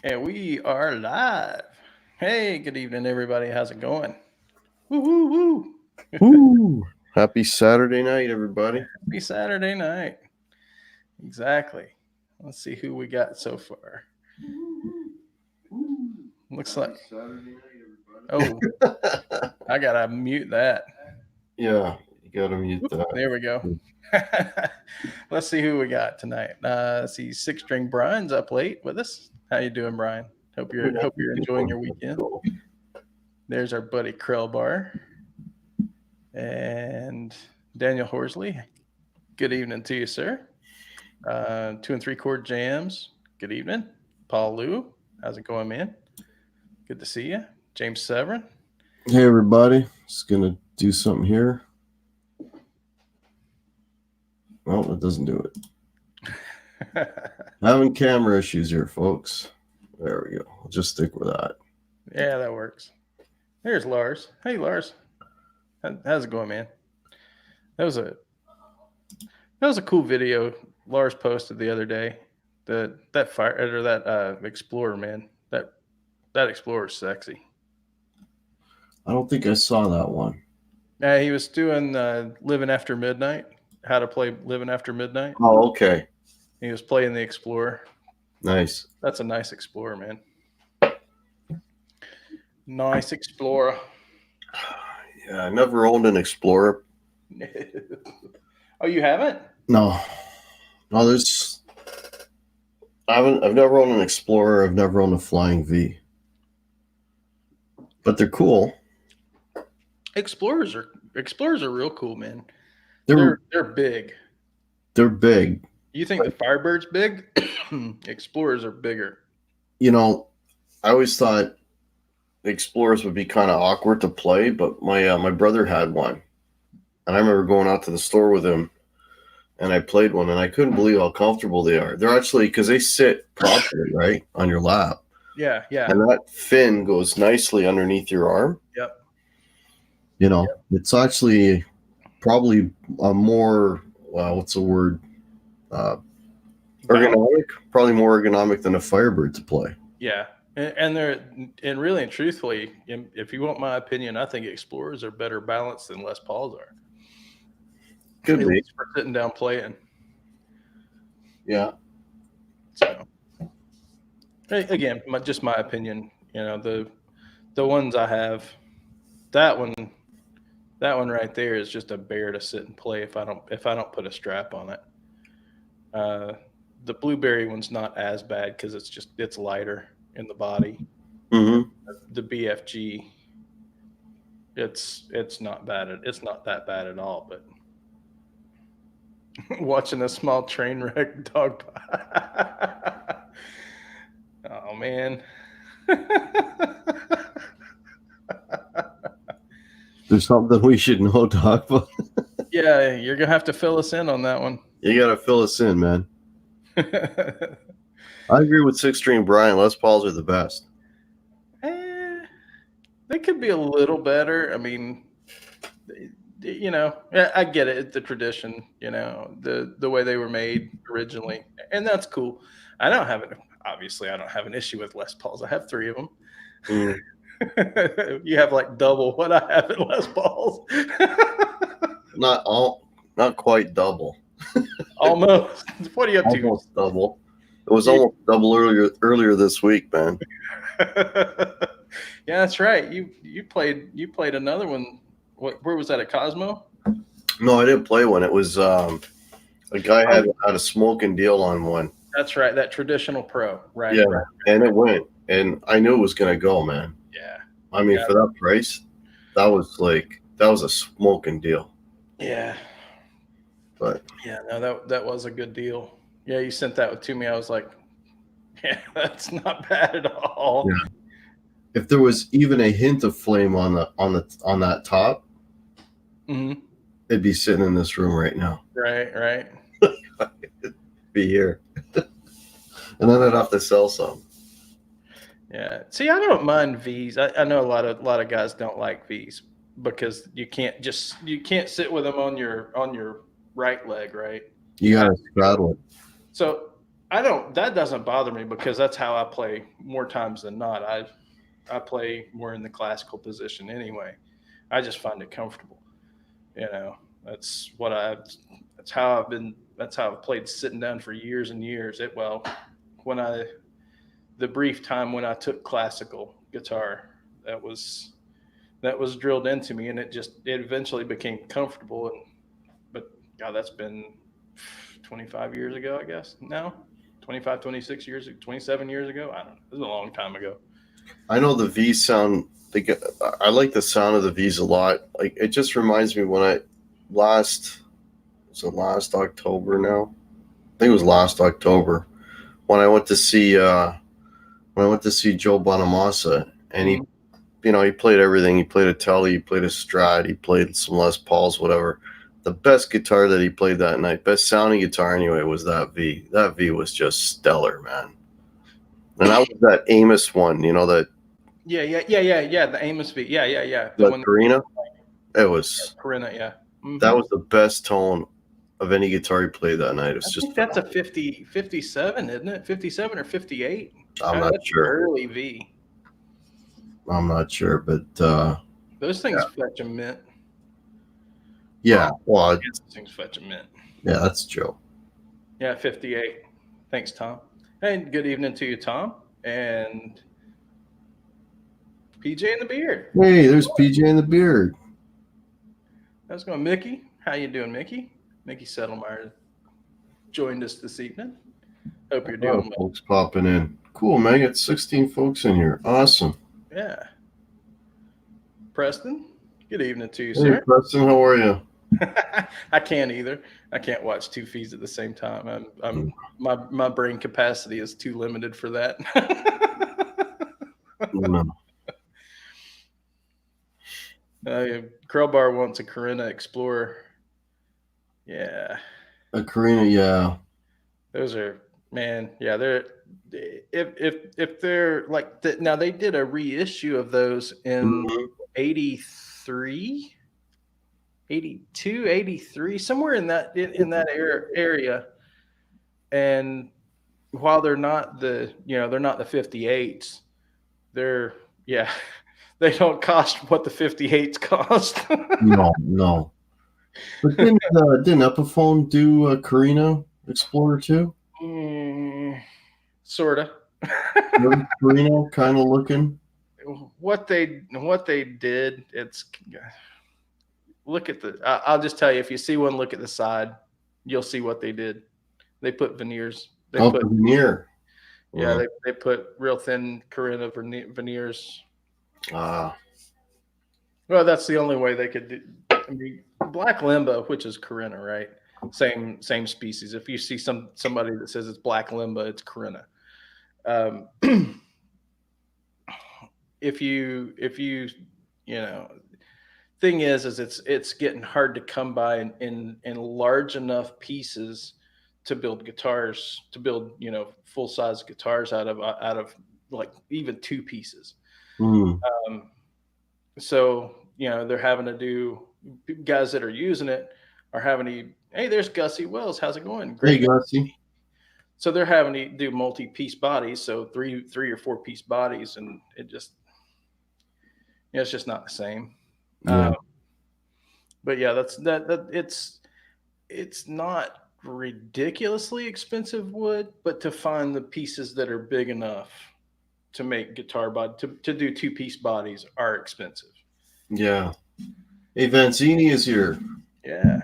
And we are live. Hey, good evening, everybody. How's it going? Woo, woo, woo. Woo! Happy Saturday night, everybody. Happy Saturday night. Exactly. Let's see who we got so far. Looks like. Saturday night, Oh, everybody. I got to mute that. Yeah, you got to mute that. There we go. Let's see who we got tonight. Let's see, Six String Brian's up late with us. How you doing, Brian? Hope you're enjoying your weekend. There's our buddy Krell Bar and Daniel Horsley. Good evening to you, sir. 2 and 3 chord jams. Good evening. Paul Liu. How's it going, man? Good to see you. James Severin. Hey, everybody. Just going to do something here. Well, it doesn't do it. Having camera issues here, folks. There we go. I'll just stick with that. Yeah, that works. There's Lars. Hey, Lars. How's it going, man? That was a cool video Lars posted the other day. That fire or that Explorer, man. That Explorer's sexy. I don't think I saw that one. Yeah, he was doing Living After Midnight. How to play Living After Midnight. Oh, okay. He was playing the Explorer. Nice. That's a nice Explorer, man. Nice Explorer. Yeah, I never owned an Explorer. Oh, you haven't? No, there's. I've never owned an Explorer. I've never owned a Flying V. But they're cool. Explorers are real cool, man. They're big. They're big. You think the Firebird's big? Explorers are bigger. You know, I always thought the Explorers would be kind of awkward to play, but my brother had one, and I remember going out to the store with him, and I played one, and I couldn't believe how comfortable they are. They're actually, because they sit properly, right, on your lap. Yeah. And that fin goes nicely underneath your arm. Yep. You know, It's actually probably a more, what's the word? Ergonomic, probably more ergonomic than a Firebird to play. Yeah. And really and truthfully, if you want my opinion, I think Explorers are better balanced than Les Pauls are. Could At be. least for sitting down playing. Yeah. So, again, just my opinion. You know, the ones I have, that one right there is just a bear to sit and play if I don't put a strap on it. The Blueberry one's not as bad because it's lighter in the body. Mm-hmm. The BFG, it's not bad. It's not that bad at all. But watching a small train wreck dog. Oh man. There's something we should know, Doc. Yeah, you're gonna have to fill us in on that one. You gotta fill us in, man. I agree with Six String Brian. Les Pauls are the best. They could be a little better. I mean, you know, I get it. It's the tradition, you know, the way they were made originally, and that's cool. Obviously, I don't have an issue with Les Pauls. I have 3 of them. You have like double what I have in Les Pauls. Not quite double. Almost. What are you up to? Almost double. It was almost double earlier this week, man. Yeah, that's right. You played another one. Where was that, at Cosmo? No, I didn't play one. It was a guy had a smoking deal on one. That's right, that traditional pro, right? Yeah, right. And it went, and I knew it was gonna go, man. Yeah. I mean, for that price, that was a smoking deal. Yeah. But yeah, no, that was a good deal. Yeah, you sent that to me. I was like, yeah, that's not bad at all. Yeah. If there was even a hint of flame on that top, mm-hmm. It'd be sitting in this room right now. Right. It'd be here, and then I'd have to sell some. Yeah. See, I don't mind V's. I know a lot of guys don't like V's because you can't sit with them on your right leg, right? You gotta straddle it. So That doesn't bother me because that's how I play more times than not. I play more in the classical position anyway. I just find it comfortable. You know, that's what I. That's how I've been. That's how I've played sitting down for years and years. When I the brief time when I took classical guitar, that was that was drilled into me, and it eventually became comfortable. And but God, that's been 25 years ago, I guess. Now, 25, 26 years, 27 years ago. I don't know. It was a long time ago. I know the V sound. I like the sound of the V's a lot. Like it just reminds me when I last was it last October now? I think it was last October when I went to see Joe Bonamassa, and he, he played everything. He played a Tele, he played a Strat, he played some Les Pauls, whatever. The best guitar that he played that night, best sounding guitar anyway, was that V. That V was just stellar, man. And that was that Amos one, that. Yeah. The Amos V. Yeah. The one Carina. It was Carina. Yeah. Mm-hmm. That was the best tone of any guitar he played that night. It was think that's a 57, isn't it? 57 or 58? I'm not sure. Early V. I'm not sure, but those things fetch a mint. Yeah, well, those things fetch a mint. Yeah, that's Joe. Yeah, 58. Thanks, Tom. And good evening to you, Tom, and PJ and the Beard. Hey, there's PJ and the Beard. How's it going, Mickey? How you doing, Mickey? Mickey Settlemeyer joined us this evening. Hope you're doing well. Folks popping in. Cool, man. Got 16 folks in here. Awesome. Yeah. Preston, good evening to you, hey, sir. Preston, how are you? I can't either. I can't watch two feeds at the same time. My brain capacity is too limited for that. No. Crowbar wants a Carina Explorer. Yeah. A Carina, yeah. Those are, man, yeah, they're if they're like now they did a reissue of those in 83, 82, 83, somewhere in that area. And while they're not the 58s, they're they don't cost what the 58s cost. No. But didn't Epiphone do a Carina Explorer too? Sorta. Carina kind of looking. What they did, it's look at the. I'll just tell you, if you see one, look at the side. You'll see what they did. They put veneers. They put veneer. Yeah, they put real thin Carina veneers. Well, that's the only way they could do. I mean, Black Limbo, which is Carina, right? Same species. If you see somebody that says it's Black Limbo, it's Carina. If you thing is it's getting hard to come by in large enough pieces to build guitars, to build full size guitars out of like even two pieces. So they're having to do, guys that are using it are having to, hey, there's Gussie Wells, how's it going? Great. Hey, Gussie. So they're having to do multi-piece bodies, so three or four piece bodies, and it just it's just not the same. Yeah. But yeah, it's not ridiculously expensive wood, but to find the pieces that are big enough to make guitar body to do two-piece bodies are expensive. Yeah. Hey, Vanzini is here. Yeah.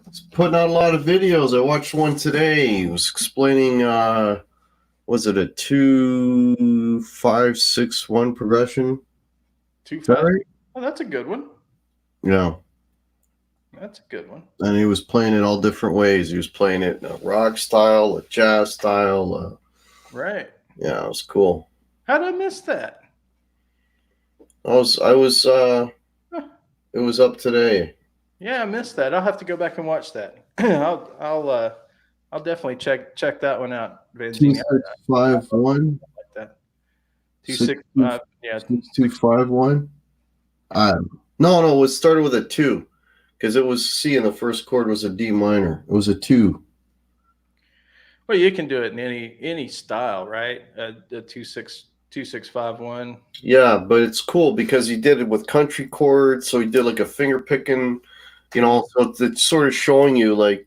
He's putting out a lot of videos. I watched one today. He was explaining was it a 2-5-6-1 progression? 2-5. Right? Oh, that's a good one. Yeah. That's a good one. And he was playing it all different ways. He was playing it in a rock style, a jazz style. Right. Yeah, it was cool. How did I miss that? It was up today. Yeah, I missed that. I'll have to go back and watch that. I'll definitely check that one out. 2651. Like that. 265. Yeah. 6251. No, it started with a 2 because it was C and the first chord was a D minor. It was a 2. Well, you can do it in any style, right? A 2651. Yeah, but it's cool because he did it with country chords. So he did like a finger picking, so it's sort of showing you like,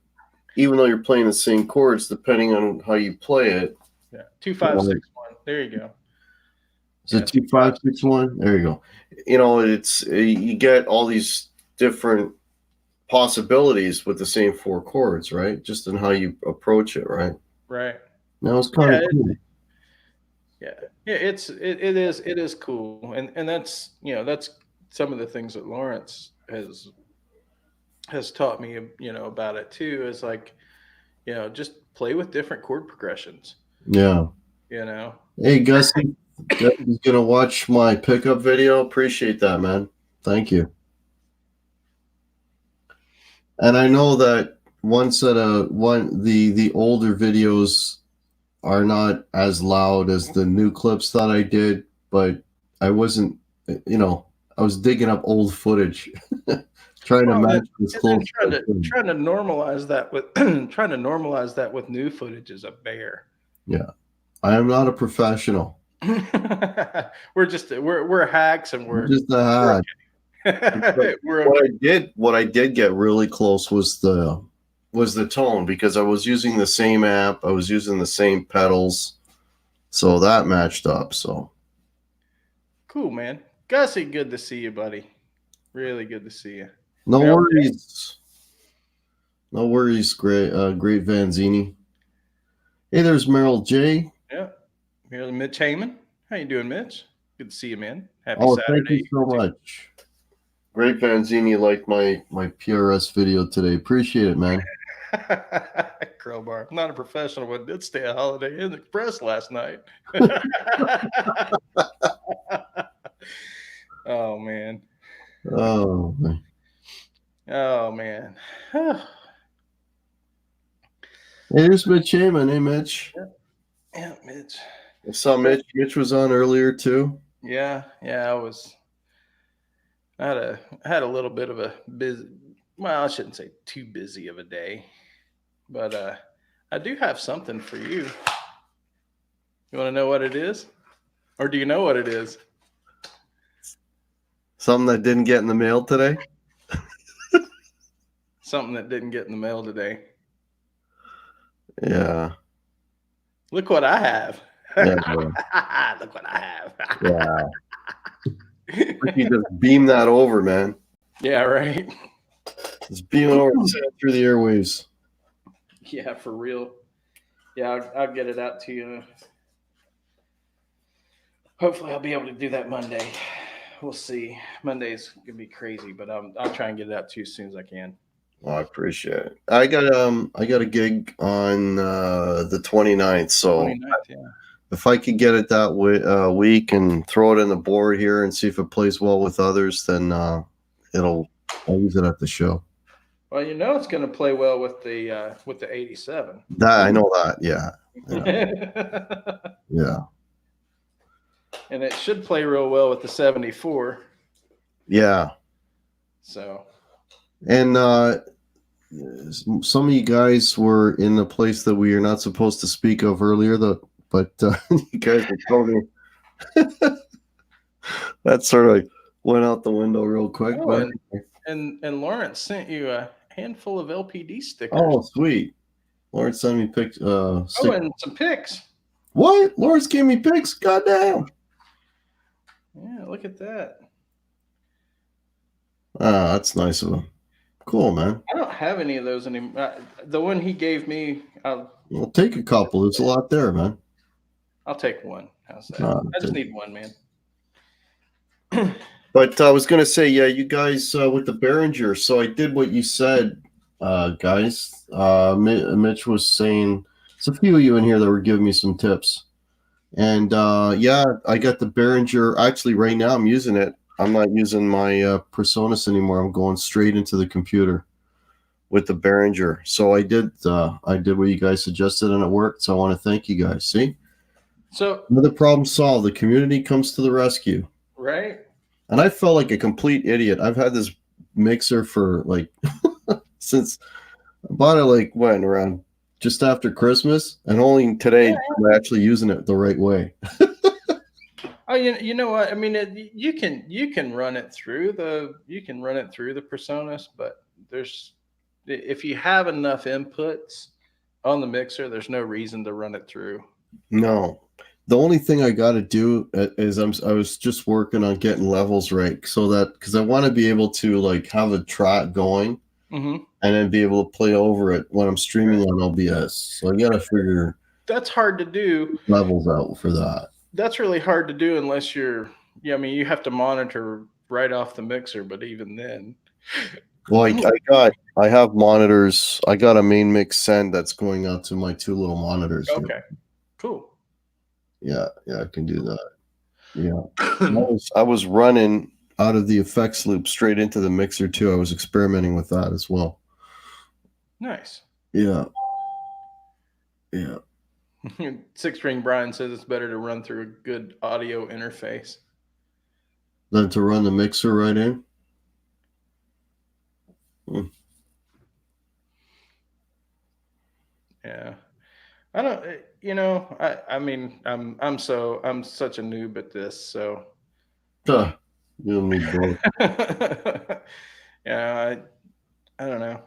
even though you're playing the same chords, depending on how you play it. Yeah, 2561. There you go. Is it 2561? There you go. It's you get all these different possibilities with the same four chords, right? Just in how you approach it, right? Right. That was kind of cool. Yeah, it is cool, and that's that's some of the things that Lawrence has taught me, about it too. Is like, just play with different chord progressions. Yeah. Hey, Gussie, Gussie's gonna watch my pickup video. Appreciate that, man. Thank you. And I know that the older videos are not as loud as the new clips that I did, but I wasn't, I was digging up old footage, trying to match this close. Trying to normalize that with trying to normalize that with new footage is a bear. Yeah, I am not a professional. we're hacks, and we're just a hack. What I did get really close was the tone, because I was using the same amp, I was using the same pedals, so that matched up. So cool, man. Gussie, good to see you, buddy. Really good to see you. No worries. No worries, great Vanzini. Hey, there's Merrill J. Yeah. Here's Mitch Heyman. How you doing, Mitch? Good to see you, man. Happy Saturday. Thank you so much. Great Vanzini liked my PRS video today. Appreciate it, man. Crowbar. I'm not a professional, but did stay a Holiday Inn Express last night. Oh man. Oh man. Oh man. Hey, there's Mitch Heyman. Hey, Mitch. Yeah, Mitch. I saw Mitch. Mitch was on earlier too. Yeah. I had a little bit of a busy. Well, I shouldn't say too busy of a day, but I do have something for you. You want to know what it is, or do you know what it is? Something that didn't get in the mail today. Something that didn't get in the mail today. Yeah. Look what I have. Yeah, look what I have. Yeah. You just beam that over, man. Yeah, right. Just beam it over through the airwaves. Yeah, for real. Yeah, I'll get it out to you. Hopefully, I'll be able to do that Monday. We'll see. Monday's gonna be crazy, but I'll try and get it out to you as soon as I can. Well, I appreciate it. I got a gig on the 29th, so 29th, yeah. If I could get it that week and throw it in the board here and see if it plays well with others, then I'll use it at the show. Well, it's going to play well with the 87. That I know that, yeah. Yeah. And it should play real well with the 74. Yeah. So. And some of you guys were in the place that we are not supposed to speak of earlier, but you guys were told me that sort of went out the window real quick. Oh, but and Lawrence sent you a handful of LPD stickers. Oh, sweet. Lawrence sent me pics. And some pics. What? Lawrence gave me pics? Goddamn. Yeah, look at that. Ah, that's nice of him. Cool, man. I don't have any of those anymore. The one he gave me, I'll take a couple. There's a lot there, man. I'll take one. How's that? I just need one, man. But I was going to say, yeah, you guys with the Behringer. So I did what you said, guys. Mitch was saying, there's a few of you in here that were giving me some tips. And yeah, I got the Behringer. Actually, right now I'm using it. I'm not using my Presonus anymore. I'm going straight into the computer with the Behringer. So I did what you guys suggested, and it worked. So I want to thank you guys. See? So another problem solved. The community comes to the rescue. Right. And I felt like a complete idiot. I've had this mixer for like since I bought it around just after Christmas, and only today I'm actually using it the right way. Oh, you know what? I mean, you can run it through the PreSonus, but there's if you have enough inputs on the mixer, there's no reason to run it through. No, the only thing I got to do is I was just working on getting levels right, so that because I want to be able to like have a track going Hmm. and then be able to play over it when I'm streaming on OBS. So I got to figure That's hard to do. levels out for that. That's really hard to do unless you're. Yeah, I mean, you have to monitor right off the mixer, but even then, Well, I have monitors. I got a main mix send that's going out to my two little monitors here. okay, cool. Yeah, I can do that. Yeah. I was running out of the effects loop straight into the mixer too. I was experimenting with that as well. Nice. Yeah. 6 String Brian says it's better to run through a good audio interface. Then to run the mixer right in. Yeah. I don't, I mean, I'm such a noob at this, so. You and me both. Yeah, I don't know.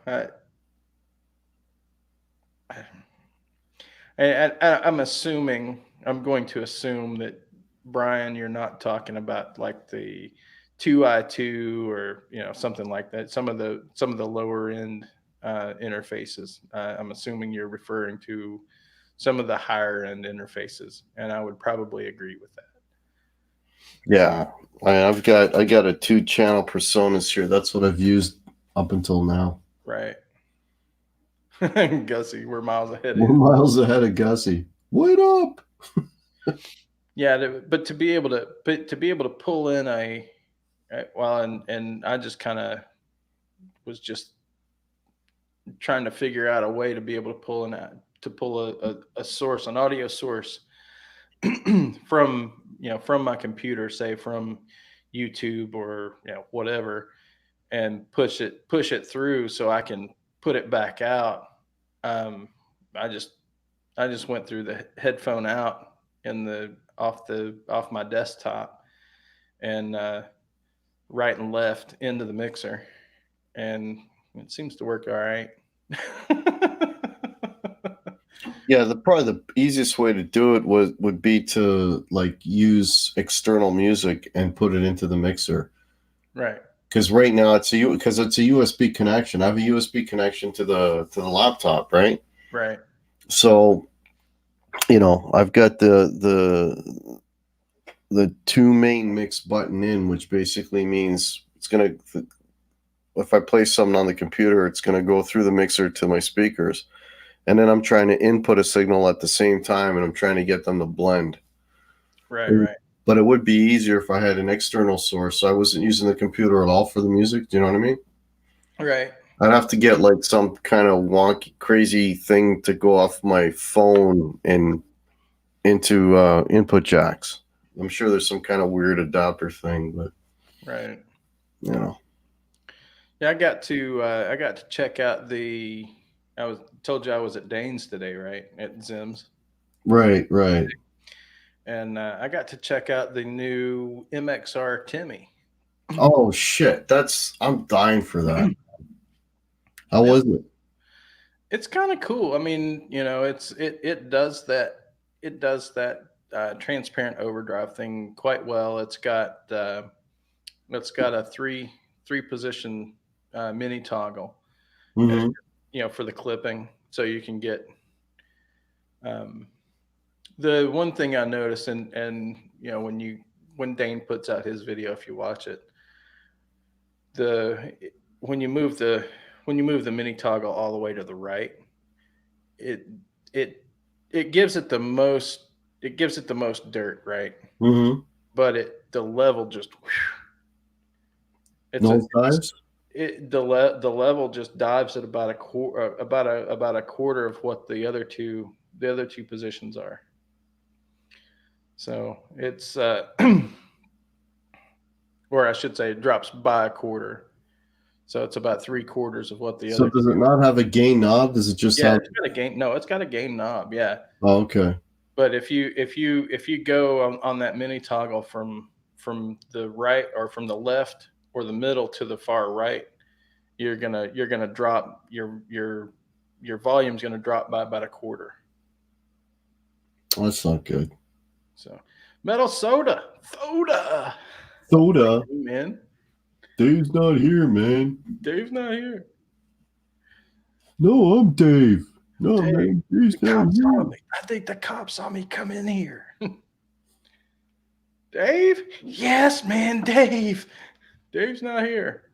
I'm going to assume that Brian, you're not talking about like the 2i2 or something like that. Some of the lower end interfaces. I'm assuming you're referring to some of the higher end interfaces, and I would probably agree with that. Yeah, I got a 2-channel PreSonus here. That's what I've used up until now. Right. Gussie, we're miles ahead. We're miles ahead of Gussie. Wait up. Yeah, but to be able to pull in and I just kind of was just trying to figure out a way to be able to pull a source, an audio source from my computer, say from YouTube or whatever, and push it through so I can put it back out. I just went through the headphone out off my desktop and right and left into the mixer, and it seems to work all right. Yeah, probably the easiest way to do it would be to like use external music and put it into the mixer. Right. Because right now it's a USB connection. I have a USB connection to the laptop, right? Right. So, I've got the 2 main mix button in, which basically means if I play something on the computer, it's gonna go through the mixer to my speakers. And then I'm trying to input a signal at the same time, and I'm trying to get them to blend. Right. But it would be easier if I had an external source, so I wasn't using the computer at all for the music. Do you know what I mean? Right. I'd have to get like some kind of wonky, crazy thing to go off my phone and into input jacks. I'm sure there's some kind of weird adapter thing, but right. Yeah, I got to check out told you I was at Dane's today, right? At Zim's. Right. And I got to check out the new MXR Timmy. Oh shit! I'm dying for that. How was it? It's kind of cool. I mean, it does that transparent overdrive thing quite well. It's got a three position mini toggle, for the clipping, so you can get. The one thing I noticed, and when Dane puts out his video, if you watch it, when you move the mini toggle all the way to the right, it gives it the most dirt, right? Mm-hmm. But the level just the level just dives at about a quarter of what the other two positions are. So it's or I should say it drops by a quarter. So it's about 3/4 of what the So other. does it not have a gain knob? Does it just Yeah, have? it's got a gain. No, it's got a gain knob. Yeah, Oh, okay. but if you go on that mini toggle from the right or from the left or the middle to the far right, you're gonna drop your volume's gonna drop by about a quarter. Well, that's not good. So, metal soda, Soda. man. Dave's not here, man. Dave's not here. No, I'm Dave. No, Dave, man. Dave's the not cops saw here. me. I think the cops saw me come in here. Dave? Yes, man, Dave. Dave's not here.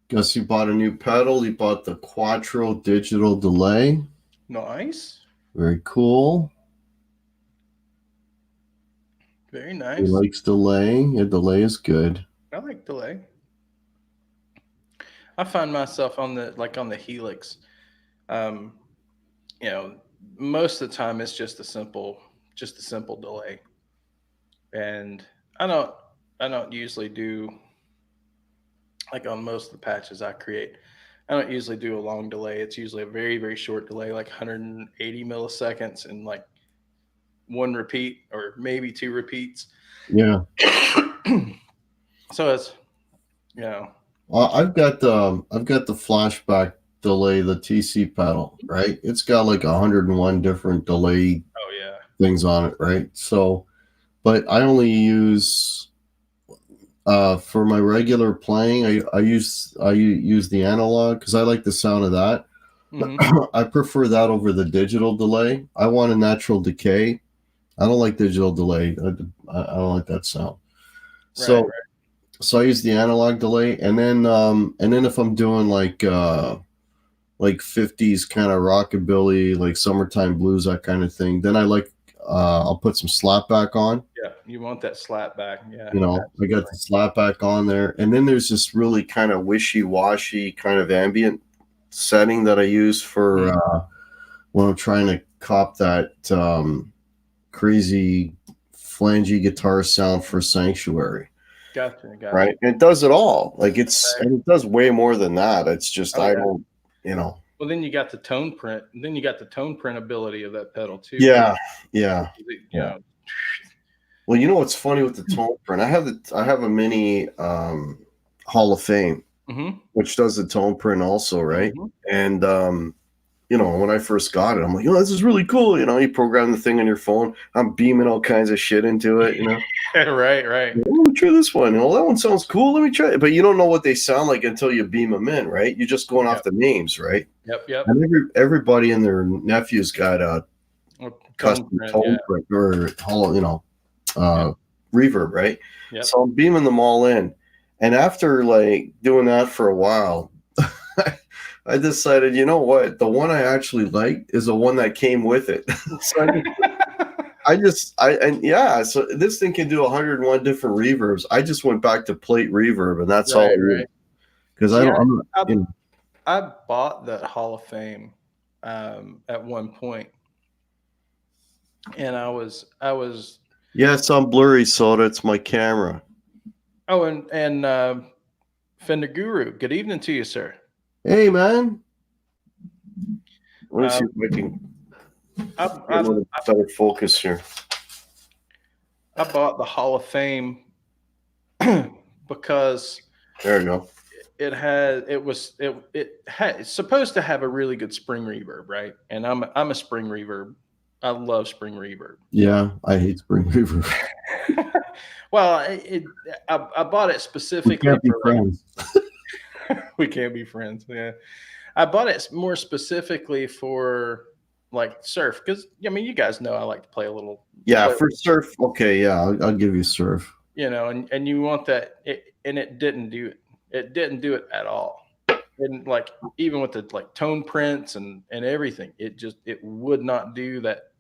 Guess you bought a new pedal. You bought the Quattro digital delay. Nice. Very cool. Very He nice. likes delaying. Your delay is good. I like delay. I find myself on the Helix. You know, most of the time it's just a simple delay. And I don't usually do, like, on most of the patches I create, I don't usually do a long delay. It's usually a very, very short delay, like 180 milliseconds and like one repeat or maybe two repeats. Yeah. So it's, you know, I've got the flashback delay, the TC pedal, right? It's got like 101 different delay oh yeah. things on it, right? So, but I only use for my regular playing. I use the analog because I like the sound of that. Mhm. I prefer that over the digital delay. I want a natural decay. I don't like digital delay. I don't like that sound. So Right. so I use the analog delay, and then if I'm doing like 50s kind of rockabilly, like summertime blues, that kind of thing, then I'll put some slapback on. Yeah. You want that slap back. Yeah. You know, I got the slapback on there, and then there's this really kind of wishy-washy kind of ambient setting that I use for when I'm trying to cop that crazy flangy guitar sound for Sanctuary. Gotcha. Right. And it does it all. Like and it does way more than that. It's just, I don't, Well, then you got the tone print, and then you got the tone print ability of that pedal too. Yeah. You know, Well, you know what's funny with the tone print? I have a mini Hall of Fame, which does the tone print also, right? And when I first got it, I'm like, this is really cool. You program the thing on your phone. I'm beaming all kinds of shit into it, Right. Let me try this one. That one sounds cool. Let me try it. But you don't know what they sound like until you beam them in, right? You're just going off the names, right? Yep. And everybody and their nephew's got a custom tone print or hollow, reverb, right? Yep. So I'm beaming them all in. And after like doing that for a while, I decided, you know what? The one I actually liked is the one that came with it. So this thing can do 101 different reverbs. I just went back to plate reverb, and that's all. Right. Because I bought that Hall of Fame at one point, and I was. Yes, I'm blurry, Soda. It's my camera. Oh, and Fender Guru. Good evening to you, sir. Hey, man. Let me see if I can. I'm better focus here. I bought the Hall of Fame because there you go. It's supposed to have a really good spring reverb, right? And I'm a spring reverb. I love spring reverb. Yeah, I hate spring reverb. Well, I bought it specifically. We can't be friends. We can't be friends. Yeah, I bought it more specifically for like surf because you guys know I like to play a little. Yeah, for surf. Okay, yeah, I'll give you surf. And you want that, and it didn't do it. It didn't do it at all. And like even with the like tone prints and everything, it would not do that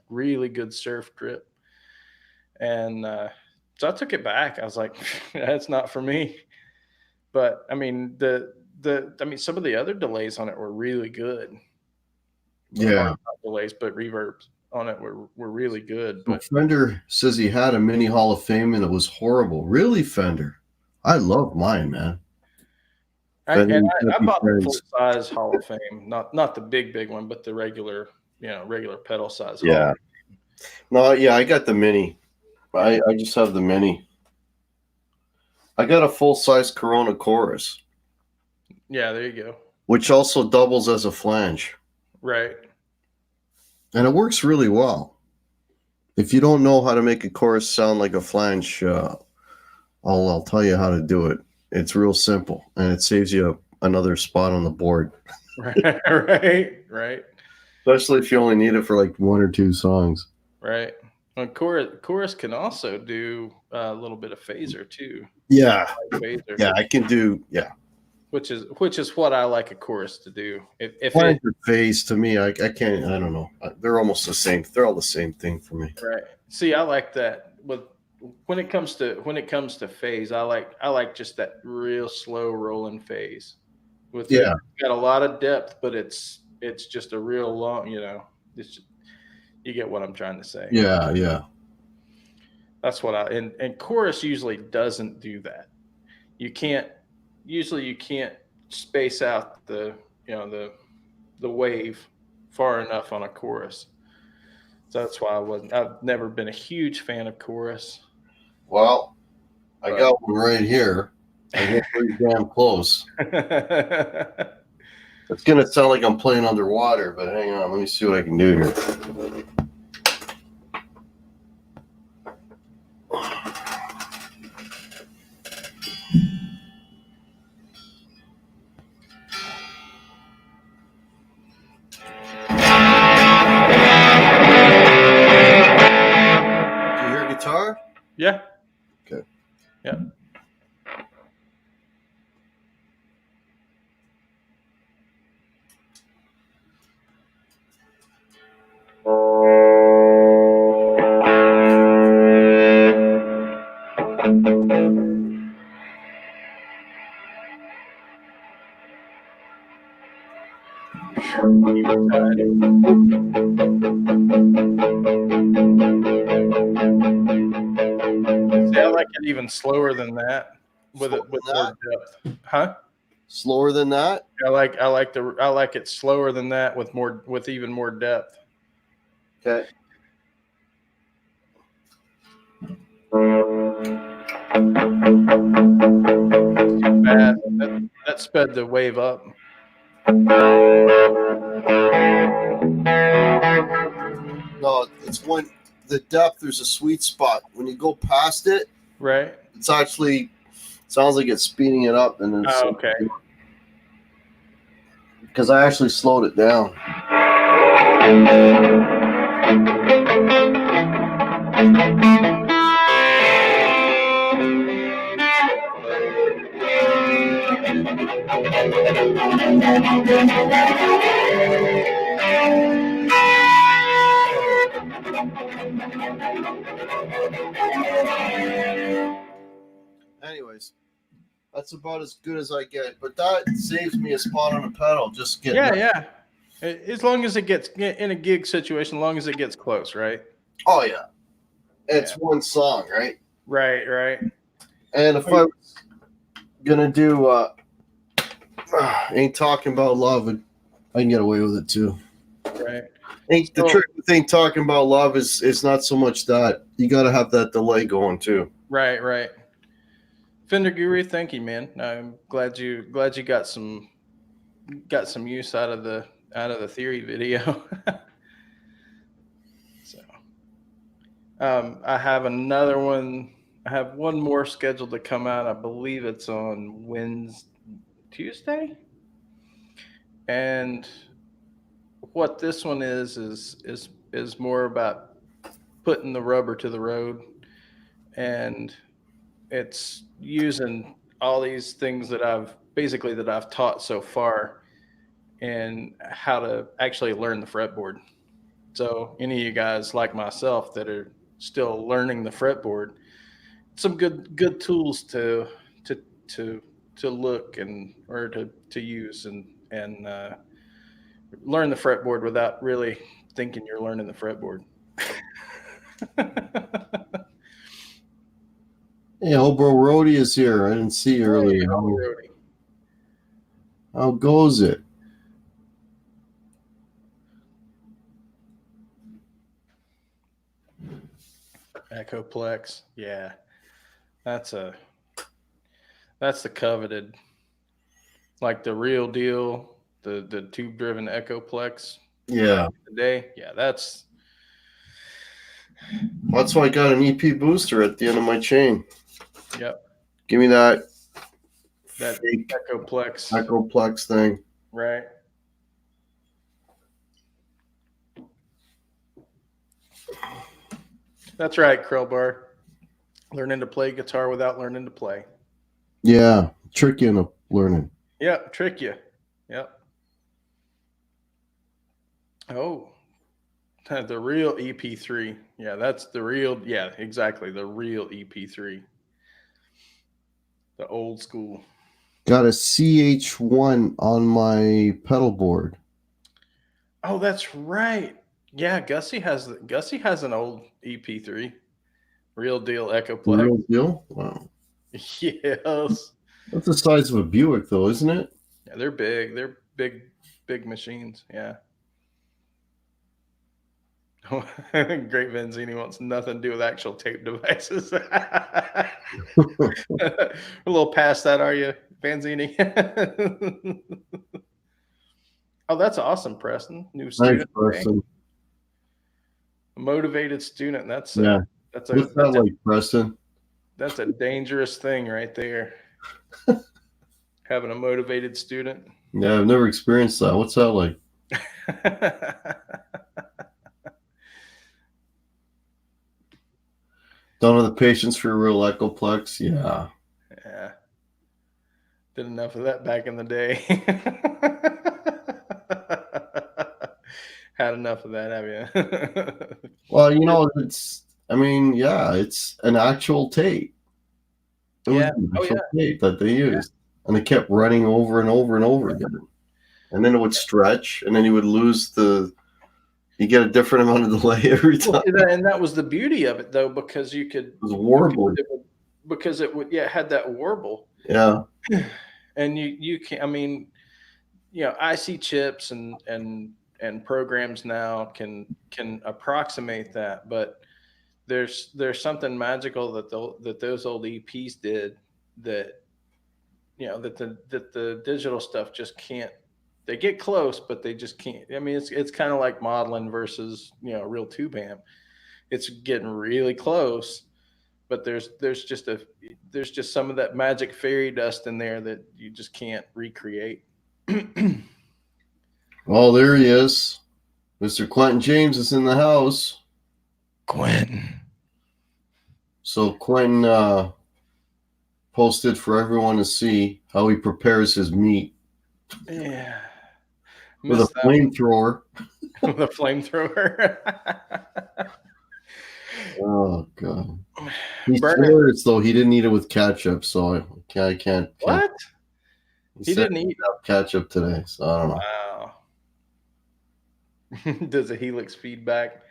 really good surf trip. And so I took it back. I was like, that's not for me. But I mean some of the other delays on it were really good. Yeah, not delays, but reverbs. on it were really good. Well, But Fender says he had a mini Hall of Fame and it was horrible. Really, Fender? I love mine, man. Fender and I Peppy bought the full friends. size Hall of Fame, not the big one, but the regular, regular pedal size Hall. Yeah. No, yeah, I got the mini. I just have the mini. I got a full size Corona Chorus, Yeah, there you go. which also doubles as a flange, Right. and it works really well. If you don't know how to make a chorus sound like a flange, I'll tell you how to do it. It's real simple, and it saves you another spot on the board, Right. especially if you only need it for like one or two songs. Right. And chorus can also do a little bit of phaser too. Yeah, Phaser, yeah, I can do. Yeah, which is what I like a chorus to do. If flange it or phase to me, I can't. I don't know. They're almost the same. They're all the same thing for me. right. See, I like that. When it comes to phase, I like just that real slow rolling phase. Yeah. It's got a lot of depth, but it's just a real long. It's you get what I'm trying to say. Yeah, yeah. That's what and chorus usually doesn't do that. You can't space out the wave far enough on a chorus. So that's why I've never been a huge fan of chorus. Well, I got one right here. I get pretty damn close. It's gonna sound like I'm playing underwater, but hang on, let me see what I can do here. Do you hear guitar? Yeah. Okay. Yeah. See, I like it even slower than that with more depth. Huh? Slower than that? I like it slower than that with even more depth. Okay. Fast. That sped the wave up. No, it's when the depth, there's a sweet spot. When you go past it, Right. it's actually sounds like it's speeding it up, and then Okay. because I actually slowed it down. Anyways, that's about as good as I get, but that saves me a spot on the pedal. Just getting Yeah. As long as it gets in a gig situation, as long as it gets close, right? Oh yeah, it's one song, right? Right. And if I was gonna do Ain't Talking About Love, I can get away with it too. Right. The trick with Ain't Talking About Love is not so much that you got to have that delay going too. Right. Fender Guru, thank you, man. I'm glad you got some use out of the theory video. So, I have another one. I have one more scheduled to come out. I believe it's on Tuesday. And what this one is more about putting the rubber to the road, and it's using all these things that I've taught so far and how to actually learn the fretboard. So any of you guys like myself that are still learning the fretboard, some good tools to look or to use and learn the fretboard without really thinking you're learning the fretboard. Hey, old bro Rody is here. I didn't see you earlier. Hey, Uncle Rody. How goes it? Echoplex. Yeah. That's the coveted, like the real deal, the tube driven Echoplex. Yeah. Today. Yeah, that's That's why I got an EP booster at the end of my chain. yep. Give me that That Echoplex. Echoplex thing. Right. That's right, Krellbar. Learning to play guitar without learning to play. Yeah, tricky in learning. Yep, trick you. Yep. Oh, the real EP3. Yeah, that's the real. Yeah, exactly. The real EP3. The old school. Got a CH1 on my pedal board. Oh, that's right. Yeah, Gussie has an old EP3. Real deal Echoplex. Real deal? Wow. Yes. That's the size of a Buick, though, isn't it? Yeah, they're big. They're big machines. Yeah. Great Vanzini wants nothing to do with actual tape devices. A little past that, are you, Vanzini? Oh, that's awesome, Preston. New student. Nice person. A motivated student. That's Yeah. That's What's that like, Preston? That's a dangerous thing right there. Having a motivated student. Yeah, I've never experienced that. What's that like? Don't have the patience for a real Echoplex? Yeah. Yeah. Did enough of that back in the day. Had enough of that, have you? Well, it's an actual tape. It was an actual tape that they used. And it kept running over and over and over again. And then it would stretch, and then you would lose you get a different amount of delay every time. Well, and that was the beauty of it, though, because you could. It was warble. Because it would, it had that warble. Yeah. And you can, I mean, IC chips and programs now can approximate that, but there's something magical that those old EPs did that that the digital stuff just can't. They get close, but they just can't. I mean, it's kind of like modeling versus real tube amp. It's getting really close, but there's just some of that magic fairy dust in there that you just can't recreate. Well, there he is. Mr. Quentin James is in the house. Quentin. So Quentin posted for everyone to see how he prepares his meat. Yeah. With a flamethrower. With a flamethrower. Oh, God. He swears, though, he didn't eat it with ketchup, so I can't. What? He didn't eat ketchup today, so I don't know. Wow. Does a Helix feedback?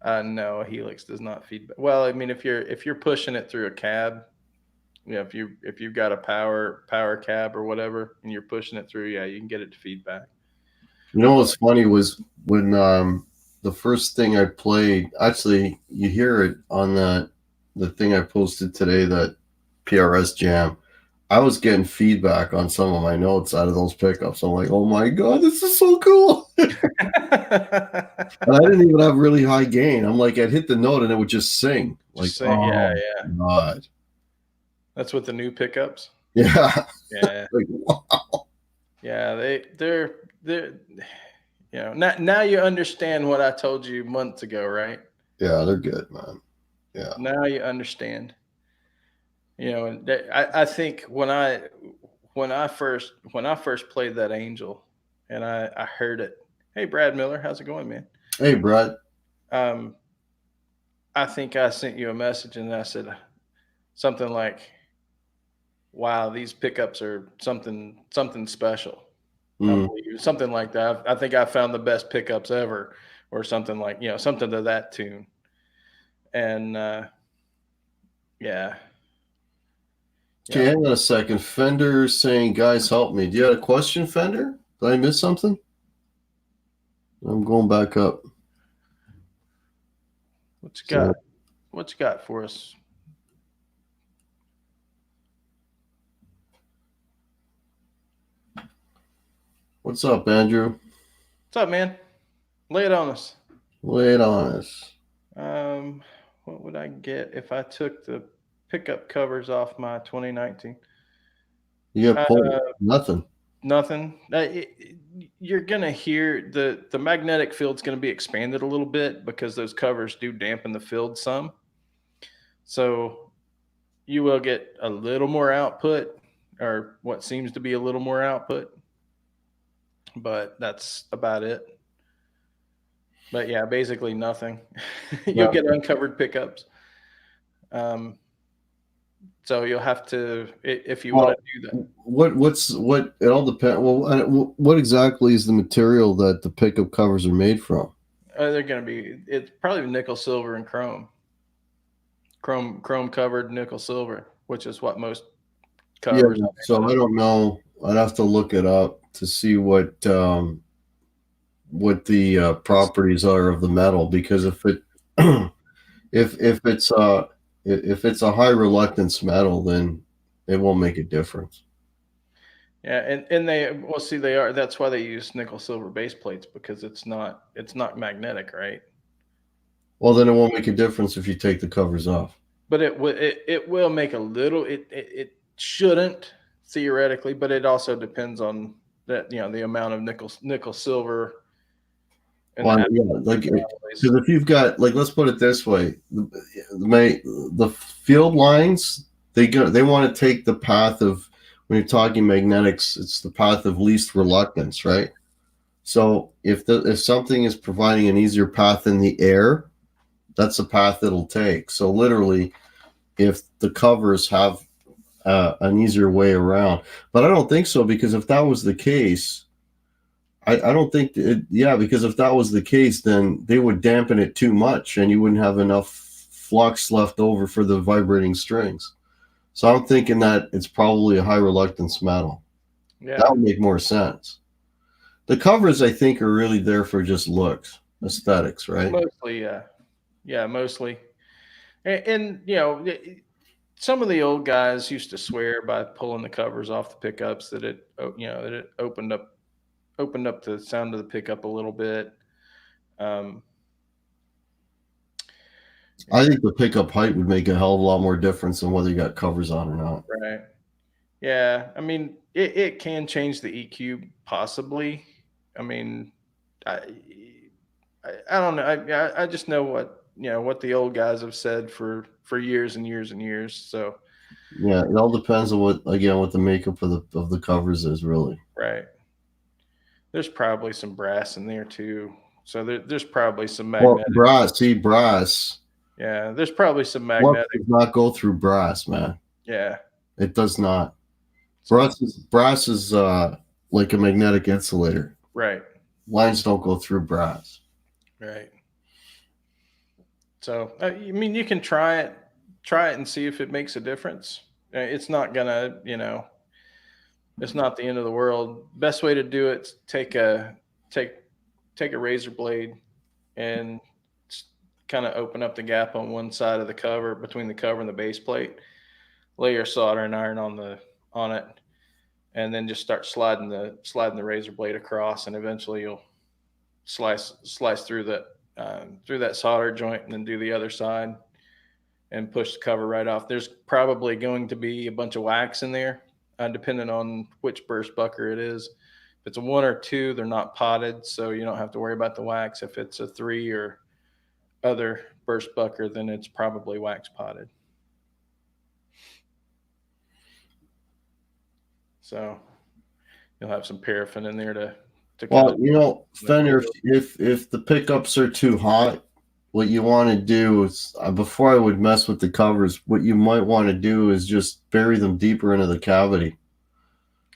No, a Helix does not feedback. Well, I mean, if you're pushing it through a cab, if you've got a power cab or whatever, and you're pushing it through, you can get it to feedback. You know what's funny was when the first thing I played, actually, you hear it on the thing I posted today, that PRS jam. I was getting feedback on some of my notes out of those pickups. I'm like, oh my God, this is so cool. And I didn't even have really high gain. I'm like, I'd hit the note and it would just sing. Like, yeah. God. That's with the new pickups. Yeah. Yeah. Like, wow. Yeah, they're now you understand what I told you months ago, right? Yeah, they're good, man. Yeah. Now you understand. And I think when I first played that Angel, and I heard it. Hey, Brad Miller, how's it going, man? Hey, Brad. I think I sent you a message and I said something like, "Wow, these pickups are something special." Something like that. I think I found the best pickups ever or something like, something to that tune. And yeah. Okay, hang on a second. Fender saying, guys, help me. Do you have a question, Fender? Did I miss something? I'm going back up. What you got? What you got for us? What's up, Andrew? What's up, man? Lay it on us. Lay it on us. What would I get if I took the pickup covers off my 2019? You got nothing. Nothing. You're gonna hear the magnetic field's gonna be expanded a little bit because those covers do dampen the field some. So you will get a little more output, or what seems to be a little more output, but that's about it. But yeah, basically nothing. You'll get uncovered pickups. So you'll have to, if you want to do that. What it all depends. Well, what exactly is the material that the pickup covers are made from? They're going to be, it's probably nickel, silver, and chrome covered nickel, silver, which is what most covers. Yeah, so I don't know. I'd have to look it up to see what the properties are of the metal, because if it if it's a high reluctance metal, then it won't make a difference. Yeah, and they are. That's why they use nickel silver base plates, because it's not magnetic, right? Well, then it won't make a difference if you take the covers off. But it will make a little. It shouldn't, theoretically, but it also depends on that, the amount of nickel silver. Well, yeah, like, because if you've got, like, let's put it this way, the field lines, they want to take the path of, when you're talking magnetics, it's the path of least reluctance, right? So if something is providing an easier path in the air, that's the path it'll take. So literally, if the covers have an easier way around, but I don't think so, because if that was the case, I don't think because if that was the case, then they would dampen it too much and you wouldn't have enough flux left over for the vibrating strings. So I'm thinking that it's probably a high reluctance metal. Yeah, that would make more sense. The covers, I think, are really there for just looks, aesthetics, right? Mostly, yeah. Yeah, mostly. And some of the old guys used to swear by pulling the covers off the pickups that it opened up the sound of the pickup a little bit. I think the pickup height would make a hell of a lot more difference than whether you got covers on or not. Right. Yeah. I mean, it can change the EQ possibly. I mean, I don't know. I just know what the old guys have said for years and years and years. So yeah, it all depends on what the makeup of the covers is, really. Right. There's probably some brass in there too. So there's probably some magnetic. Well, brass. Yeah, there's probably some magnetic. Does not go through brass, man. Yeah. It does not. Brass is like a magnetic insulator. Right. Lines don't go through brass. Right. So, I mean, you can try it and see if it makes a difference. It's not gonna, it's not the end of the world. Best way to do it is take a razor blade and kind of open up the gap on one side of the cover, between the cover and the base plate. Lay your soldering iron on it, and then just start sliding the razor blade across, and eventually you'll slice through that solder joint, and then do the other side and push the cover right off. There's probably going to be a bunch of wax in there, depending on which burst bucker it is. If it's a 1 or 2, they're not potted, so you don't have to worry about the wax. If it's a 3 or other burst bucker, then it's probably wax potted. So you'll have some paraffin in there to well, Fender, if the pickups are too hot, what you want to do is, before I would mess with the covers, what you might want to do is just bury them deeper into the cavity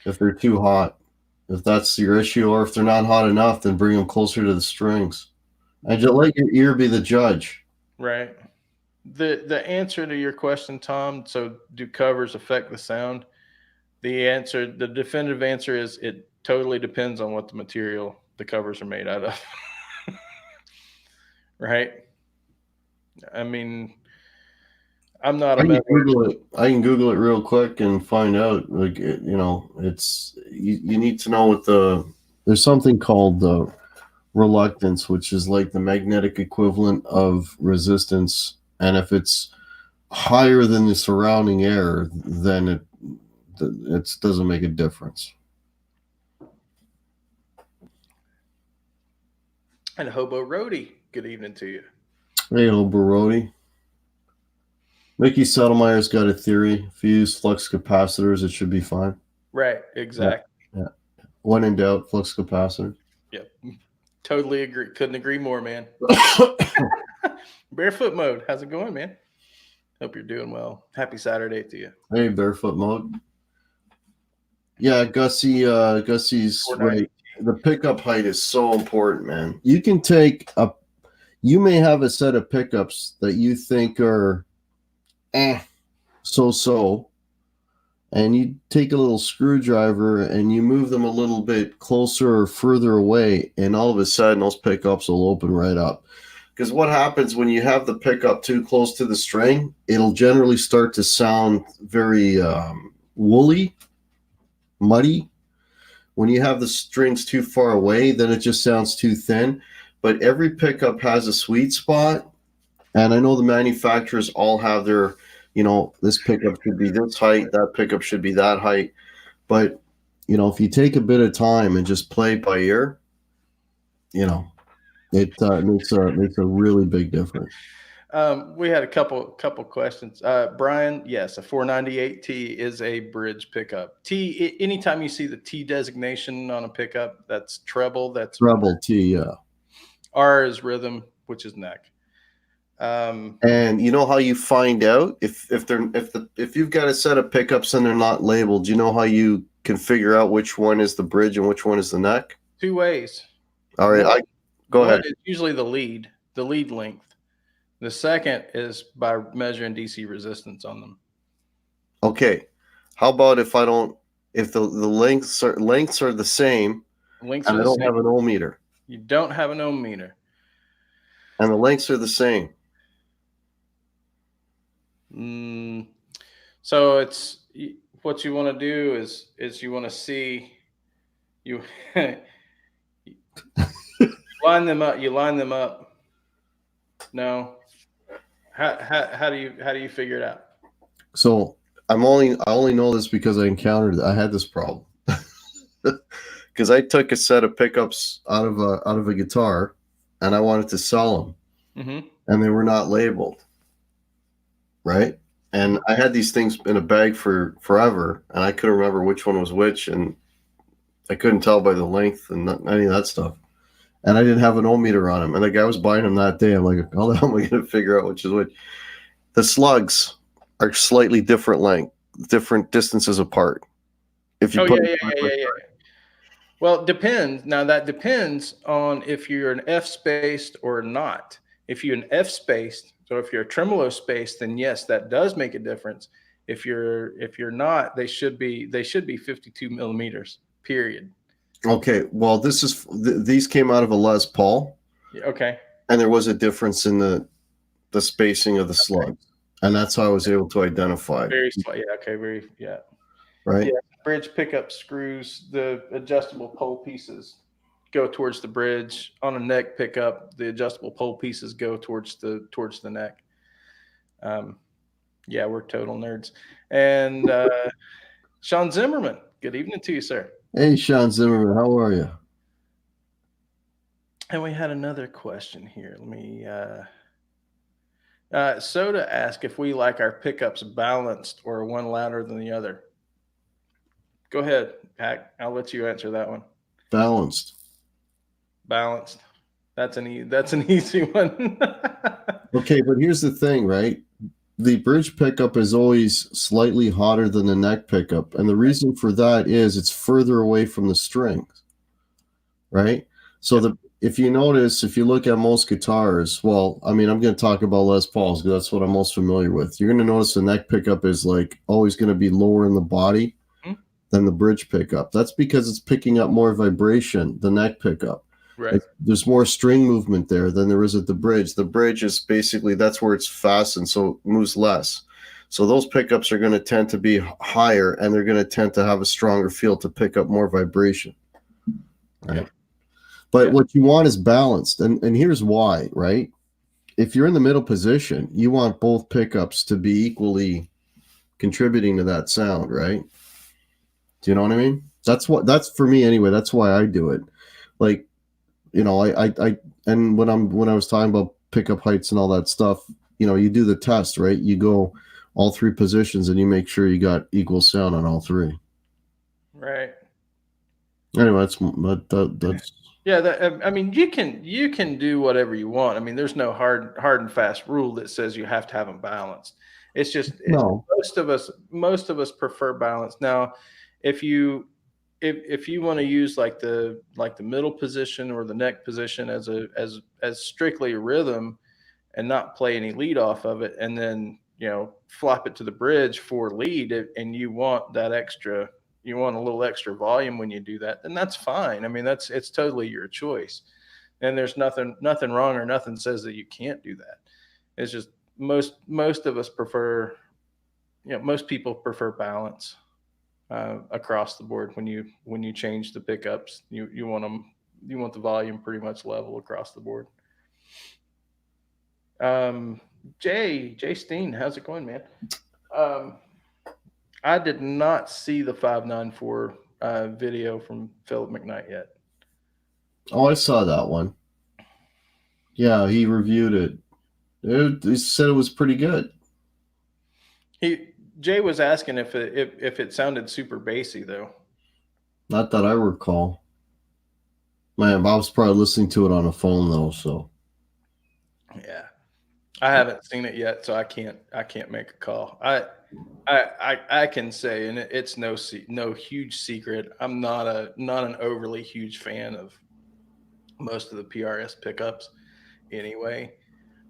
if they're too hot. If that's your issue, or if they're not hot enough, then bring them closer to the strings. And just let your ear be the judge. Right. The answer to your question, Tom, so do covers affect the sound? The definitive answer is it totally depends on what the material the covers are made out of. Right? I mean, I'm not I a can metal. Google it. I can Google it real quick and find out. Like it's you need to know what there's something called the reluctance, which is like the magnetic equivalent of resistance, and if it's higher than the surrounding air, then it doesn't make a difference. And Hobo Roadie, good evening to you. Hey, old Barodi. Mickey Settlemeyer's got a theory. If you use flux capacitors, it should be fine. Right, exactly. Yeah. When in doubt, flux capacitor. Yep. Totally agree. Couldn't agree more, man. Barefoot mode. How's it going, man? Hope you're doing well. Happy Saturday to you. Hey, barefoot mode. Yeah, Gussie's right. The pickup height is so important, man. You can you may have a set of pickups that you think are so, and you take a little screwdriver and you move them a little bit closer or further away, and all of a sudden those pickups will open right up. Because what happens when you have the pickup too close to the string, it'll generally start to sound very woolly, muddy. When you have the strings too far away, then it just sounds too thin. But every pickup has a sweet spot, and I know the manufacturers all have their, this pickup should be this height, that pickup should be that height. But, if you take a bit of time and just play by ear, it makes a really big difference. We had a couple questions. Brian, yes, a 498T is a bridge pickup. T, anytime you see the T designation on a pickup, that's treble. That's treble T, yeah. R is rhythm, which is neck. And you know how you find out if you've got a set of pickups and they're not labeled, you know how you can figure out which one is the bridge and which one is the neck? Two ways. All right, go ahead. It's usually the lead length. The second is by measuring DC resistance on them. Okay. How about if the lengths are the same, and I don't have an ohm meter? You don't have an ohm meter. And the lengths are the same. So it's what you want to do is you want to see you line them up. You line them up. No. How do you figure it out? So I only know this because I had this problem. Because I took a set of pickups out of a guitar, and I wanted to sell them, and they were not labeled, right? And I had these things in a bag for forever, and I couldn't remember which one was which, and I couldn't tell by the length and any of that stuff. And I didn't have an ohm meter on them, and the guy was buying them that day. I'm like, how the hell am I going to figure out which is which? The slugs are slightly different length, different distances apart. If you yeah. Well, it depends. Now that depends on if you're an F spaced or not. If you're an F spaced, so if you're a tremolo spaced, then yes, that does make a difference. If you're not, they should be 52 millimeters. Period. Okay. Well, these came out of a Les Paul. Okay. And there was a difference in the spacing of the slugs, and that's how I was able to identify. Very slight. Yeah. Okay. Very. Yeah. Right. Yeah. Bridge pickup screws, the adjustable pole pieces go towards the bridge. On a neck pickup, the adjustable pole pieces go towards the neck. Yeah, we're total nerds. And Sean Zimmerman, good evening to you, sir. Hey, Sean Zimmerman, how are you? And we had another question here. Let me Soda asked if we like our pickups balanced or one louder than the other. Go ahead, Pat. I'll let you answer that one. Balanced. That's an easy one. Okay, but here's the thing, right? The bridge pickup is always slightly hotter than the neck pickup, and the reason for that is it's further away from the strings, right? So if you notice, if you look at most guitars, well, I mean, I'm going to talk about Les Pauls because that's what I'm most familiar with. You're going to notice the neck pickup is like always going to be lower in the body than the bridge pickup. That's because it's picking up more vibration, the neck pickup. Right. There's more string movement there than there is at the bridge. The bridge is basically, that's where it's fastened, so it moves less. So those pickups are going to tend to be higher, and they're going to tend to have a stronger feel to pick up more vibration. Right. Yeah. But Yeah. what you want is balanced. And here's why, right? If you're in the middle position, you want both pickups to be equally contributing to that sound, right? Do you know what I mean? That's for me anyway. That's why I do it. Like, you know, I and when I was talking about pickup heights and all that stuff, you know, you do the test, right? You go all three positions and you make sure you got equal sound on all three. Right. Anyway, that's Yeah, I mean, you can do whatever you want. I mean, there's no hard and fast rule that says you have to have them balanced. It's just no. most of us prefer balance. Now, if you want to use like the middle position or the neck position as strictly a rhythm and not play any lead off of it, and then flop it to the bridge for lead, and you want that extra, you want a little extra volume when you do that, then that's fine. I mean, it's totally your choice, and there's nothing wrong, or nothing says that you can't do that. It's just most of us prefer, most people prefer balance across the board. When you change the pickups, you want the volume pretty much level across the board. Jay Steen, how's it going, man? I did not see the 594 video from Philip McKnight yet. Oh, I saw that one. Yeah, he reviewed it. He said it was pretty good. Jay was asking if it sounded super bassy though. Not that I recall. Man, Bob's probably listening to it on a phone though, so. Yeah. I haven't seen it yet, so I can't make a call. I can say, and it's no huge secret, I'm not an overly huge fan of most of the PRS pickups anyway.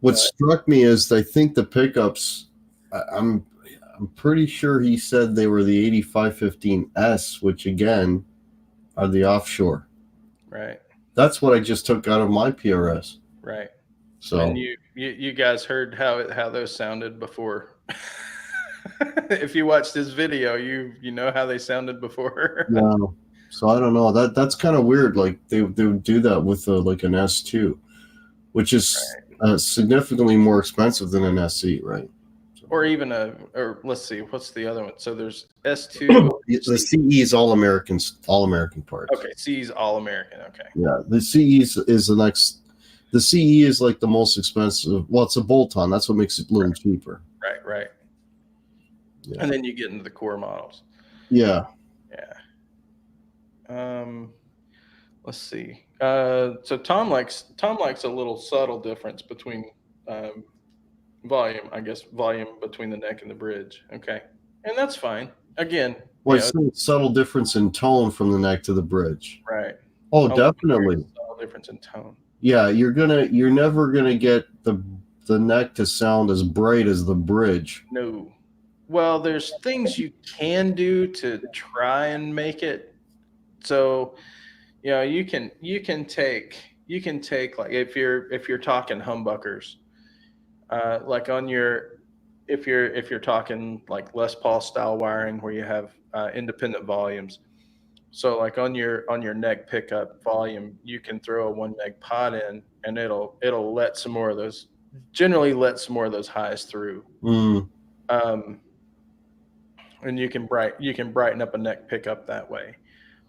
What struck me is I think the pickups, I'm pretty sure he said they were the 8515S, which again are the offshore. Right. That's what I just took out of my PRS. Right. So, and you guys heard how those sounded before. If you watched this video, you know how they sounded before. yeah. So I don't know. That's kind of weird. Like they would do that with like an S2, which is significantly more expensive than an SE, right? So. Or even or let's see, what's the other one? So there's S2. The CE is all American parts. Okay, CE is all American. Okay. Yeah, the CE is the next. The CE is like the most expensive. Well, it's a bolt-on. That's what makes it a little cheaper. Right. Yeah. And then you get into the core models. Yeah. Let's see. So Tom likes a little subtle difference between volume, I guess, volume between the neck and the bridge. Okay. And that's fine. Again. Well, it's a subtle difference in tone from the neck to the bridge. Right. Oh, definitely. Subtle difference in tone. Yeah, you're never gonna get the neck to sound as bright as the bridge. No. Well, there's things you can do to try and make it. So, you can take like if you're talking humbuckers, like on your, if you're talking like Les Paul style wiring where you have independent volumes. So like on your neck pickup volume, you can throw a one neck pot in, and it'll let some more of those, generally let some more of those highs through. And you can brighten up a neck pickup that way.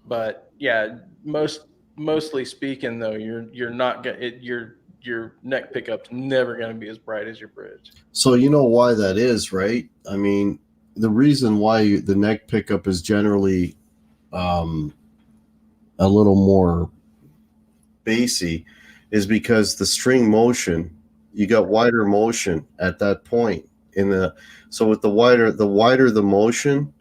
But yeah, mostly speaking though, you're not gonna, your neck pickup's never going to be as bright as your bridge. So you know why that is, right? I mean, the reason why the neck pickup is generally a little more bassy is because the string motion, you got wider motion at that point so with the wider the motion,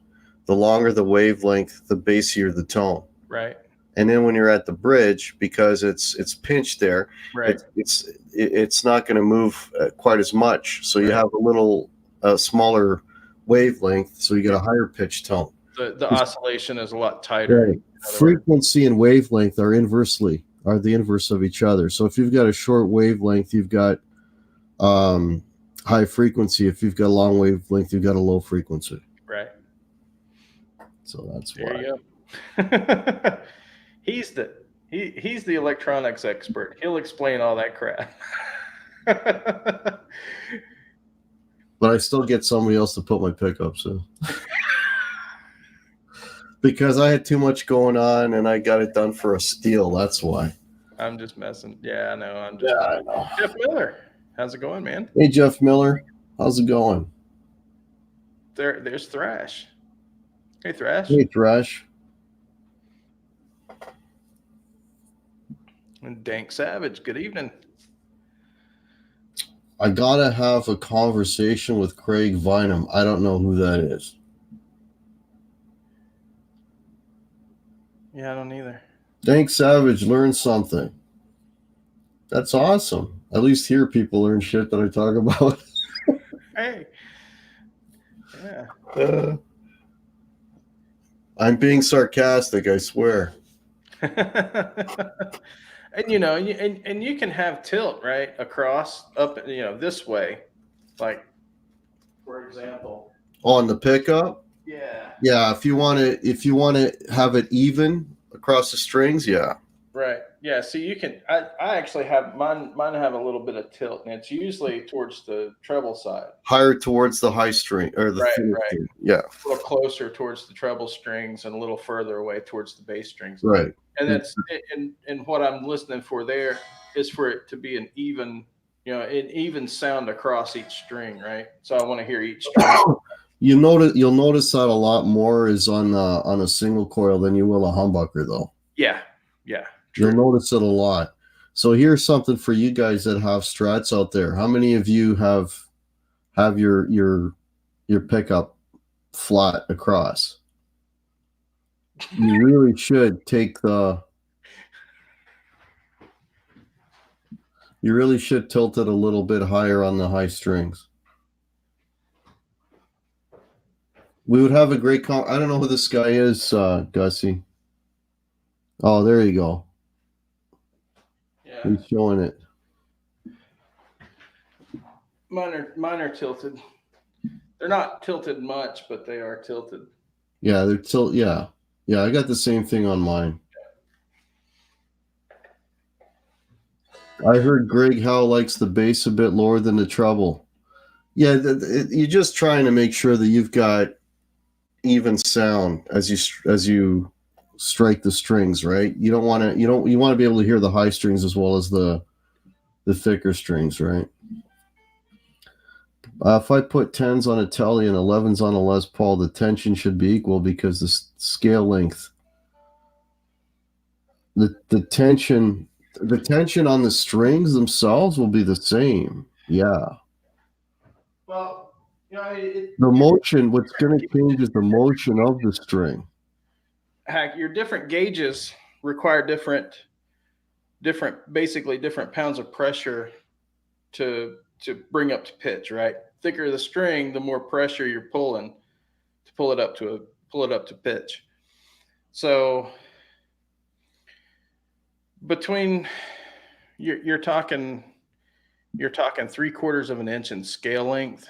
the longer the wavelength, the bassier the tone. Right. and then when you're at the bridge, because it's pinched there, Right. it's not going to move quite as much. So you Right. have a little smaller wavelength, so you get a higher pitch tone. The oscillation is a lot tighter. Right. Frequency and wavelength are the inverse of each other. So if you've got a short wavelength, you've got high frequency. If you've got a long wavelength, you've got a low frequency. Right. So that's There why. you go. He's the electronics expert. He'll explain all that crap. But I still get somebody else to put my pickups in. Because I had too much going on and I got it done for a steal. That's why. I'm just messing. Yeah, I know. I know. Jeff Miller. How's it going, man? Hey, Jeff Miller. How's it going? There's Thrash. Hey, Thrash. Hey, Thrash. And Dank Savage. Good evening. I gotta have a conversation with Craig Vineham. I don't know who that is. Yeah, I don't either. Dank Savage learned something. That's awesome. At least here people learn shit that I talk about. Hey. Yeah. I'm being sarcastic, I swear. And and you can have tilt right across up this way, like for example. On the pickup? Yeah. Yeah, if you want to have it even across the strings, yeah. Right. Yeah. So you can. I actually have mine. Mine have a little bit of tilt, and it's usually towards the treble side. Higher towards the high string or the right. string. Yeah. A little closer towards the treble strings and a little further away towards the bass strings. Right. And that's and what I'm listening for there is for it to be an even sound across each string, right? So I want to hear each string. You'll notice that a lot more is on a single coil than you will a humbucker, though. Yeah. True. You'll notice it a lot. So here's something for you guys that have Strats out there. How many of you have your pickup flat across? You really should tilt it a little bit higher on the high strings. We would have a great I don't know who this guy is, Gussie. Oh, there you go. Yeah. He's showing it. Mine are tilted. They're not tilted much, but they are tilted. Yeah, they're yeah. Yeah, I got the same thing on mine. I heard Greg Howe likes the bass a bit lower than the treble. Yeah, you're just trying to make sure that you've got even sound as you strike the strings, right? You want to be able to hear the high strings as well as the thicker strings, right? If I put 10s on a Tele and 11s on a Les Paul, the tension should be equal because the scale length, the tension on the strings themselves will be the same. Yeah. Well, the motion, what's going to change is the motion of the string. Heck, your different gauges require basically different pounds of pressure to bring up to pitch, right? Thicker the string, the more pressure you're pulling to pull it up to pitch. So between you're talking 3/4 of an inch in scale length.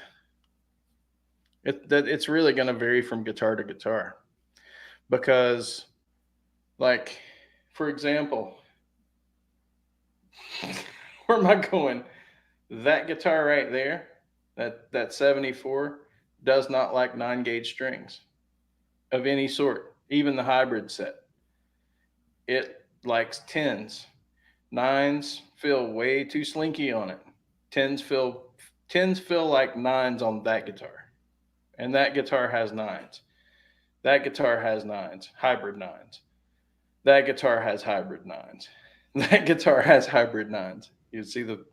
It's really going to vary from guitar to guitar, because, like, for example, where am I going? That guitar right there, that 74, does not like 9-gauge strings of any sort, even the hybrid set. It likes 10s. 9s feel way too slinky on it. 10s feel like 9s on that guitar. And that guitar has 9s. That guitar has 9s, hybrid 9s. That guitar has hybrid 9s. That guitar has hybrid 9s. You see the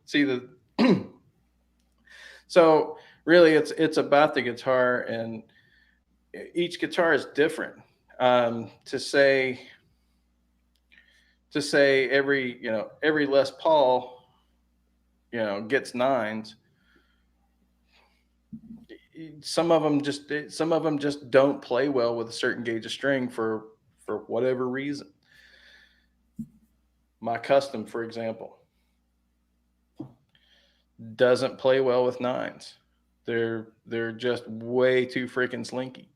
So really it's about the guitar, and each guitar is different. To say to say every Les Paul, gets nines. Some of them just don't play well with a certain gauge of string for whatever reason. My custom, for example, doesn't play well with nines. They're just way too freaking slinky.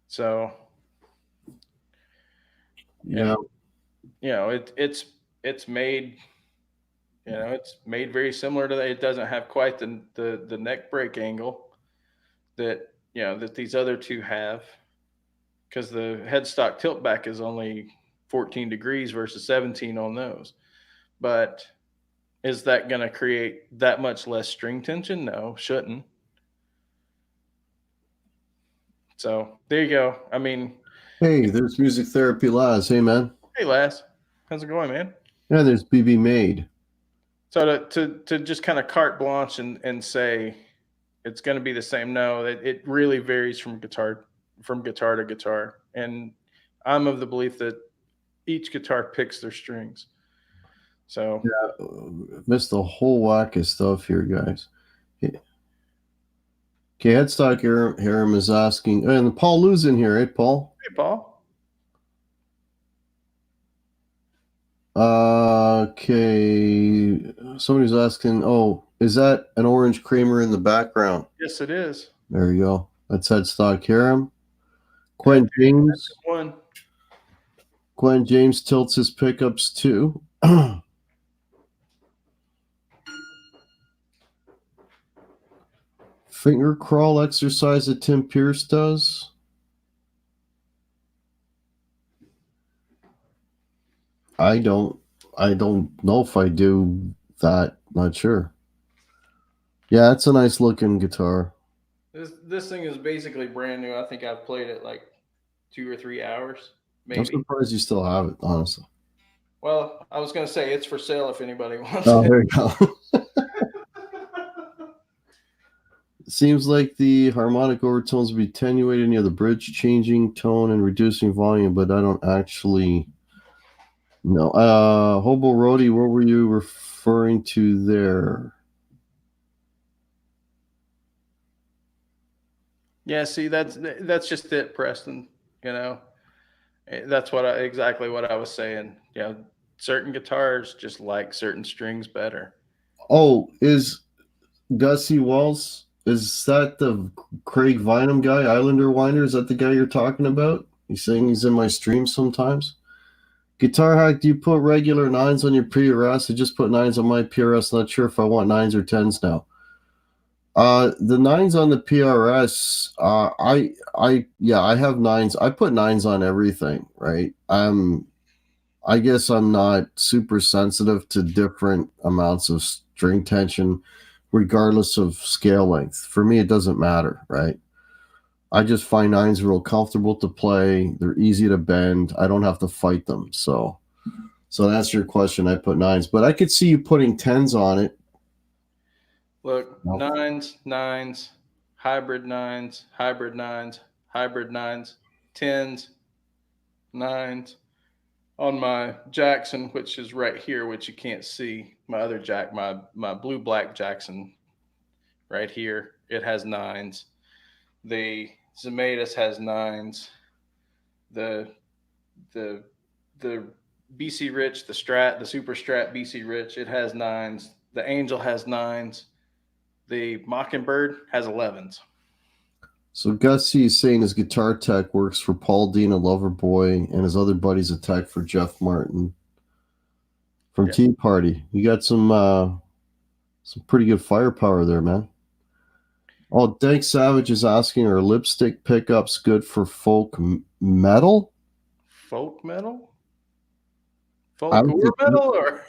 So Yeah. It's made it's made very similar to that. It doesn't have quite the neck break angle that that these other two have, because the headstock tilt back is only 14 degrees versus 17 on those. But is that going to create that much less string tension? No, shouldn't. So there you go. I mean, Hey, there's Music Therapy Laz. Hey, man. hey, Lass, how's it going, man? Yeah, there's BB Made. So to just kind of carte blanche and say it's going to be the same. No, it really varies from guitar to guitar, and I'm of the belief that each guitar picks their strings. So Missed a whole whack of stuff here, guys. Okay, Headstock Harem is asking, and Paul Lou's in here, right, Paul? hey, Paul. Okay, somebody's asking, oh, is that an orange Kramer in the background? Yes, it is. There you go. That's Headstock Harem. Quentin James. One. Quentin James tilts his pickups too. Finger crawl exercise that Tim Pierce does. I don't know if I do that. Not sure. Yeah, it's a nice looking guitar. This thing is basically brand new. I think I've played it like 2 or 3 hours, maybe. I'm surprised you still have it, honestly. Well, I was going to say it's for sale if anybody wants Oh, it. there you go. Seems like the harmonic overtones will be attenuated near the bridge, changing tone and reducing volume, but I don't actually know. Hobo Roadie, what were you referring to there? Yeah, see, that's just it, Preston. That's exactly what I was saying. Certain guitars just like certain strings better. Oh, is Gussie Walls? Is that the Craig Vineham guy, Islander Winder? Is that the guy you're talking about? He's saying he's in my stream sometimes. Guitar Hack, do you put regular nines on your PRS? I just put nines on my PRS. Not sure if I want nines or tens now. The nines on the PRS, I have nines. I put nines on everything, right? I guess I'm not super sensitive to different amounts of string tension, regardless of scale length. For me, it doesn't matter, right? I just find nines real comfortable to play. They're easy to bend. I don't have to fight them. So that's your question. I put nines, but I could see you putting tens on it. Look, nines, hybrid nines, tens, nines. On my Jackson, which is right here, which you can't see, my other Jack, my blue black Jackson, right here, it has nines. The Zematus has nines. The BC Rich, the Super Strat BC Rich, it has nines. The Angel has nines. The Mockingbird has 11s. So Gussie is saying his guitar tech works for Paul Dean of Loverboy, and his other buddies a tech for Jeff Martin from Tea Party. You got some pretty good firepower there, man. Oh, Dank Savage is asking, are lipstick pickups good for folk metal? Folk metal? Folk metal or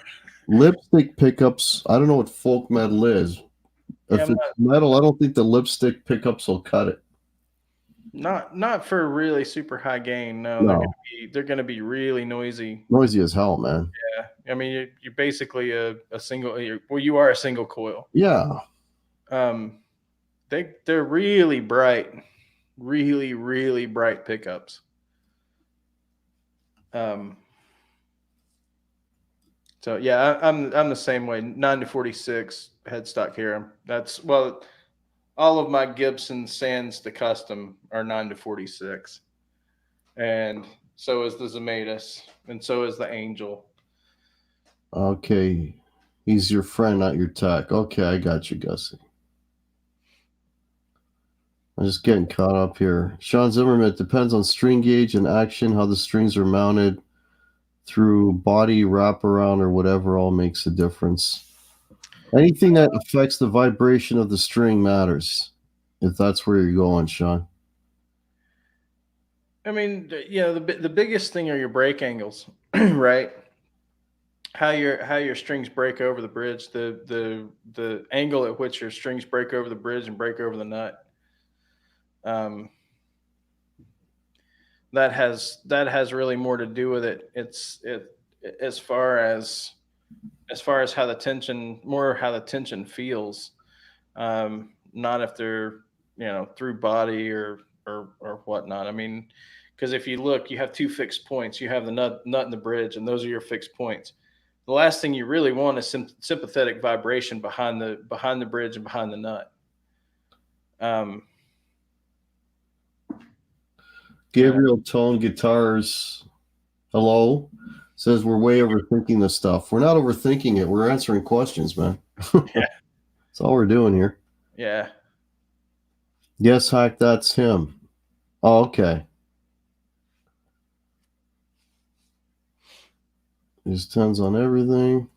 lipstick pickups? I don't know what folk metal is. If it's metal, I don't think the lipstick pickups will cut it. Not for really super high gain. No. They're gonna be really noisy. Noisy as hell, man. Yeah, I mean you're basically a single. You are a single coil. Yeah. They're really bright, really really bright pickups. So yeah, I'm the same way. 9 to 46 headstock here. That's well, all of my Gibson Sands the custom are 9 to 46, and so is the Zematus, and so is the Angel. Okay. He's your friend, not your tech. Okay, I got you, Gussie. I'm just getting caught up here. Sean Zimmerman, it depends on string gauge and action, how the strings are mounted through body, wraparound, or whatever all makes a difference. Anything that affects the vibration of the string matters, if that's where you're going, Sean. I mean, the biggest thing are your break angles, right? How your strings break over the bridge, the angle at which your strings break over the bridge and break over the nut. That has really more to do with it. As far as how the tension feels, not if they're through body or whatnot. I mean, because if you look, you have two fixed points. You have the nut and the bridge, and those are your fixed points. The last thing you really want is sympathetic vibration behind the bridge and behind the nut. Gabriel Tone Guitars, hello, says we're way overthinking this stuff. We're not overthinking it. We're answering questions, man. Yeah. That's all we're doing here. Yeah. Yes, Hack, that's him. Oh, okay. There's tons on everything.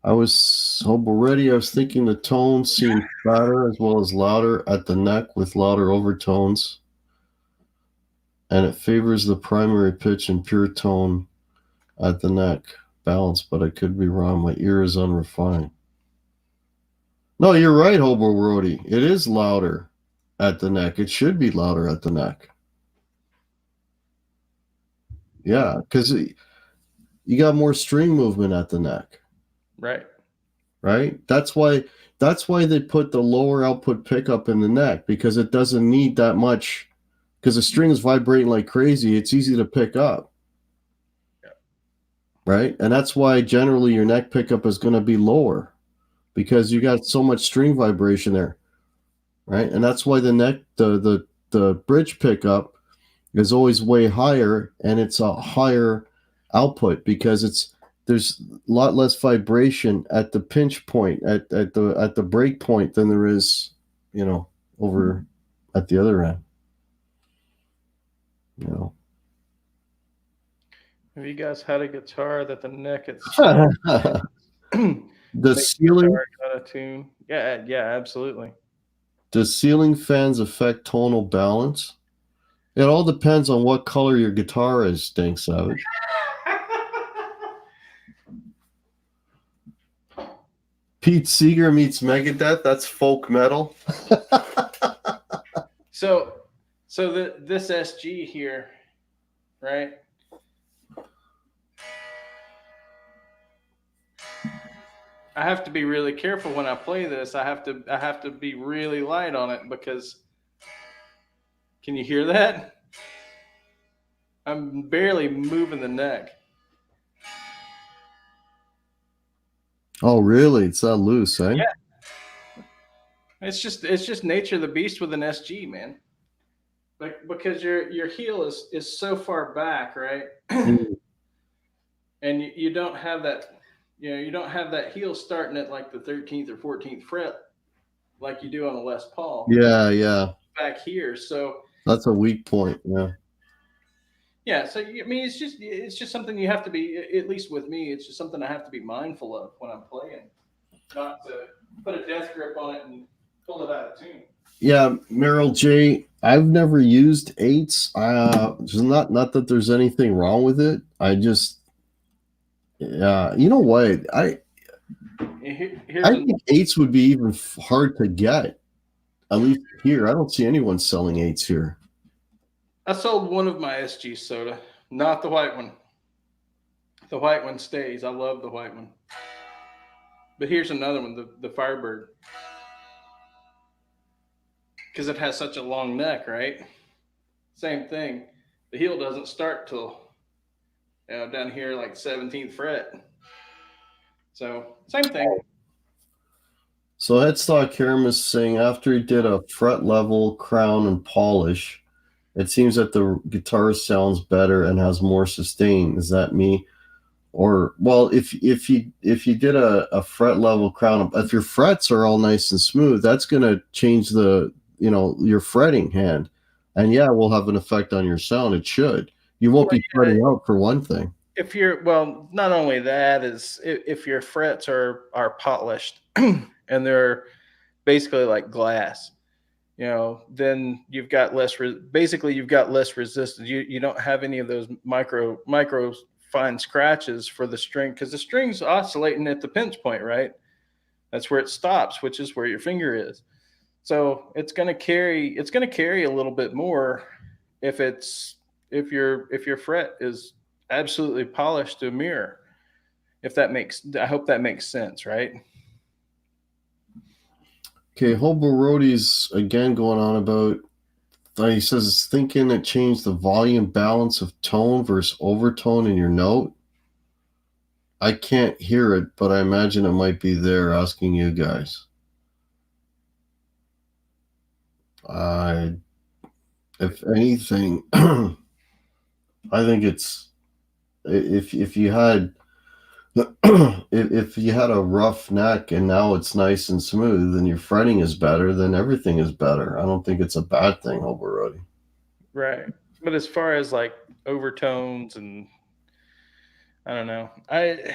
I was ready. I was thinking the tone seemed fatter as well as louder at the neck with louder overtones. And it favors the primary pitch and pure tone at the neck balance, but I could be wrong. My ear is unrefined. No, you're right, Hobo Roadie. It is louder at the neck. It should be louder at the neck. Yeah, because you got more string movement at the neck. Right. Right? That's why they put the lower output pickup in the neck, because it doesn't need that much. Because the string is vibrating like crazy, it's easy to pick up. Yeah. Right? And that's why generally your neck pickup is going to be lower, because you got so much string vibration there. Right? And that's why the neck, the bridge pickup is always way higher, and it's a higher output because there's a lot less vibration at the pinch point, at the break point, than there is, over at the other end. Have you guys had a guitar that the neck itself the ceiling out of tune? Yeah, absolutely. Does ceiling fans affect tonal balance? It all depends on what color your guitar is, Stink Savage. Pete Seeger meets Megadeth. That's folk metal. So this SG here, right? I have to be really careful when I play this. I have to be really light on it, because can you hear that? I'm barely moving the neck. Oh, really? It's that loose, eh? Yeah. It's just nature of the beast with an SG, man. Because your heel is so far back, right? And you don't have that, you don't have that heel starting at like the 13th or 14th fret like you do on a Les Paul. Yeah. Back here, so that's a weak point. Yeah. Yeah, so I mean, it's just something you have to be, at least with me, it's just something I have to be mindful of when I'm playing, not to put a death grip on it and pull it out of tune. Yeah, Merrill J, I've never used 8s. Not that there's anything wrong with it. I just, you know what? I think 8s would be even hard to get. At least here, I don't see anyone selling 8s here. I sold one of my SG Soda, not the white one. The white one stays. I love the white one. But here's another one, the Firebird. Because it has such a long neck, right? Same thing. The heel doesn't start till down here like 17th fret. So same thing. So Headstock Hiram is saying after he did a fret level, crown, and polish, it seems that the guitar sounds better and has more sustain. Is that me? Or well, if you did a fret level crown, if your frets are all nice and smooth, that's gonna change your fretting hand, and yeah, it will have an effect on your sound. It should. You won't be fretting out for one thing. If you're not only that is if your frets are polished and they're basically like glass, then you've got less. You've got less resistance. You don't have any of those micro fine scratches for the string because the string's oscillating at the pinch point, right? That's where it stops, which is where your finger is. So it's going to carry a little bit more if your fret is absolutely polished to a mirror. I hope that makes sense, right? Okay, Hobo Roadie's again going on about. He says it's thinking it changed the volume balance of tone versus overtone in your note. I can't hear it, but I imagine it might be there. Asking you guys. If anything, I think it's if you had if you had a rough neck and now it's nice and smooth and your fretting is better, then everything is better. I don't think it's a bad thing, Hobo. Right. But as far as like overtones and I don't know. I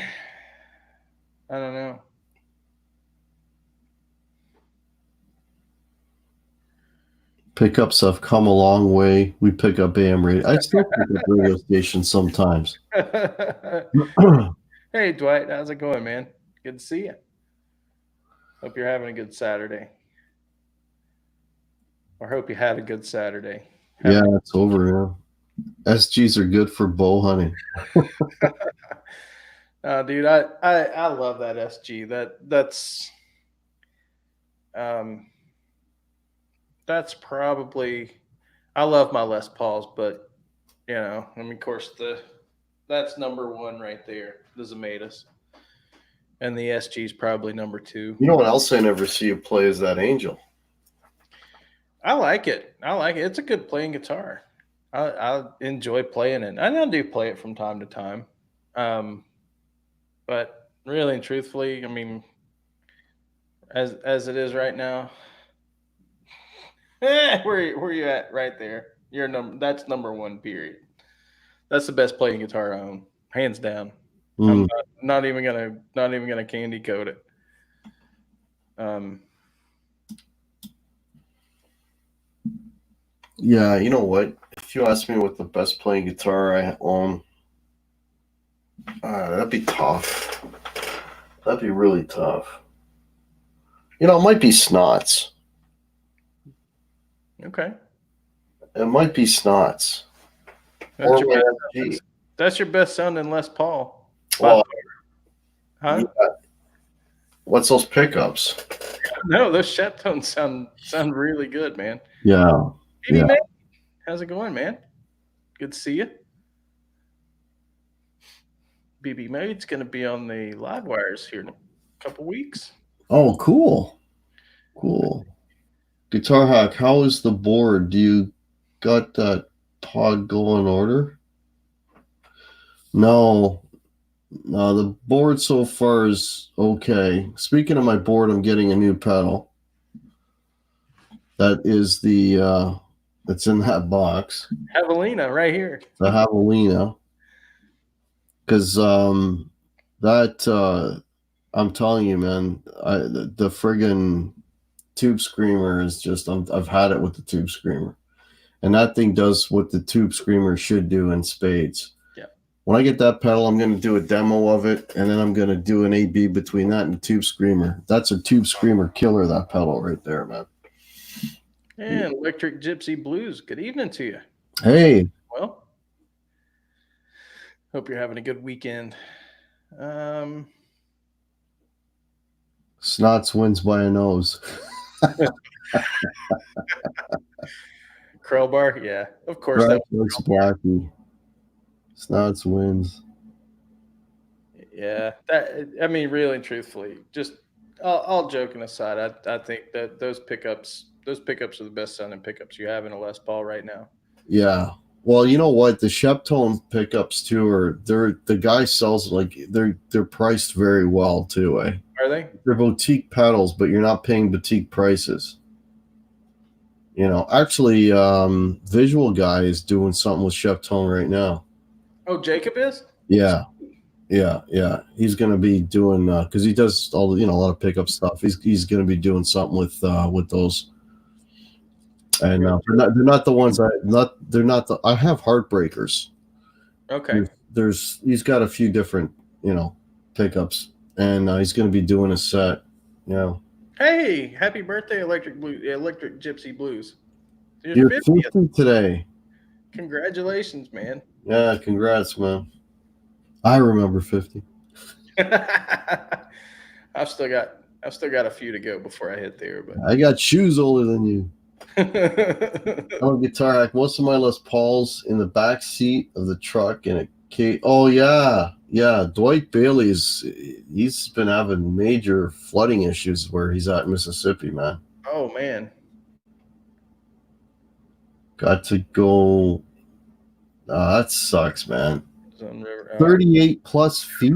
don't know. Pickups have come a long way. We pick up AM radio. I still pick up radio stations sometimes. Hey, Dwight, how's it going, man? Good to see you. Hope you're having a good Saturday. Or hope you had a good Saturday. Yeah, it's over now. SGs are good for bow hunting. Dude, I love that SG. That's probably, I love my Les Pauls, but of course that's number one right there, the Zematas. And the SG is probably number two. You know what else I never see you play is that Angel. I like it. It's a good playing guitar. I enjoy playing it. I do play it from time to time. But really and truthfully, I mean, as it is right now, where you at right there? That's number one, period. That's the best playing guitar I own, hands down. I'm not even gonna candy coat it. Yeah, you know what? If you ask me what the best playing guitar I own, that'd be tough. That'd be really tough. It might be Snots. Okay. It might be Snots. That's your best sounding Les Paul. Well, huh? Yeah. What's those pickups? No, those Chattones sound really good, man. Yeah. BB May, how's it going, man? Good to see you. BB Made's going to be on the Live Wires here in a couple weeks. Oh, cool. Guitar Hack, how is the board? Do you got that pod go in order? No, the board so far is okay. Speaking of my board, I'm getting a new pedal. That is it's in that box. Javelina right here. The Javelina. Because I'm telling you, man, the friggin' Tube Screamer is just, I've had it with the Tube Screamer. And that thing does what the Tube Screamer should do in spades. Yeah. When I get that pedal, I'm going to do a demo of it, and then I'm going to do an A-B between that and the Tube Screamer. That's a Tube Screamer killer, that pedal right there, man. And Electric Gypsy Blues, good evening to you. Hey. Well, hope you're having a good weekend. Snots wins by a nose. Crowbar, yeah, of course. That's Blackie. Snots wins. Yeah, that I mean, really and truthfully, just all joking aside, I think that those pickups are the best sounding pickups you have in a Les Paul right now. Yeah. Well, you know what? The Sheptone pickups too are the guy sells like they're priced very well too, eh? Are they? They're boutique pedals, but you're not paying boutique prices. You know, actually, Visual Guy is doing something with Sheptone right now. Oh, Jacob is. Yeah, yeah. He's going to be doing because he does all a lot of pickup stuff. He's going to be doing something with those, and they're not the ones they're not the I have Heartbreakers. Okay. He's got a few different pickups, and he's going to be doing a set. Yeah. Hey, happy birthday, Electric Gypsy Blues. You're 50 today. Congratulations, man. Yeah, congrats, man. I remember 50. I've still got a few to go before I hit there, but I got shoes older than you. Oh, guitar hack. Most of my Les Pauls in the back seat of the truck in a case. Oh yeah. Dwight he's been having major flooding issues where he's at in Mississippi, man. Oh man. Got to go. That sucks, man. 38 plus feet.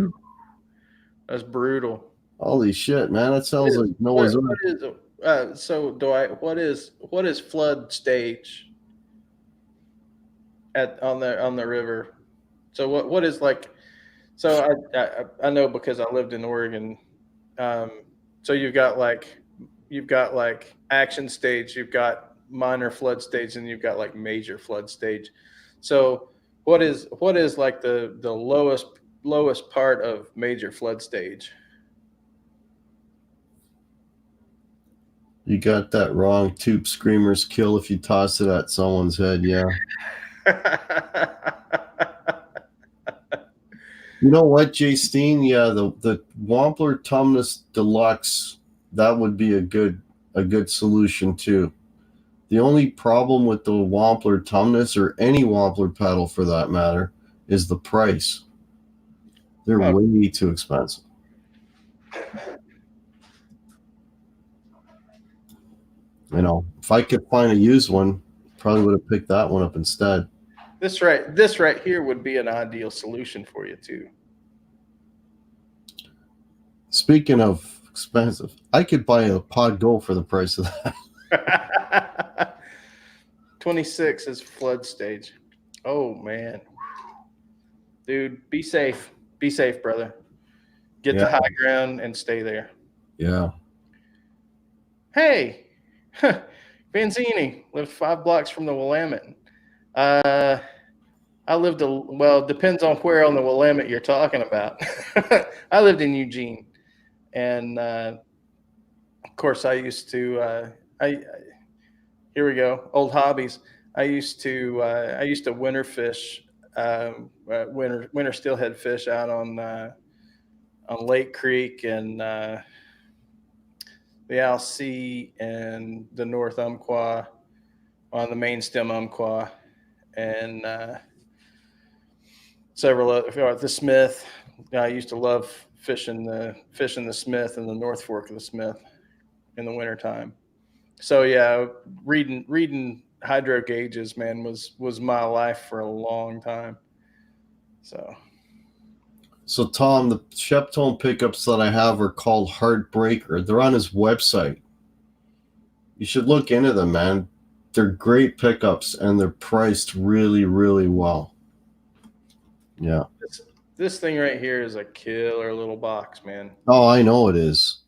That's brutal. Holy shit, man! That sounds like Noah's Ark. So Dwight, what is flood stage on the river? So what is like? So I know because I lived in Oregon. So you've got like action stage, you've got minor flood stage, and you've got like major flood stage. So what is like the lowest part of major flood stage? You got that wrong. Tube screamers kill if you toss it at someone's head. Yeah. You know what, Jay Steen? Yeah, the Wampler Tumnus Deluxe, that would be a good solution too. The only problem with the Wampler Tumnus, or any Wampler pedal for that matter, is the price. They're way too expensive. If I could find a used one, probably would have picked that one up instead. This right here would be an ideal solution for you too. Speaking of expensive, I could buy a Pod Go for the price of that. 26 is flood stage. Oh man, dude, be safe, brother. Get the high ground and stay there. Yeah. Hey, Vanzini lived 5 blocks from the Willamette. I lived depends on where on the Willamette you're talking about. I lived in Eugene, and of course I used to. Here we go, old hobbies. I used to winter fish, winter steelhead fish out on Lake Creek and the Alsea and the North Umpqua on the main stem Umpqua, and several other, the Smith. I used to love fishing the Smith and the North Fork of the Smith in the wintertime. So yeah, reading hydro gauges, man, was my life for a long time. So Tom, the Sheptone pickups that I have are called Heartbreaker. They're on his website. You should look into them, man. They're great pickups, and they're priced really, really well. Yeah. This thing right here is a killer little box, man. Oh, I know it is.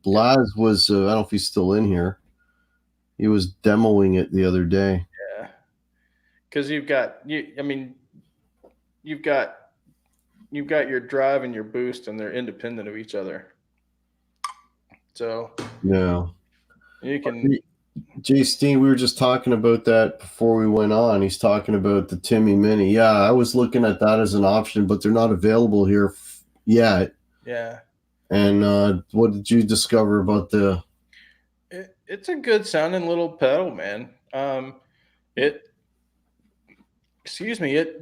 Blaz was, I don't know if he's still in here. He was demoing it the other day. Yeah. Because you've got your drive and your boost, and they're independent of each other. So yeah, you can. Jay Steen, we were just talking about that before we went on. He's talking about the Timmy Mini. Yeah, I was looking at that as an option, but they're not available here yet. Yeah. And what did you discover about the? It's a good sounding little pedal, man. It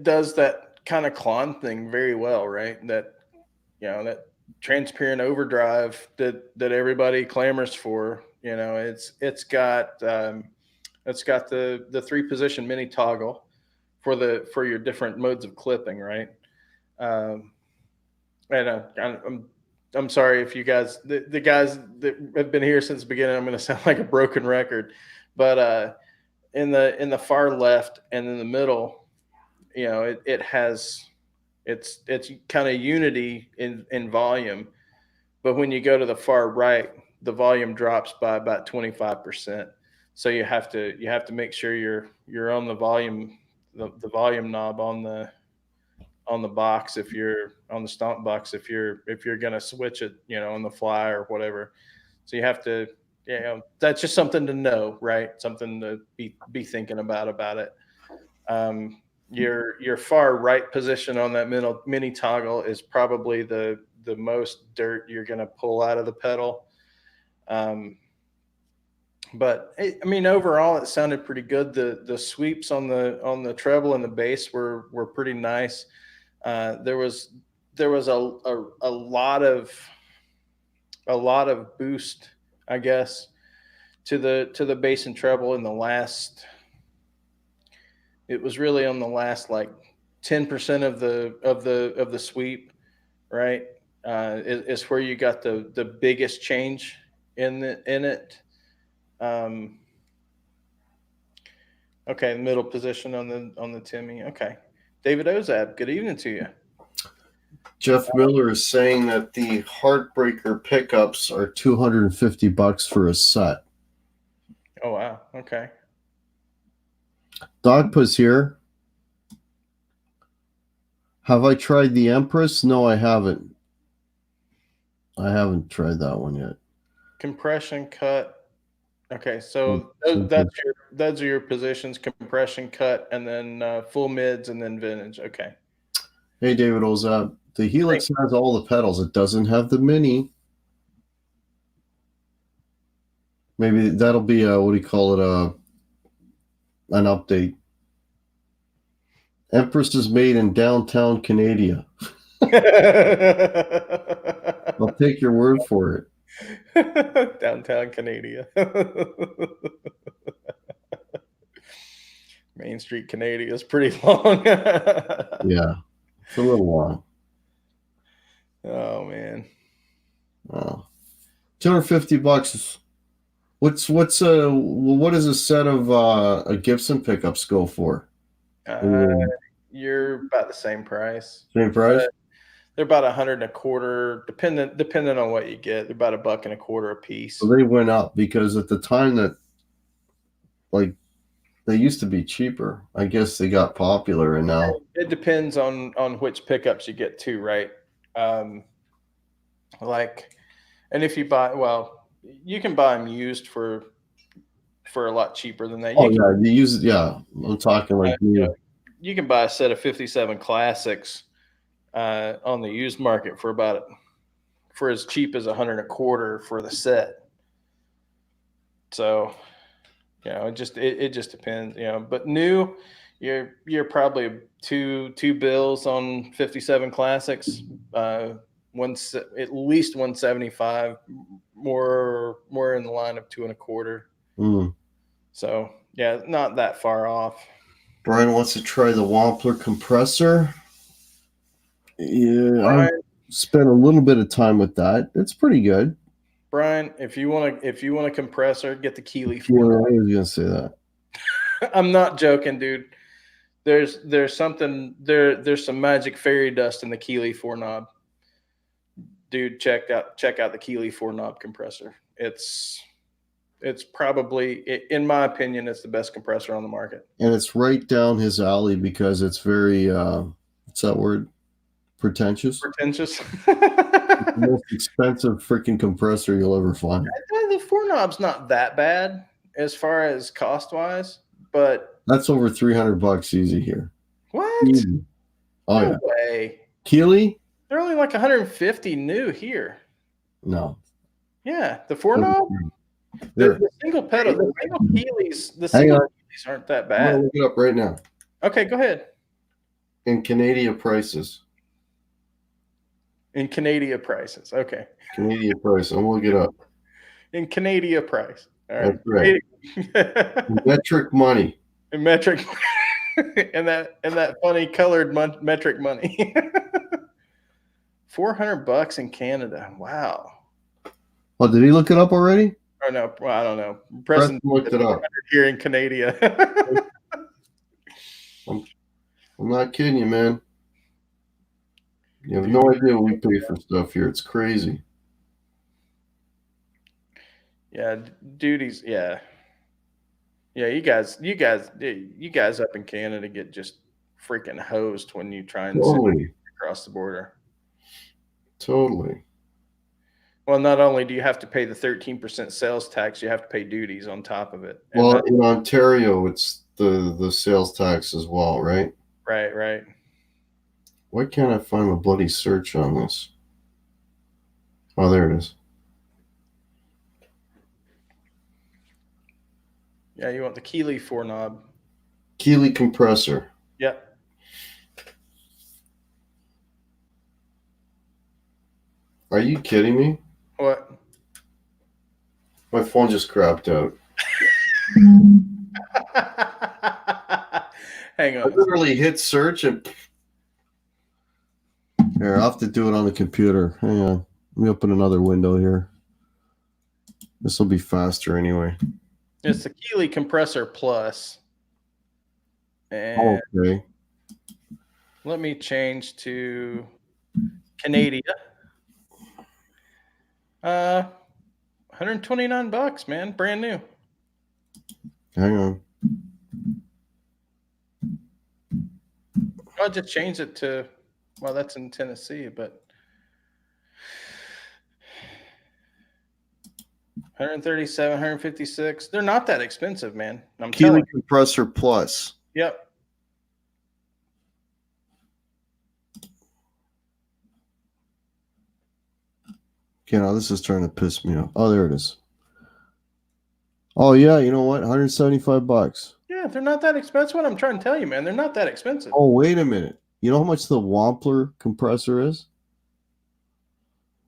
does that kind of clon thing very well, right? That that transparent overdrive that everybody clamors for. It's got the 3-position mini toggle for your different modes of clipping, right? And I'm sorry if you guys, the guys that have been here since the beginning, I'm going to sound like a broken record, but in the far left and in the middle, it's kind of unity in volume, but when you go to the far right, the volume drops by about 25%. So you have to make sure you're on the volume knob on the box, if you're on the stomp box, if you're going to switch it, on the fly or whatever. So you have to, that's just something to know, right? Something to be thinking about it. Your far right position on that mini toggle is probably the most dirt you're going to pull out of the pedal. But overall, it sounded pretty good. The sweeps on the treble and the bass were pretty nice. There was a lot of boost, I guess, to the bass and treble in the last. It was really on the last like 10% of the sweep, right? Is where you got the biggest change in it. Okay, middle position on the Timmy. Okay. David Ozab, good evening to you. Jeff Miller is saying that the Heartbreaker pickups are $250 for a set. Oh wow. Okay. Dogpa's here. Have I tried the Empress? No, I haven't. I haven't tried that one yet. Compression cut. Okay, so those are your positions: compression cut, and then full mids, and then vintage. Okay. Hey, David Ozab. The Helix has all the pedals. It doesn't have the Mini. Maybe that'll be what do you call it? An update. Empress is made in downtown Canada. I'll take your word for it. Downtown Canada. Main Street Canada is pretty long. Yeah, it's a little long. Oh man. Oh. $250. What does a set of a Gibson pickups go for? You're about the same price. Same price? They're about $125, depending on what you get. They're about $125 a piece. So they went up because at the time that, like, they used to be cheaper. I guess they got popular, and now it depends on which pickups you get too, right? And if you buy, well, you can buy them used for a lot cheaper than that. You use it. Yeah, I'm talking like you can buy a set of 57 Classics on the used market for as cheap as $125 for the set. So, it just depends, But new, you're probably two bills on 57 Classics. At least 175, more in the line of $225. So yeah, not that far off. Brian wants to try the Wampler compressor. Yeah, I spent a little bit of time with that. It's pretty good. Brian, if you want a compressor, get the Keeley. I was gonna say that. I'm not joking, dude. There's some magic fairy dust in the Keeley 4-knob. Dude, check out the Keeley 4-knob compressor. It's probably, in my opinion, it's the best compressor on the market. And it's right down his alley because it's very what's that word? Pretentious. The most expensive freaking compressor you'll ever find. The 4-knob's not that bad as far as cost wise, but that's over $300 easy here. What? Easy. Oh, no yeah. way. Keeley? They're only like 150 new here. No. Yeah, the 4-knob. The single pedal, the single Keeleys aren't that bad. I'm gonna look it up right now. Okay, go ahead. In Canadian prices. In Canadian prices. Okay. Canadian price. I'm looking it up. In Canadian price. All right. That's right. Metric money. In metric and that funny colored metric money. $400 in Canada. Wow. Oh, did he look it up already? Oh no, well, I don't know. Preston looked it up here in Canada. I'm not kidding you, man. You have no idea what we pay for stuff here. It's crazy. Yeah, duties. Yeah, you guys up in Canada get just freaking hosed when you try and Totally. across the border. Totally. Well, not only do you have to pay the 13% sales tax, you have to pay duties on top of it. And well, in Ontario, it's the sales tax as well, right? Right. Why can't I find the bloody search on this? Oh, there it is. Yeah, you want the Keeley 4-knob. Keeley compressor. Yep. Are you kidding me? What? My phone just crapped out. Hang on. I literally hit search and... Here, I'll have to do it on the computer. Hang on. Let me open another window here. This will be faster anyway. It's the Keeley Compressor Plus. And okay. Let me change to Canada. $129, man. Brand new. Hang on. I just changed it to, well, that's in Tennessee, but 137, 156. They're not that expensive, man. I'm Keeley Compressor Plus. Yep. Okay, now this is trying to piss me off. Oh, there it is. Oh yeah, you know what? $175. Yeah, they're not that expensive. That's what I'm trying to tell you, man. They're not that expensive. Oh, wait a minute. You know how much the Wampler compressor is?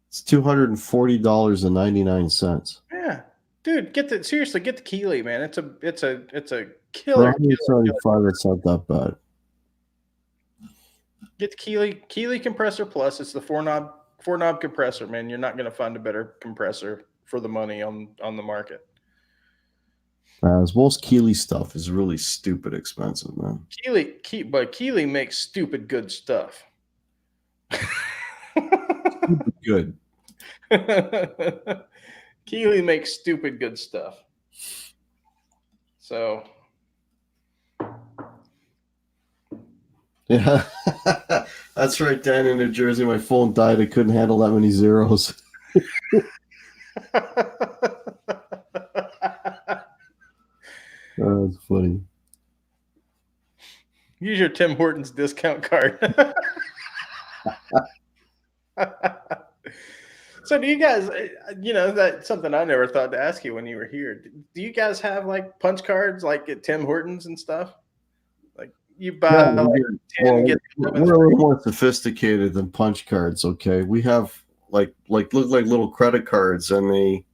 It's $240.99. Yeah, dude, seriously, get the Keeley, man. It's a killer. $175. That's not that bad. Get the Keeley Compressor Plus. It's the four knob compressor, man. You're not going to find a better compressor for the money on the market. Most Keeley stuff is really stupid expensive, man. But Keeley makes stupid good stuff. Stupid good. Keeley makes stupid good stuff. So, yeah, that's right. Down in New Jersey, my phone died. I couldn't handle that many zeros. That's funny. Use your Tim Hortons discount card. So do you guys, that's something I never thought to ask you when you were here. Do you guys have like punch cards like at Tim Hortons and stuff? Like you buy 10 and get we're a little more sophisticated than punch cards, okay? We have look like little credit cards, and they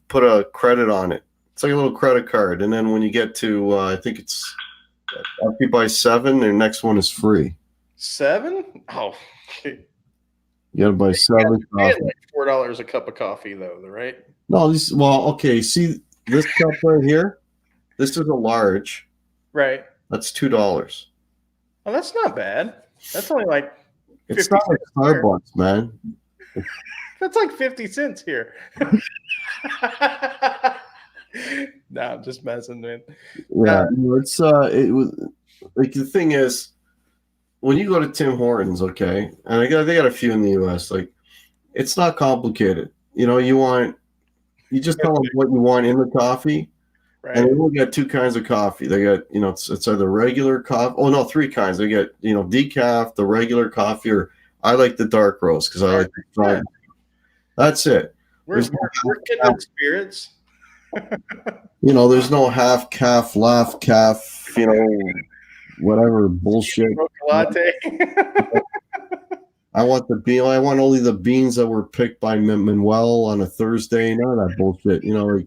put a credit on it. It's like a little credit card, and then when you get to I think it's after you buy 7, their next one is free. 7? Oh, okay. You gotta buy 7. Like $4 a cup of coffee, though, right? No, okay. See this cup right here? This is a large. Right. That's $2. Oh, that's not bad. That's only like. It's not like Starbucks, man. That's like 50 cents here. No, I'm just messing, man. Yeah, it's it was like the thing is, when you go to Tim Hortons, okay, and they got a few in the U.S. Like, it's not complicated. You just tell them what you want in the coffee, right? And they will get 2 kinds of coffee. They got it's either regular coffee. Oh no, 3 kinds. They get decaf, the regular coffee, or I like the dark roast because I like the strong. That's it. We're kindred spirits. There's no half calf, laugh calf, whatever bullshit. Latte. I want the bean. I want only the beans that were picked by Manuel on a Thursday. None of that bullshit. Like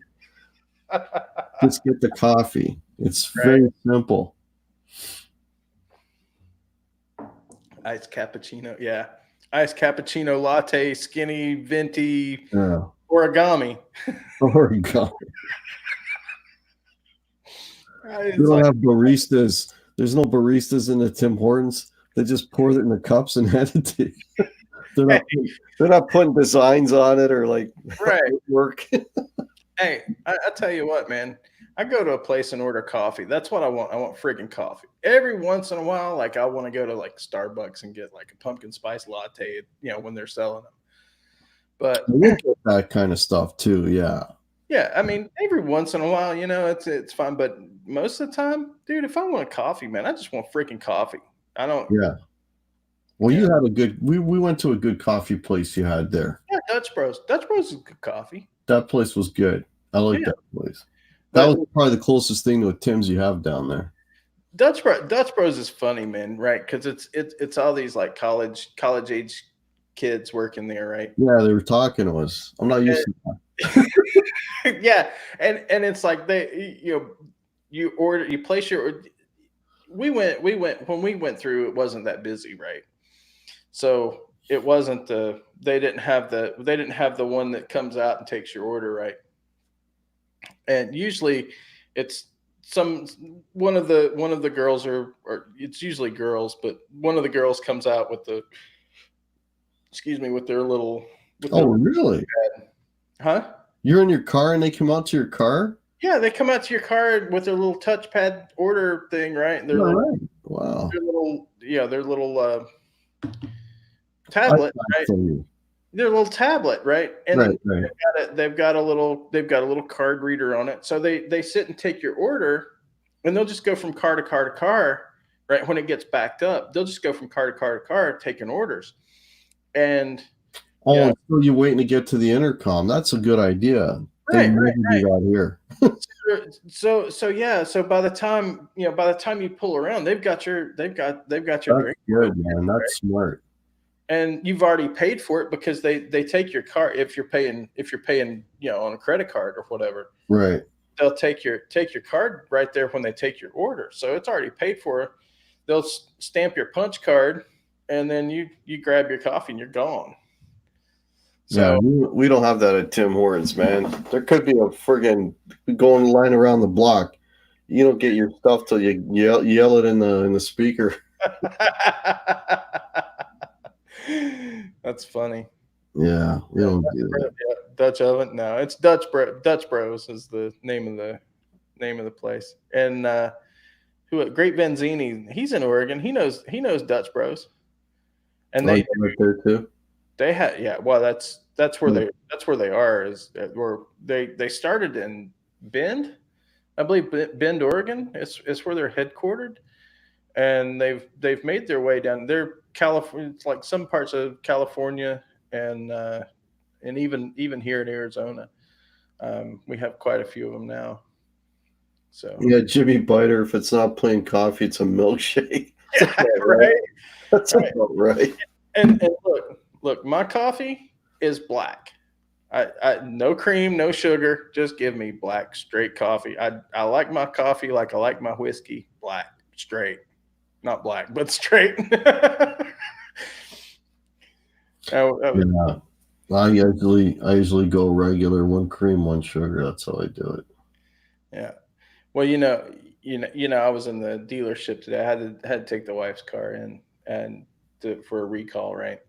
just get the coffee. It's Right. very simple. Iced cappuccino. Yeah. Iced cappuccino latte, skinny, venti, Yeah. origami. Oregon. It's We don't like, have baristas. There's no baristas in the Tim Hortons. They just pour it in the cups and hand it to you. They're not putting designs on it or like right. work. Hey, I tell you what, man. I go to a place and order coffee. That's what I want. I want friggin' coffee. Every once in a while, like I want to go to like Starbucks and get like a pumpkin spice latte, when they're selling them. But We get that kind of stuff too. Yeah. yeah, I mean, every once in a while, it's fine. But most of the time, dude, if I want a coffee, man, I just want freaking coffee. I don't. Yeah. Well, Yeah. you had a good. We went to a good coffee place you had there. Yeah, Dutch Bros. Dutch Bros is good coffee. That place was good. I like Yeah. that place. That But was probably the closest thing to a Tim's you have down there. Dutch Bros is funny, man, right? Because it's all these like college age kids working there, right? Yeah, they were talking to us. I'm not used to that. Yeah, and it's like you place your. We went when we went through. It wasn't that busy, right? So it wasn't they didn't have the one that comes out and takes your order, right? And usually it's some one of the girls or it's usually girls, but one of the girls comes out with with their little Oh, really? huh? You're in your car and they come out to your car? Yeah, they come out to your car with their little touchpad order thing, right? And All right. Wow. their little tablet, right? Their little tablet, right? And Right. they've got a little card reader on it. So they sit and take your order, and they'll just go from car to car to car. Right when it gets backed up, they'll just go from car to car to car taking orders. And Oh, so you're waiting to get to the intercom. That's a good idea. right. Do that here. So by the time you pull around, they've got your That's drink. good, man. That's smart. And you've already paid for it because they take your card if you're paying on a credit card or whatever. Right. They'll take your card right there when they take your order, so it's already paid for. They'll stamp your punch card, and then you grab your coffee and you're gone. So yeah, we don't have that at Tim Hortons, man. There could be a friggin' going line around the block. You don't get your stuff till you yell it in the speaker. That's funny. Yeah, we don't do that. Yeah, Dutch oven. No, it's Dutch Bros is the name of the place. And Great Benzini, he's in Oregon. He knows Dutch Bros. And they right there too. They had well that's where they are is where they started in Bend, I believe Bend, Oregon. It's where they're headquartered, and they've made their way down. They're California, it's like some parts of California and even here in Arizona. We have quite a few of them now. So yeah, Jimmy Biter. If it's not plain coffee, it's a milkshake. right. That's about right. And look, my coffee is black. I no cream, no sugar. Just give me black, straight coffee. I like my coffee like I like my whiskey, black, straight, not black, but straight. Yeah. I usually go regular, one cream, one sugar. That's how I do it. Yeah. Well, I was in the dealership today. I had to take the wife's car in and for a recall, right?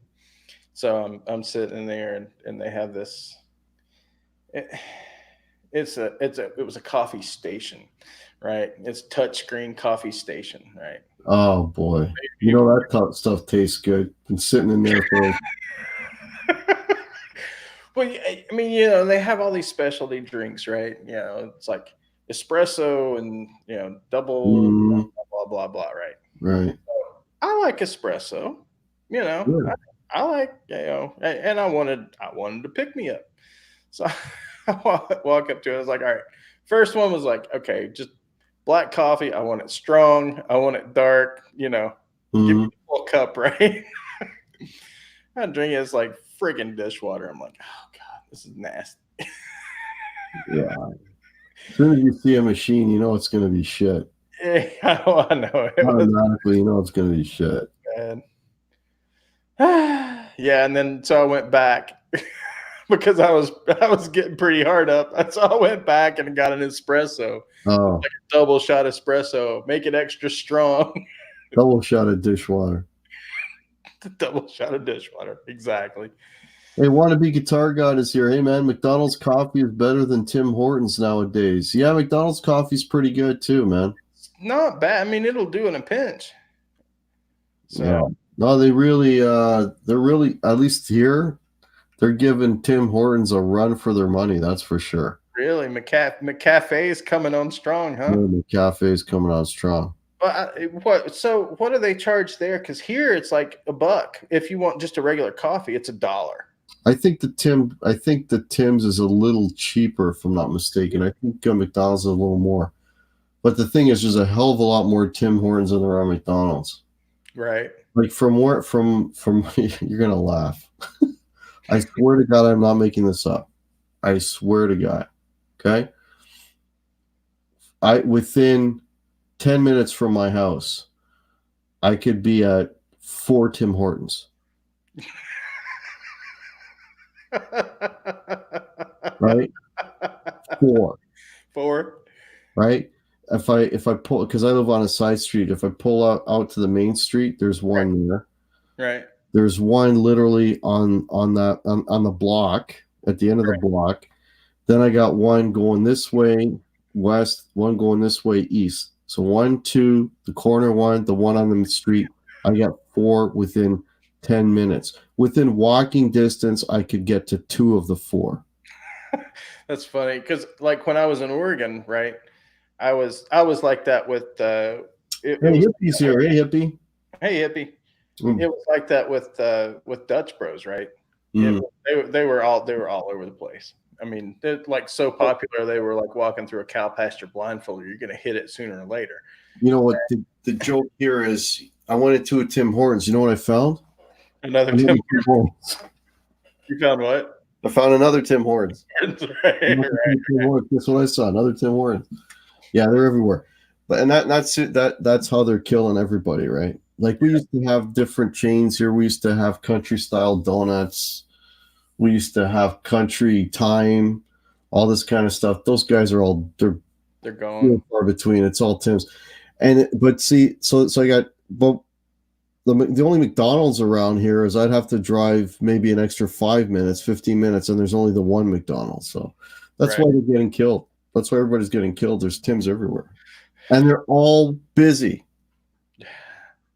So I'm sitting there and they have this. It was a coffee station, right? It's touchscreen coffee station, right? Oh boy, that stuff tastes good. Been sitting in there for. Well, I mean, they have all these specialty drinks, right? It's like espresso and double blah blah blah, right? Right. So I like espresso, Yeah. I like and I wanted to pick me up, so I walk up to it. I was like, all right. First one was like, okay, just black coffee. I want it strong. I want it dark. Give me a full cup, right? I drink it. It's like friggin' dishwater. I'm like, oh god, this is nasty. Yeah. As soon as you see a machine, you know it's going to be shit. Yeah, I know it was Automatically, you know it's going to be shit. bad. Yeah, and then so I went back because I was getting pretty hard up. So I went back and got an espresso, Oh, double shot espresso, make it extra strong. double shot of dishwater. Double shot of dishwater. Exactly. Hey, wannabe guitar god is here. Hey man, McDonald's coffee is better than Tim Hortons nowadays. Yeah, McDonald's coffee's pretty good too, man. It's not bad. I mean, it'll do in a pinch. So Yeah. No, they're really, at least here, they're giving Tim Hortons a run for their money. That's for sure. really, McCafe is coming on strong, huh? Yeah, the cafe's coming on strong. What? So what do they charge there? Because here it's like $1. If you want just a regular coffee, it's $1. I think the Tim's is a little cheaper, if I'm not mistaken. I think McDonald's is a little more. But the thing is, there's a hell of a lot more Tim Hortons than there are McDonald's. Right. Like from you're gonna laugh. I swear to God, I'm not making this up. I swear to God. Okay. Within 10 minutes from my house, I could be at 4 Tim Hortons. Right? 4. 4. Right? If I pull, because I live on a side street, if I pull out to the main street, there's one there. Right. There's one literally on the block at the end of the block. Then I got one going this way west, one going this way east. So 1, 2, the corner one, the one on the street. I got 4 within 10 minutes. Within walking distance, I could get to 2 of the 4. That's funny because, like, when I was in Oregon, right, I was like that with Hey, hippie's here. Hey, hippie. Hey, hippie. It was like that with Dutch Bros, right? Mm. They were all over the place. I mean, they're like so popular. They were like walking through a cow pasture blindfolded. You're going to hit it sooner or later. You know what? The joke here is, I went into a Tim Hortons. You know what I found? Another Tim Hortons. You found what? I found another Tim Hortons. Right. That's what I saw. Another Tim Hortons. Yeah, they're everywhere. But that's how they're killing everybody, right? Like, we used to have different chains here. We used to have country style donuts. We used to have country time, all this kind of stuff. Those guys are all they're gone far between. It's all Tim's. But see, so I got, but the only McDonald's around here is I'd have to drive maybe an extra 5 minutes, 15 minutes, and there's only the one McDonald's. So that's why they're getting killed. That's why everybody's getting killed. There's Tim's everywhere. And they're all busy.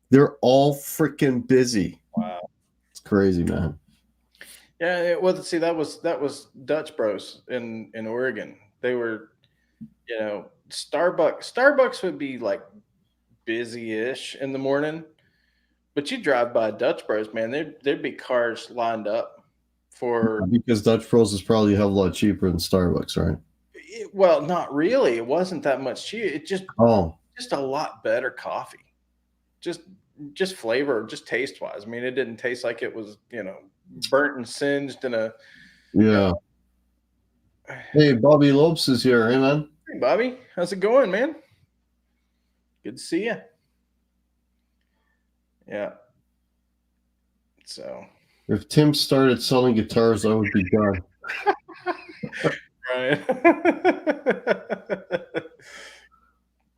They're all freaking busy. Wow. It's crazy, man. Yeah, well, see, that was Dutch Bros in Oregon. They were, Starbucks would be like busy-ish in the morning, but you drive by Dutch Bros, man, there'd be cars lined up for, because Dutch Bros is probably a hell of a lot cheaper than Starbucks, right? Well, not really. It wasn't that much cheaper. It just a lot better coffee. Just flavor, just taste wise. I mean, it didn't taste like it was, burnt and singed in a. Yeah. Hey, Bobby Lopes is here. Hey, man. Hey, Bobby. How's it going, man? Good to see you. Yeah. So. If Tim started selling guitars, I would be done. Right.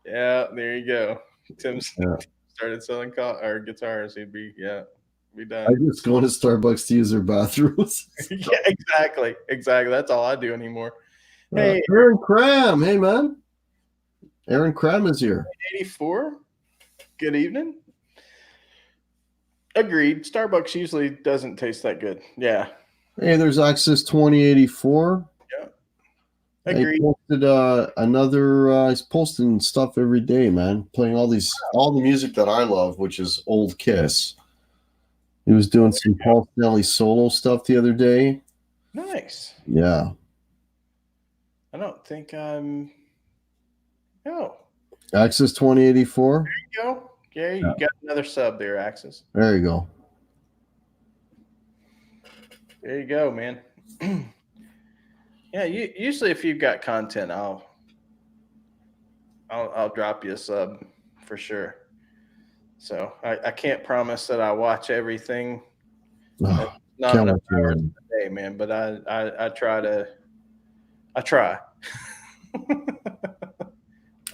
Yeah, there you go. Tim started selling guitars. He'd be done. I just go into Starbucks to use their bathrooms. Yeah, exactly. That's all I do anymore. Hey, Aaron Cram. Hey, man. Aaron Cram is here. 84. Good evening. Agreed. Starbucks usually doesn't taste that good. Yeah. Hey, there's Access 2084. Yeah. Agreed. He posted he's posting stuff every day, man. Playing all the music that I love, which is old Kiss. He was doing some Paul Stanley solo stuff the other day. Nice. Yeah. I don't think I'm. No. Access 2084. There you go. Yeah, you got another sub there, Axis. There you go. There you go, man. Yeah, usually if you've got content, I'll drop you a sub for sure. So I can't promise that I watch everything. Oh, Not can't enough watch you hours on. a day, man. But I try to. I try.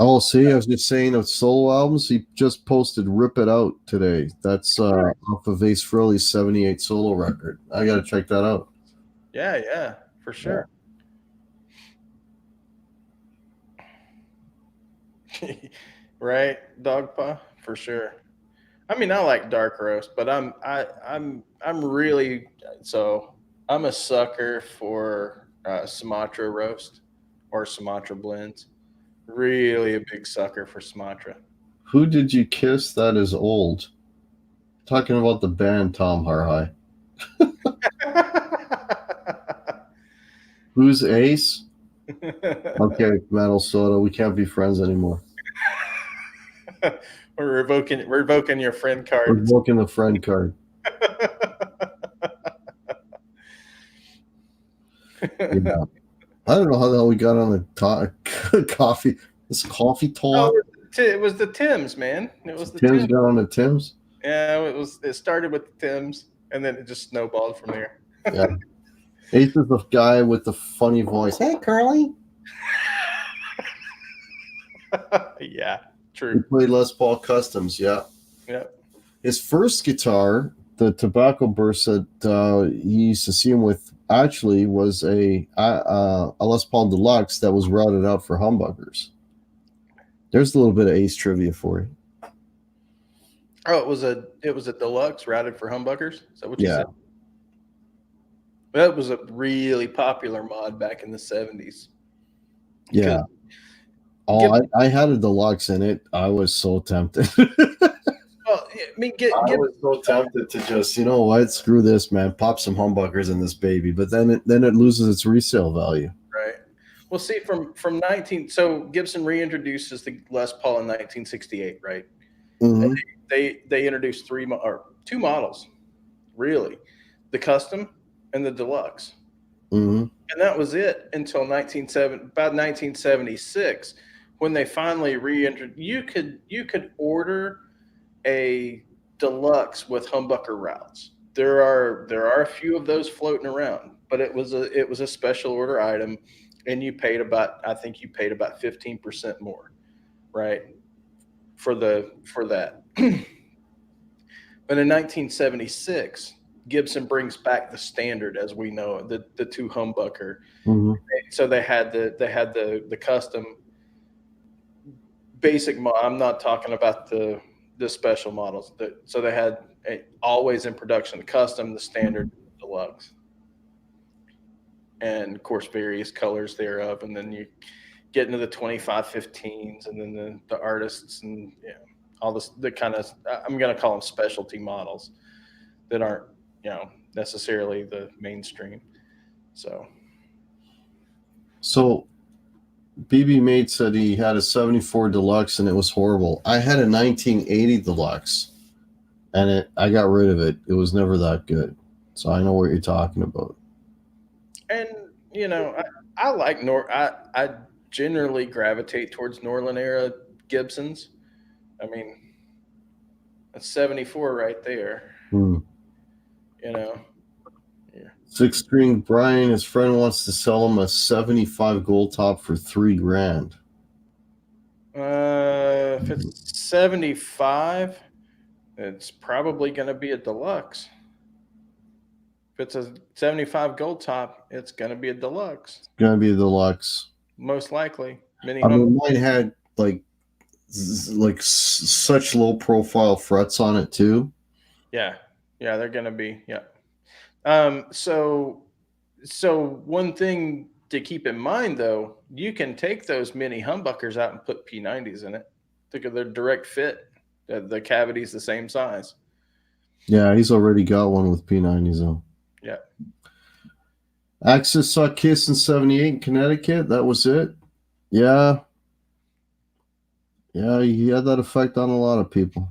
Oh, see, I was just saying of solo albums. He just posted "Rip It Out" today. That's off of Ace Frehley's '78 solo record. I got to check that out. Yeah, for sure. Right, Dogpa, for sure. I mean, I like dark roast, but I'm really so I'm a sucker for Sumatra roast or Sumatra blends. Really a big sucker for Sumatra. Who did you kiss that is old? Talking about the band Tom Harhigh. Who's Ace? Okay, Metal Soda. We can't be friends anymore. We're revoking your friend We're card. booking the friend card. Yeah. I don't know how the hell we got on the coffee. This coffee talk. Oh, it was the Tims, man. It was the Tim's Tims. got on the Tim's. Yeah, it started with the Tims, and then it just snowballed from there. Yeah. Ace is the guy with the funny voice. Hey, Curly. Yeah, He true. played Les Paul Customs. Yeah. Yep. His first guitar, the Tobacco Burst that he used to see him with, actually was a Les Paul Deluxe that was routed out for humbuckers. There's a little bit of Ace trivia for you. Oh, it was a deluxe routed for humbuckers. Is that what you Yeah. said? That was a really popular mod back in the 70s. Yeah. Oh, I had a Deluxe in it. I was so tempted. Well, I mean, I was so tempted to just, you know what, screw this, man. Pop some humbuckers in this baby, but then it loses its resale value. right. Well, see, from 19, so Gibson reintroduces the Les Paul in 1968, right? Mm-hmm. They introduced two models, really, the custom and the deluxe, Mm-hmm. and that was it until about 1976, when they finally reintroduced. You could order a deluxe with humbucker routes. There are a few of those floating around, but it was a special order item, and I think you paid about 15% more, right, for that. But in 1976, Gibson brings back the standard as we know it, the two humbucker. Mm-hmm. So they had the custom basic model. I'm not talking about the special models. So they had always in production the custom, the standard, the deluxe, and of course various colors thereof. And then you get into the 2515s, and then the artists, and all this, the kind of, I'm going to call them specialty models that aren't necessarily the mainstream. So BB Mate said he had a 74 Deluxe and it was horrible. I had a 1980 Deluxe and I got rid of it. It was never that good. So I know what you're talking about. And I like I generally gravitate towards Norland era Gibsons. I mean, that's 74 right there. Yeah. 6-string Brian, his friend wants to sell him a 75 Gold Top for $3,000. If it's 75, it's probably going to be a deluxe. If it's a 75 Gold Top, it's going to be a deluxe. It's going to be a deluxe. Most likely. Mine had like such low profile frets on it too. Yeah, they're going to be. Yeah. So one thing to keep in mind, though, you can take those mini humbuckers out and put P90s in it. Think of their direct fit. The cavity's the same size. Yeah, he's already got one with P90s though. Yeah. Axis saw Kiss in 78 in Connecticut. That was it. Yeah. Yeah, he had that effect on a lot of people.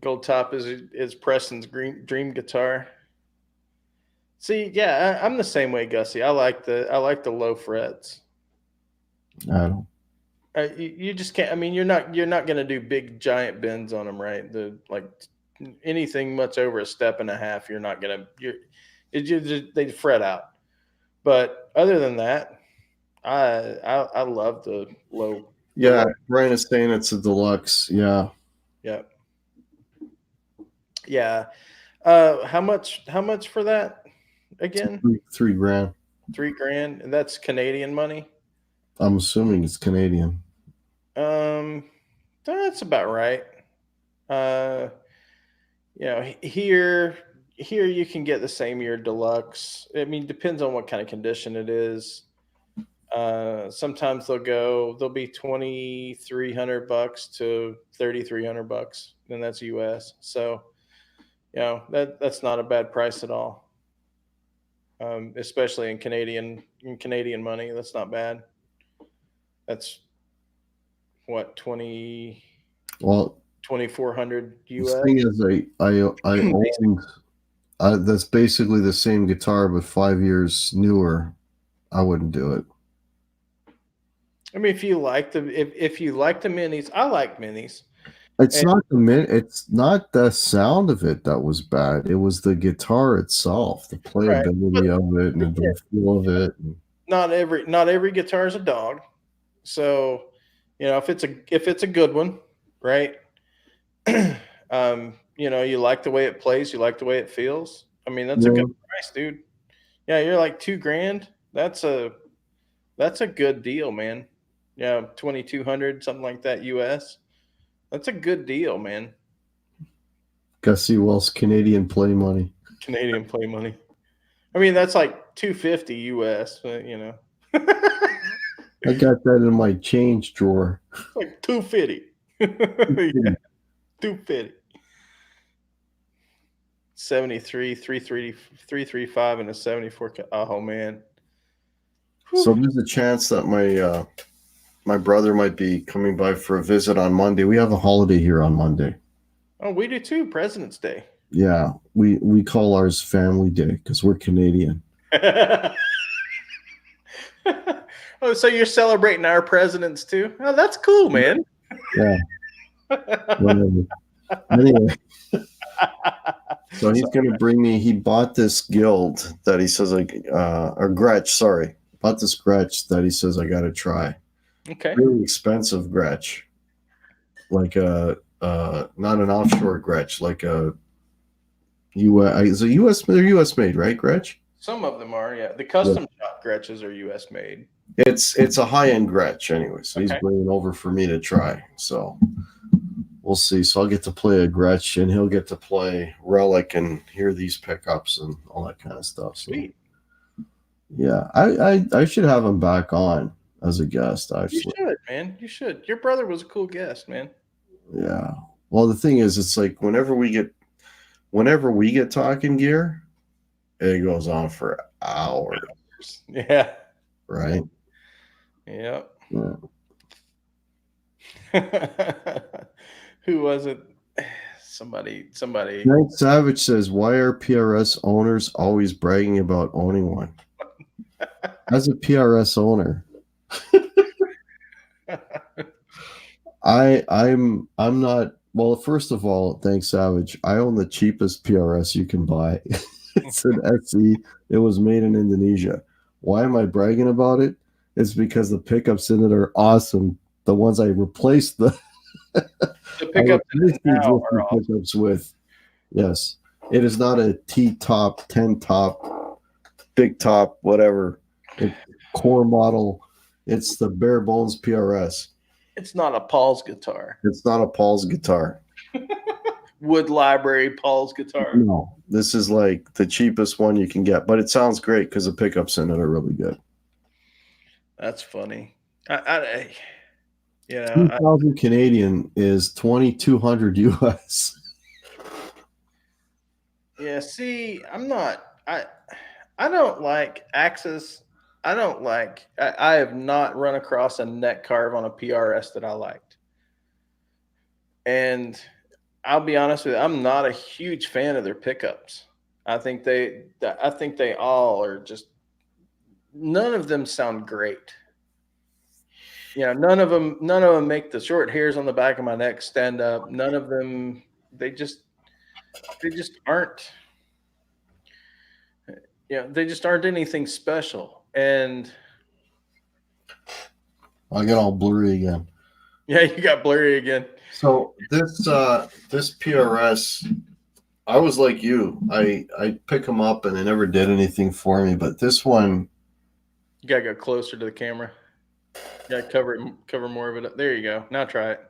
Gold top is Preston's dream guitar. See, yeah, I'm the same way, Gussie. I like the low frets. I don't. You just can't. I mean, you're not going to do big giant bends on them, right? The like anything much over a step and a half, you're not going to. They fret out. But other than that, I love the low. Yeah, Brian is saying it's a deluxe. Yeah. Yeah. Yeah. How much for that again? Three grand. $3,000, and that's Canadian money. I'm assuming it's Canadian. That's about right. Here you can get the same year deluxe. I mean, depends on what kind of condition it is. Sometimes they'll be $2,300 to $3,300, and that's US. So, that's not a bad price at all. Especially in Canadian money, that's not bad. That's what 20 Well, 2,400 the US. thing is, I own that's basically the same guitar, but 5 years newer. I wouldn't do it. I mean, if you like the minis, I like minis. It's not It's not the sound of it that was bad. It was the guitar itself, the playability of it, and the feel of it. Not every guitar is a dog. So, if it's a good one, right? You like the way it plays, you like the way it feels. I mean, that's a good price, dude. Yeah, you're like $2,000. That's a good deal, man. Yeah, 2,200, something like that, US. That's a good deal, man. Gussie Wells, Canadian play money. Canadian play money. I mean, that's like 250 US, but, I got that in my change drawer. like 250. Yeah, 250. 73, 335, and a 74. Oh, man. So there's a chance that my brother might be coming by for a visit on Monday. We have a holiday here on Monday. Oh, we do too. President's Day. Yeah, we call ours Family Day because we're Canadian. Oh, so you're celebrating our presidents too? Oh, that's cool, man. Yeah. Anyway, so he's going to bring me. He bought this guild that he says or Gretsch. Sorry, bought this Gretsch that he says I got to try. Okay. Really expensive Gretsch, like not an offshore Gretsch, like a US. Is a US? They're US made, right, Gretsch? Some of them are, yeah. The custom shop Gretches are US made. It's a high end Gretsch anyway, so he's bringing over for me to try. So we'll see. So I'll get to play a Gretsch, and he'll get to play Relic and hear these pickups and all that kind of stuff. So, sweet. Yeah, I should have him back on as a guest. Actually, you should, man. You should. Your brother was a cool guest, man. Yeah. Well, the thing is, it's like whenever we get talking gear, it goes on for hours. Yeah. Right. Yep. Yeah. Who was it? Somebody. Night Savage says, "Why are PRS owners always bragging about owning one?" As a PRS owner, I'm not. Well, first of all, thanks, Savage. I own the cheapest PRS you can buy. It's an SE. It was made in Indonesia. Why am I bragging about it? It's because the pickups in it are awesome. The ones I replaced the pickups with. Yes, it is not a T top, 10 top, big top, whatever. It's core model. It's the bare bones PRS. It's not a Paul's guitar. It's not a Paul's guitar. Wood Library Paul's guitar. No, this is like the cheapest one you can get, but it sounds great because the pickups in it are really good. That's funny. 2,000 Canadian is 2,200 US. Yeah, see, I don't like Axis. I have not run across a neck carve on a PRS that I liked. And I'll be honest with you, I'm not a huge fan of their pickups. I think they all are just none of them sound great. None of them make the short hairs on the back of my neck stand up. None of them they just they just aren't they just aren't anything special. And I get all blurry again. yeah, you got blurry again. So this PRS, I was like you. I pick them up and they never did anything for me. But this one, You gotta go closer to the camera. You gotta cover more of it up. There you go. Now try it.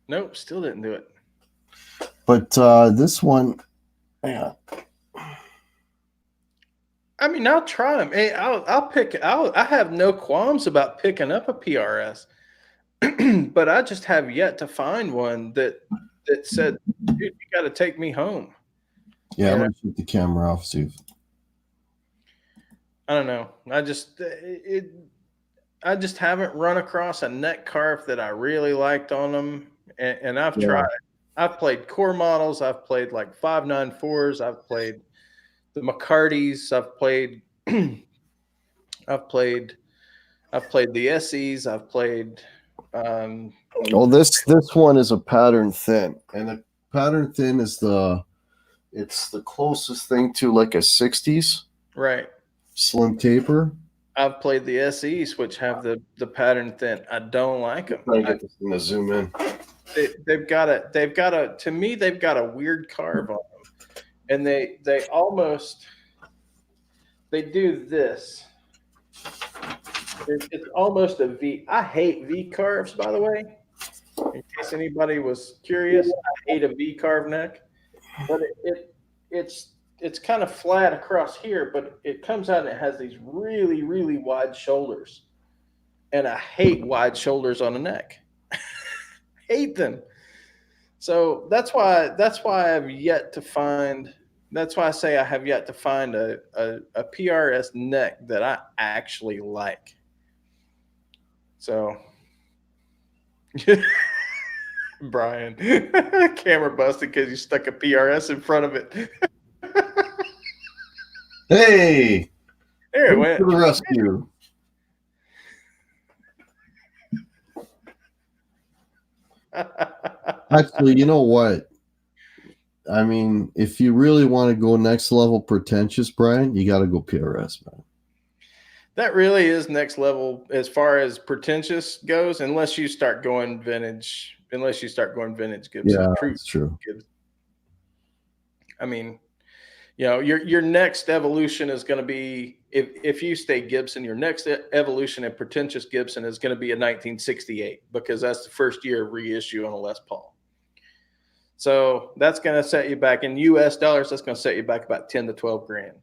Nope, still didn't do it. but this one, yeah. I mean, I'll try them. Hey, I have no qualms about picking up a PRS, but I just have yet to find one that said, "Dude, you got to take me home." Yeah, I'm gonna shoot the camera off, Steve. I don't know. I just haven't run across a neck carf that I really liked on them, and I've tried. I've played core models. I've played like 594s. I've played the McCartys. I've played the SEs. I've played. Well, this one is a pattern thin, and a pattern thin is it's the closest thing to like a 60s right. slim taper. I've played the SEs, which have the pattern thin. I don't like them. I get this thing to zoom in. They've got a. To me, they've got a weird carve on them, and they do this. It's almost a V. I hate V carves, by the way. In case anybody was curious, I hate a V carve neck, but it's kind of flat across here, but it comes out and it has these really, really wide shoulders, and I hate wide shoulders on a neck. Hate them. So that's why I've yet to find. That's why I say I have yet to find a PRS neck that I actually like. So, Brian, camera busted because you stuck a PRS in front of it. Hey, There it went. To the rescue. Actually, you know what? I mean, if you really want to go next level pretentious, Brian, you got to go PRS, man. That really is next level as far as pretentious goes, unless you start going vintage. Unless you start going vintage Gibson. Yeah, that's true. Gibson. I mean, your next evolution is going to be if you stay Gibson, your next evolution in pretentious Gibson is going to be a 1968 because that's the first year of reissue on a Les Paul. So that's going to set you back in US dollars. That's going to set you back about 10 to 12 grand.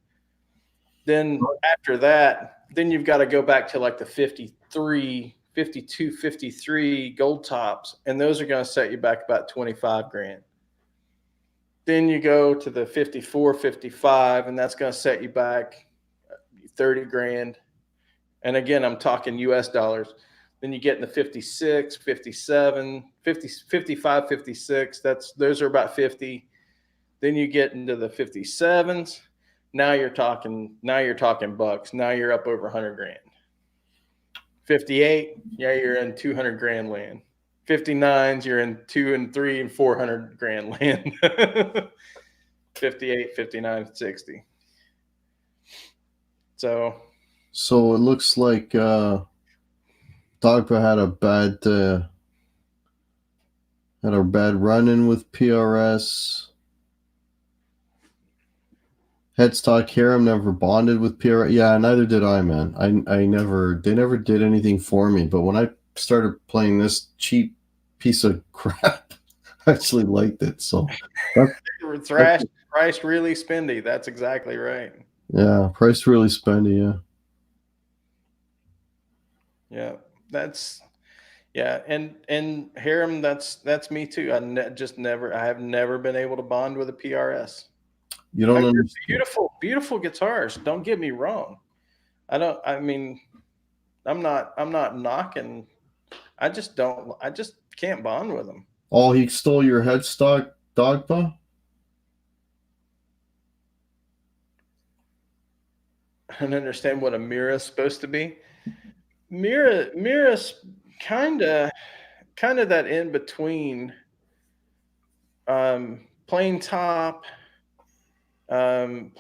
Then after that, then you've got to go back to like the 52, 53 gold tops, and those are going to set you back about 25 grand. Then you go to the 54, 55, and that's going to set you back 30 grand. And again, I'm talking US dollars. Then you get in the 56, 57, 50, 55, 56. Those are about 50. Then you get into the 57s. Now you're talking bucks. Now you're up over 100 grand. 58, yeah, you're in 200 grand land. 59s, you're in 2 and 3 and 400 grand land. 58, 59, 60. So it looks like Dogpa had a bad run-in with PRS. Headstock Harem never bonded with PRS. Yeah, neither did I, man. They never did anything for me. But when I started playing this cheap piece of crap, I actually liked it. So priced really spendy. That's exactly right. Yeah, priced really spendy, yeah. Yeah, and Harem, that's me too. I have never been able to bond with a PRS. You don't understand. Beautiful guitars. Don't get me wrong. I'm not knocking. I just can't bond with them. Oh, he stole your headstock, Dogpa? I don't understand what a Mira is supposed to be. Mira's kind of that in between, plain top, and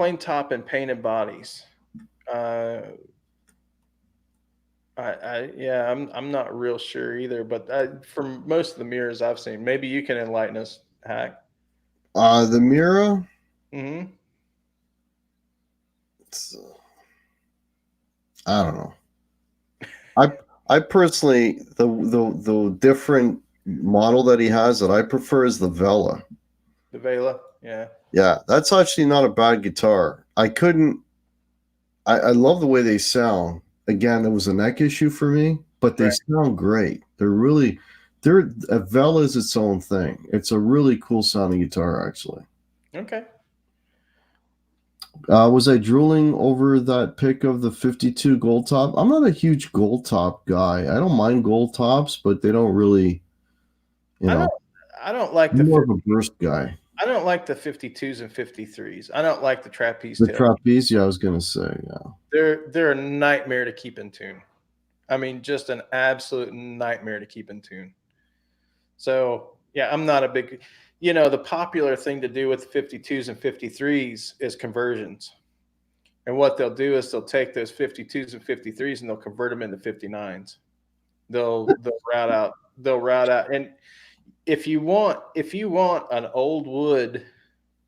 painted bodies. Uh, yeah, I'm not real sure either, but from most of the mirrors I've seen, maybe you can enlighten us, Hack. The Mira. Hmm. I don't know. I personally the different model that he has that I prefer is the Vela. The Vela, yeah. Yeah, that's actually not a bad guitar. I love the way they sound. Again, it was a neck issue for me, but they Right. sound great. They're a Vela is its own thing. It's a really cool sounding guitar, actually. Okay. Was I drooling over that pick of the 52 gold top? I'm not a huge gold top guy. I don't mind gold tops, but they don't really, you I know, don't I don't like I'm more of a burst guy. I don't like the 52s and 53s. I don't like the trapeze The tail. trapeze, yeah, I was gonna say, yeah. They're a nightmare to keep in tune. I mean, just an absolute nightmare to keep in tune. So yeah, I'm not a big. The popular thing to do with 52s and 53s is conversions. And what they'll do is they'll take those 52s and 53s and they'll convert them into 59s. They'll route out. And if you want an old wood,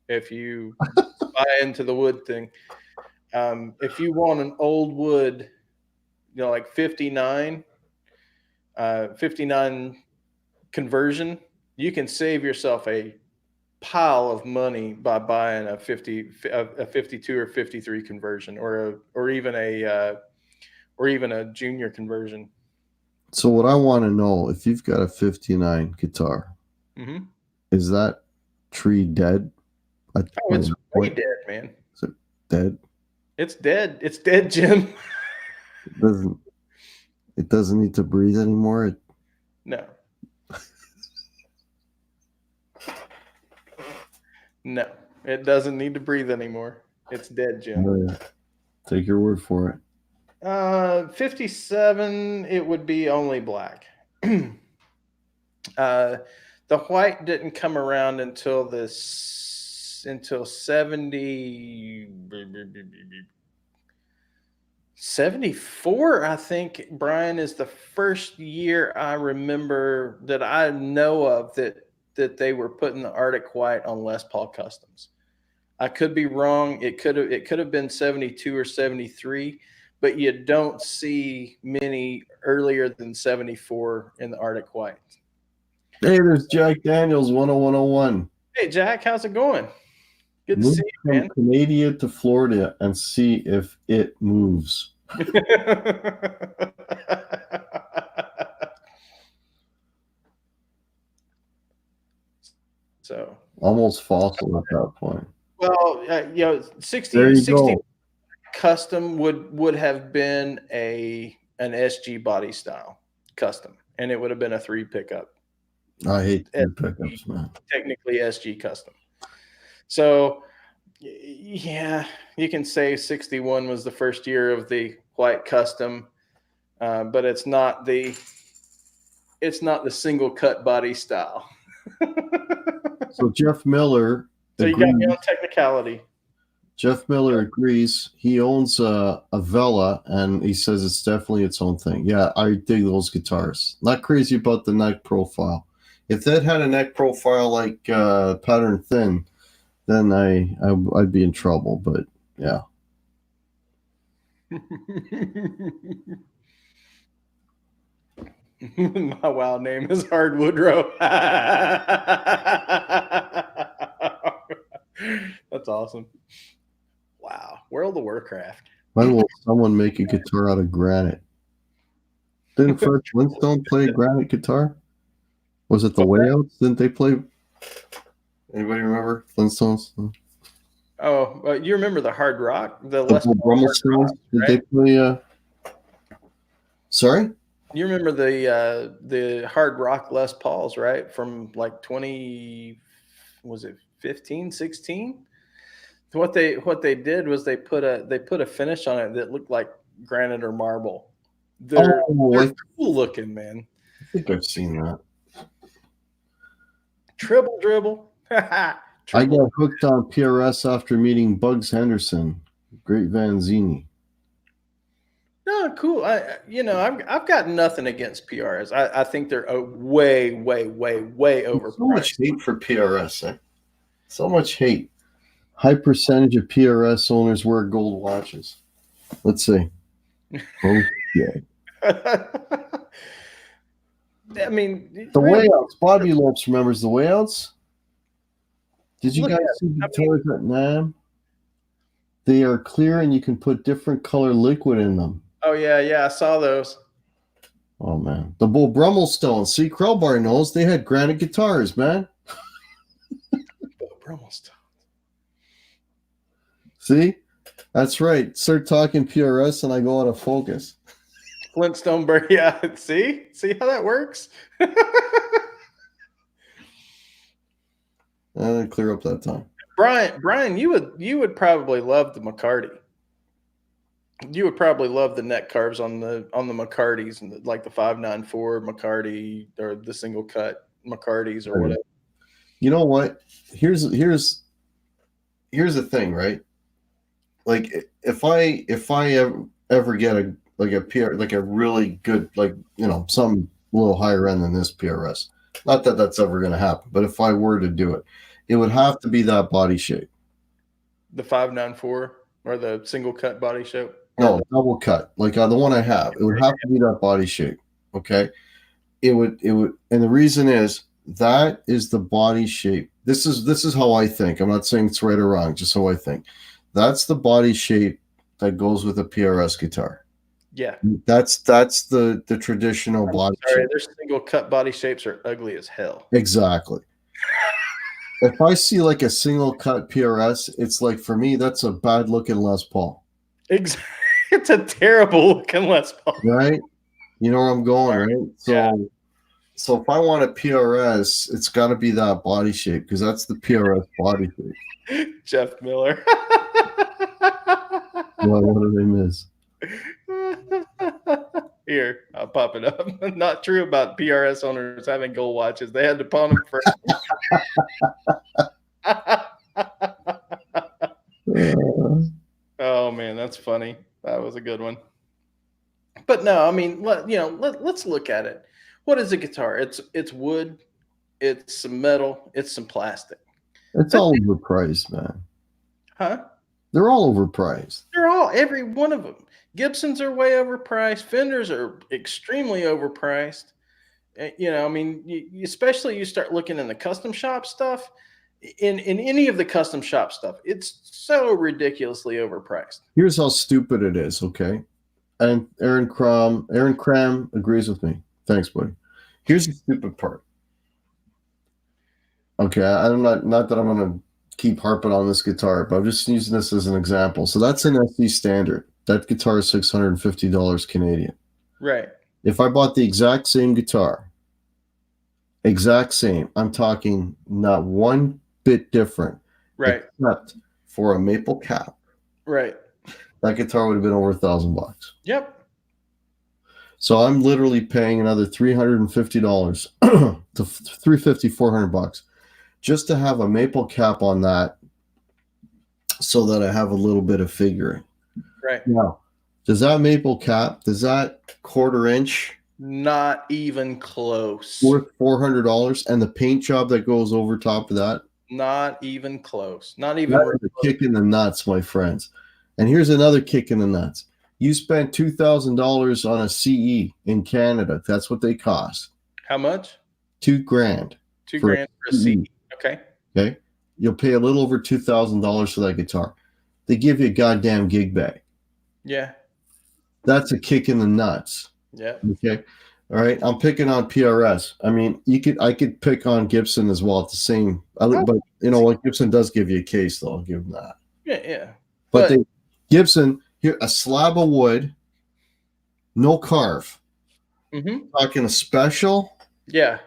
if you buy into the wood thing, if you want an old wood, like 59 conversion, you can save yourself a pile of money by buying a 52 or 53 conversion, or even a junior conversion. So what I want to know, if you've got a 59 guitar, Mm-hmm. is that tree dead? Oh, it's way dead, man. Is it dead? It's dead. It's dead, Jim. It doesn't need to breathe anymore. No. No, it doesn't need to breathe anymore. It's dead, Jim. Take your word for it. 57, it would be only black. The white didn't come around until 74, I think, Brian, is the first year I remember that I know of that they were putting the Arctic White on Les Paul Customs. I could be wrong. It could have been 72 or 73, but you don't see many earlier than 74 in the Arctic White. Hey, there's Jack Daniels, 10101. Hey, Jack, how's it going? Good to Move see you, from man. Canada to Florida and see if it moves. So almost fossil at that point. Well, 60 go. custom would have been an SG body style custom, and it would have been a 3 pickup. I hate 3 pickups, man. Technically SG custom. So yeah, you can say 61 was the first year of the white custom, but it's not the single cut body style. So Jeff Miller. So you got me on technicality. Jeff Miller agrees. He owns a Vela, and he says it's definitely its own thing. Yeah, I dig those guitars. Not crazy about the neck profile. If that had a neck profile like Pattern Thin, then I'd be in trouble. But yeah. My wild name is Hard Woodrow. That's awesome. Wow. World of Warcraft. Why will someone make a guitar out of granite? Didn't Fred Flintstone play a granite guitar? Was it the Wayouts? Didn't they play? Anybody remember Flintstones? Oh, you remember the hard rock? The Les Paul Stones? Did they play? Sorry? You remember the hard rock Les Pauls, right? From like 20, was it 15, 16? What they did was they put a finish on it that looked like granite or marble. They're Oh, they're cool looking, man. I think I've seen that. Triple dribble. I Triple. got hooked on PRS after meeting Bugs Henderson, Great Vanzini. No, cool. I've got nothing against PRs. I think they're way, way, way, way overpriced. So much hate for PRS, eh? So much hate. High percentage of PRS owners wear gold watches. Let's see. Oh, yeah. I mean, The really, Wayouts. Bobby Lopes remembers the Wayouts. Did you Look guys at see the guitars at NAMM? They are clear and you can put different color liquid in them. oh yeah, I saw those. Oh, man. The Bull Brummelstone. See, Crowbar knows they had granite guitars, man. Brummelstone. See? That's right. Start talking PRS and I go out of focus. Flintstone Bird. Yeah, see how that works. I didn't clear up that time. Brian, you would probably love the McCarty. You would probably love the neck carves on the McCartys and like the 594 McCarty or the single cut McCartys or whatever. You know what? Here's the thing, right? Like if I ever get a PR, like a really good, like, you know, some little higher end than this PRS. Not that that's ever going to happen, but if I were to do it, it would have to be that body shape. The 594 or the single cut body shape. No, double cut, like the one I have. It would have to be that body shape. Okay, it would, and the reason is that is the body shape. This is how I think. I'm not saying it's right or wrong, just how I think. That's the body shape that goes with a PRS guitar. Yeah, that's the traditional body shape. Their single cut body shapes are ugly as hell. Exactly. If I see like a single cut PRS, it's like, for me, that's a bad looking Les Paul. Exactly. It's a terrible looking Les Paul. Right? You know where I'm going, right? So, yeah. So if I want a PRS, it's got to be that body shape because that's the PRS body shape. Jeff Miller. What did I miss? Here, I'll pop it up. Not true about PRS owners having gold watches. They had to pawn them first. Oh man, that's funny. That was a good one. But no, I mean, let's look at it. What is a guitar? It's wood, it's some metal, it's some plastic. It's all overpriced, man. Huh? They're all overpriced. Every one of them. Gibsons are way overpriced. Fenders are extremely overpriced. I mean, especially you start looking in the custom shop stuff. In any of the custom shop stuff, it's so ridiculously overpriced. Here's how stupid it is, okay? And Aaron Cram agrees with me. Thanks, buddy. Here's the stupid part. Okay, I'm not that I'm gonna keep harping on this guitar, but I'm just using this as an example. So that's an SC standard. That guitar is $650 Canadian. Right. If I bought the exact same guitar, exact same, I'm talking not one bit different. Right. Except for a maple cap. Right. That guitar would have been over $1,000. Yep. So I'm literally paying another $350 to $350, $400 just to have a maple cap on that so that I have a little bit of figuring. Right. Now, does that maple cap, does that 1/4 inch? Not even close. Worth $400, and the paint job that goes over top of that? Not even close. Not even That is a kick in the nuts, my friends. And here's another kick in the nuts. You spent $2,000 on a CE in Canada. That's what they cost. How much? $2,000. $2,000 for a CE. Okay. You'll pay a little over $2,000 for that guitar. They give you a goddamn gig bag. Yeah. That's a kick in the nuts. Yeah. Okay. All right. I'm picking on PRS. I mean, I could pick on Gibson as well at the same. But you know what? Gibson does give you a case, though. I'll give them that. Yeah. But Gibson, here, a slab of wood, no carve. Mm-hmm. Talking a special Yeah.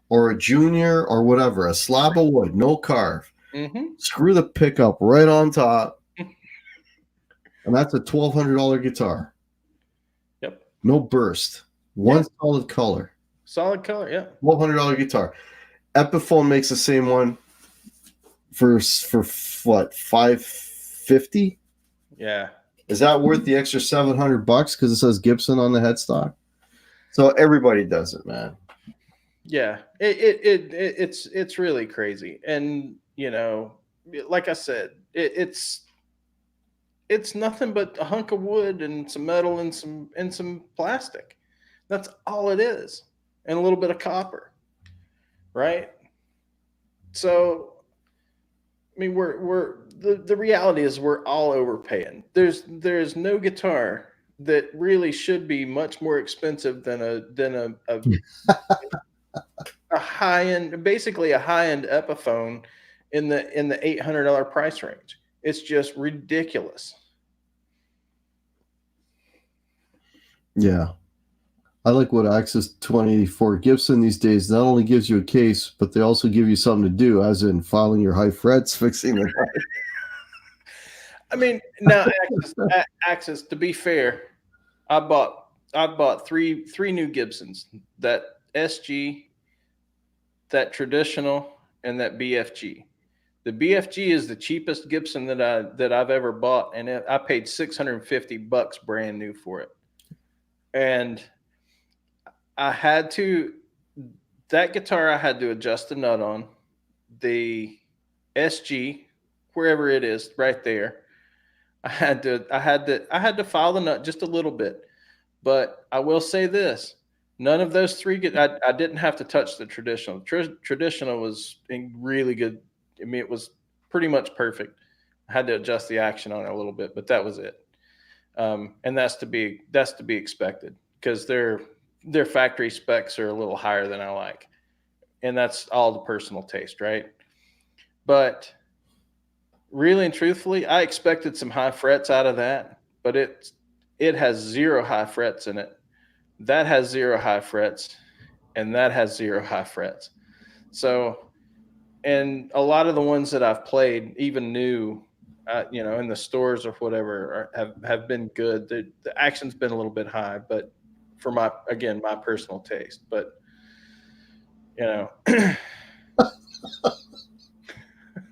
or a junior or whatever, a slab of wood, no carve. Mm-hmm. Screw the pickup right on top, and that's a $1,200 guitar. Yep. No burst, one solid color. Solid color. Yeah. $1,200 guitar. Epiphone makes the same one for what, $550? Yeah. Is that worth the extra $700 because it says Gibson on the headstock? So everybody does it, man. Yeah. It's really crazy. And, you know, like I said, it's nothing but a hunk of wood and some metal and some plastic. That's all it is. And a little bit of copper. Right? So I mean, the reality is we're all overpaying. There's no guitar that really should be much more expensive than a high end, basically a high end Epiphone in the $800 price range. It's just ridiculous. Yeah. I like what Axis 2084 Gibson these days not only gives you a case, but they also give you something to do, as in filing your high frets, fixing the. I mean, now Axis. To be fair, I bought three new Gibsons. That SG, that traditional, and that BFG. The BFG is the cheapest Gibson that I've ever bought, and I paid $650 brand new for it. And I had to that guitar I had to adjust the nut on. The SG, wherever it is, right there. I had to file the nut just a little bit. But I will say this: none of those three. I didn't have to touch the traditional. Traditional was in really good. I mean, it was pretty much perfect. I had to adjust the action on it a little bit, but that was it. And that's to be expected because their factory specs are a little higher than I like, and that's all the personal taste, right? But really and truthfully, I expected some high frets out of that, but it has zero high frets in it. That has zero high frets, and that has zero high frets. So, and a lot of the ones that I've played, even new, in the stores or whatever, have been good. The action's been a little bit high, but for my personal taste. But you know,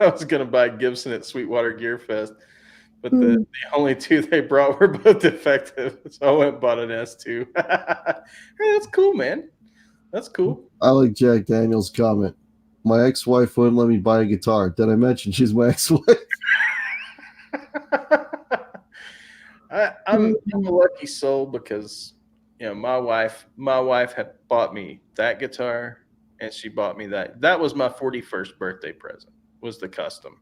I was gonna buy Gibson at Sweetwater Gear Fest, but the only two they brought were both defective, so I went and bought an S2. Hey, that's cool, man. That's cool. I like Jack Daniels' comment. My ex-wife wouldn't let me buy a guitar. Did I mention she's my ex-wife? I'm a lucky soul because my wife had bought me that guitar, and she bought me that. That was my 41st birthday present. Was the custom,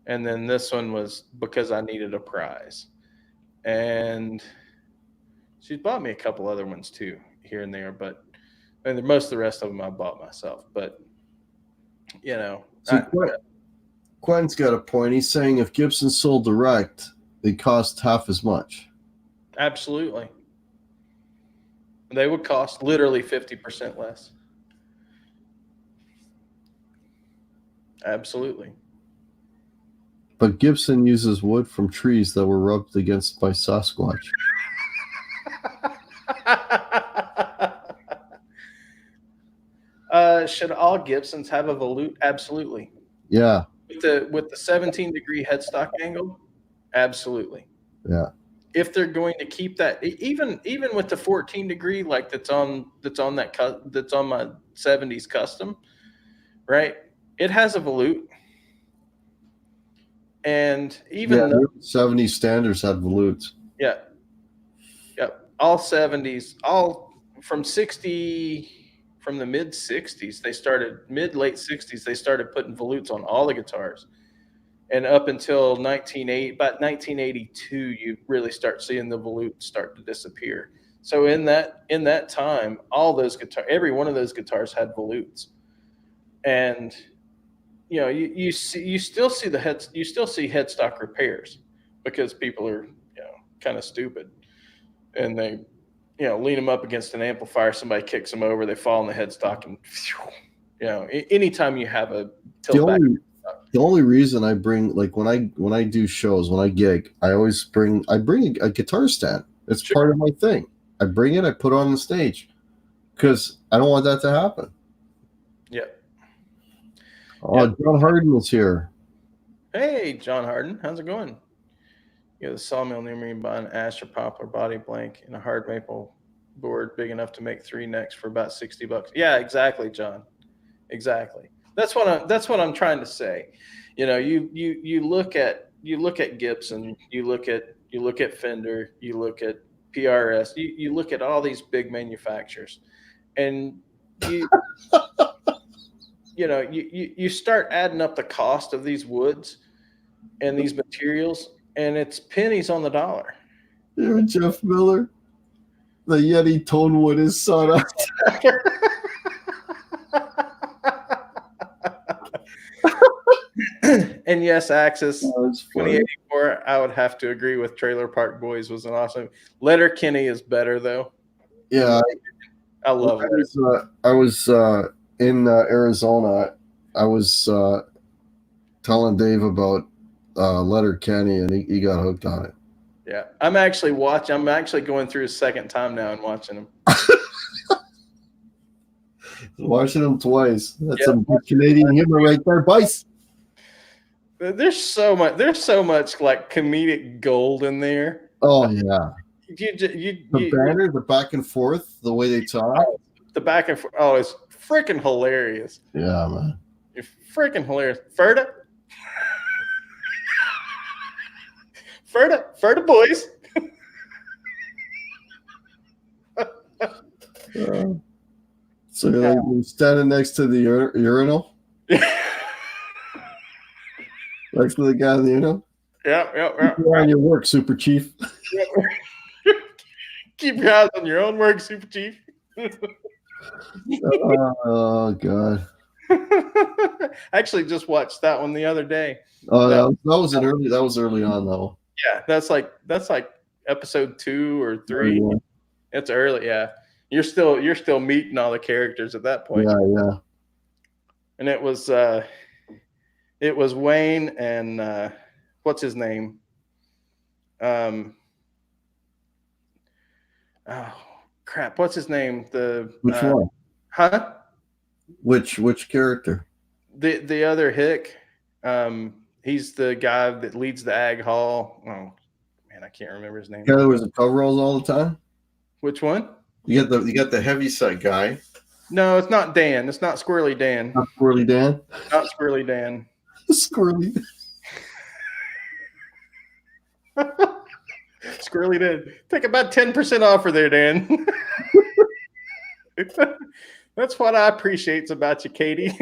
and then this one was because I needed a prize, and she's bought me a couple other ones too here and there, but and most of the rest of them I bought myself. But you know, See, Quentin's got a point. He's saying if Gibson sold direct, they cost half as much. Absolutely, they would cost literally 50% less. Absolutely. But Gibson uses wood from trees that were rubbed against by Sasquatch. Should all Gibsons have a volute? Absolutely. Yeah. With the 17-degree headstock angle, absolutely. Yeah. If they're going to keep that, even with the 14-degree, like that's on my 70s custom, right? It has a volute, and even the 70s standards had volutes. Yeah, all 70s, all from the mid 60s, they started late 60s, they started putting volutes on all the guitars. And up until about 1982, you really start seeing the volutes start to disappear. So in that time, every one of those guitars had volutes. And you still see headstock repairs because people are kind of stupid, and they lean them up against an amplifier. Somebody kicks them over, they fall in the headstock, and anytime you have a tilt back. The only reason I bring, like, when I do shows, when I gig, I always bring a guitar stand. It's part of my thing. I bring it, I put it on the stage because I don't want that to happen. Yeah. Oh, yep. John Harden is here. Hey, John Harden, how's it going? You have the sawmill near me buying an ash or poplar body blank and a hard maple board big enough to make 3 necks for about $60. Yeah, exactly, John. Exactly. That's what I'm trying to say. You look at Gibson, you look at Fender, you look at PRS, you look at all these big manufacturers, and you start adding up the cost of these woods and these materials, and it's pennies on the dollar. You're Jeff Miller. The Yeti tone wood is sought out. And yes, Axis 2084, I would have to agree with Trailer Park Boys was an awesome. Letterkenny is better though. Yeah, I love it. I was in Arizona. I was telling Dave about Letterkenny, and he got hooked on it. Yeah, I'm actually going through a second time now and watching them. Watching them twice. That's some good Canadian humor right there, boys. There's so much like comedic gold in there. Oh yeah. The banner, the back and forth, the way they talk. The back and forth. Oh, it's freaking hilarious. Yeah, man. You're freaking hilarious. Ferda boys. So you're standing next to the urinal? Next to the guy in the urinal? Yeah. Keep your eye on your work, Super Chief. Keep your eyes on your own work, Super Chief. Oh, God. I actually just watched that one the other day. Oh, that was early on, though. Yeah, that's like episode 2 or 3. Yeah. It's early, yeah. You're still meeting all the characters at that point. Yeah. And it was Wayne and what's his name? Oh crap! What's his name? Which one? Huh? Which character? The other hick. He's the guy that leads the Ag Hall. Oh man, I can't remember his name. The guy that wears the coveralls all the time. Which one? You got the heavy set guy. No, it's not Dan. It's not Squirrely Dan. Not Squirrely Dan. Not Squirrely Dan. Squirrely. Squirrely Dan. Take about 10% off for there, Dan. That's what I appreciate about you, Katie.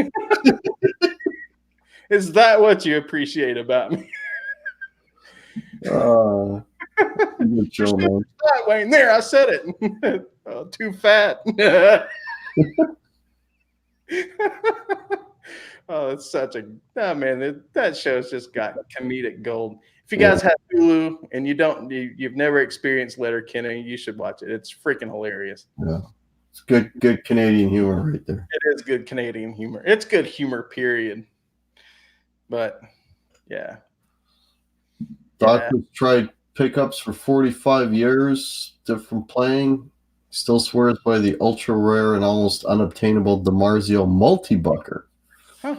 Is that what you appreciate about me? Good show, man. Wayne, there, I said it. Oh, too fat. Oh, it's such a man. That show's just got comedic gold. If you guys have Hulu and you've never experienced Letterkenny, you should watch it. It's freaking hilarious. Yeah, it's good Canadian humor right there. It is good Canadian humor. It's good humor, period. But yeah, Doctors tried pickups for 45 years, different playing. Still swears by the ultra rare and almost unobtainable DiMarzio multi-bucker. Huh.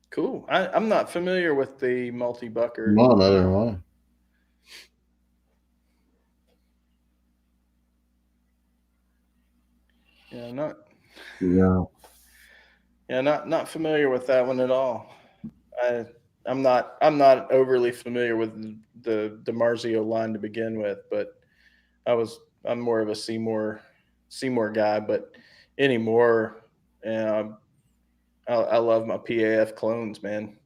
Cool. I'm not familiar with the multi-bucker. No, neither am I. Not familiar with that one at all. I'm not overly familiar with the DiMarzio line to begin with, but I'm more of a Seymour guy. But anymore, I love my PAF clones, man.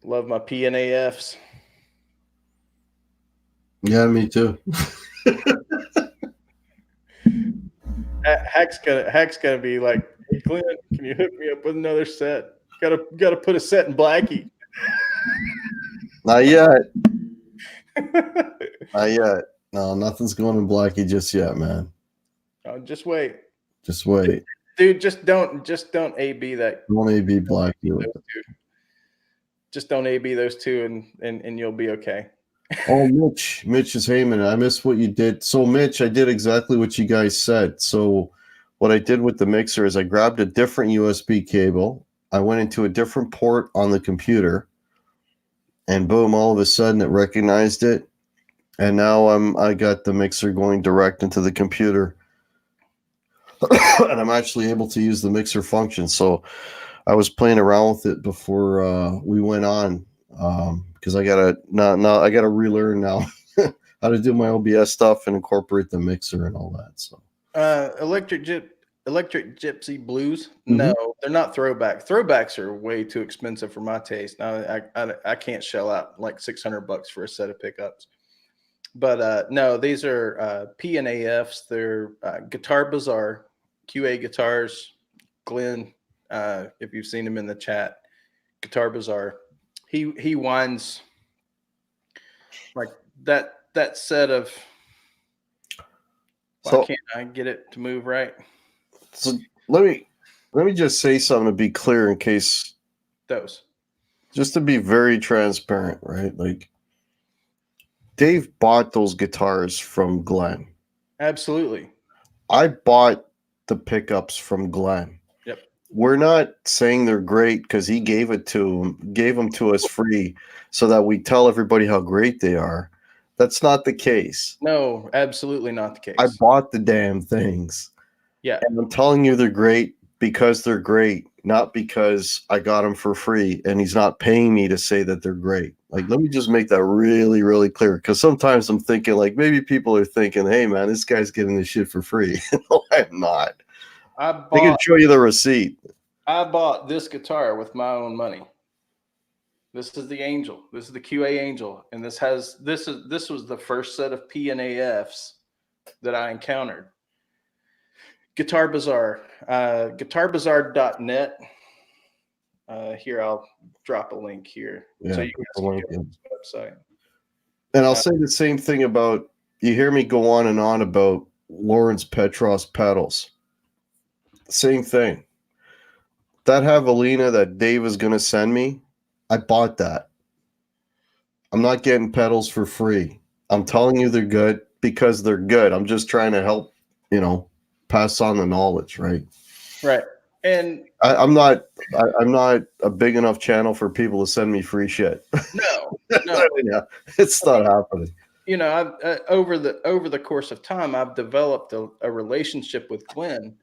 Love my PNAFs. Yeah, me too. Hack's gonna be like, hey, Clint, can you hook me up with another set? Gotta put a set in Blackie. Not yet. Not yet. No, nothing's going in Blackie just yet, man. Just wait, Just wait. dude. Just don't AB that. Don't AB Blackie with it. Just don't AB those two, and you'll be okay. Oh, Mitch is Heyman. I missed what you did. So, Mitch, I did exactly what you guys said. So, what I did with the mixer is I grabbed a different USB cable. I went into a different port on the computer, and boom! All of a sudden, it recognized it, and now I got the mixer going direct into the computer, and I'm actually able to use the mixer function. So, I was playing around with it before we went on. Because I gotta I gotta relearn now how to do my OBS stuff and incorporate the mixer and all that. So Electric Gypsy Blues. No, they're not throwback. Throwbacks are way too expensive for my taste. Now I can't shell out like $600 for a set of pickups. But no, these are P&AFs. They're Guitar Bazaar, QA guitars. Glenn, if you've seen him in the chat, Guitar Bazaar. He winds like that set of. Why can't I get it to move right? So let me just say something to be clear in case. Just to be very transparent, right? Like Dave bought those guitars from Glenn. Absolutely. I bought the pickups from Glenn. Yep. We're not saying they're great because he gave them to us free so that we tell everybody how great they are. That's not the case. No, absolutely not the case. I bought the damn things. Yeah. And I'm telling you they're great because they're great, not because I got them for free and he's not paying me to say that they're great. Like, let me just make that really, really clear, because sometimes I'm thinking, like, maybe people are thinking, hey, man, this guy's getting this shit for free. No, I'm not. I can show you the receipt. I bought this guitar with my own money. This is the Angel. This is the QA Angel, and this was the first set of P&AFs that I encountered. Guitar Bazaar, guitarbazaar.net. Here, I'll drop a link here so you guys can go to the website. And I'll say the same thing about, you hear me go on and on about Lawrence Petros pedals. Same thing. That javelina that Dave is going to send me, I bought that. I'm not getting pedals for free. I'm telling you they're good because they're good. I'm just trying to help, pass on the knowledge, right? Right. And I'm not a big enough channel for people to send me free shit. No. Yeah, it's not happening. I've over the course of time, I've developed a relationship with Glenn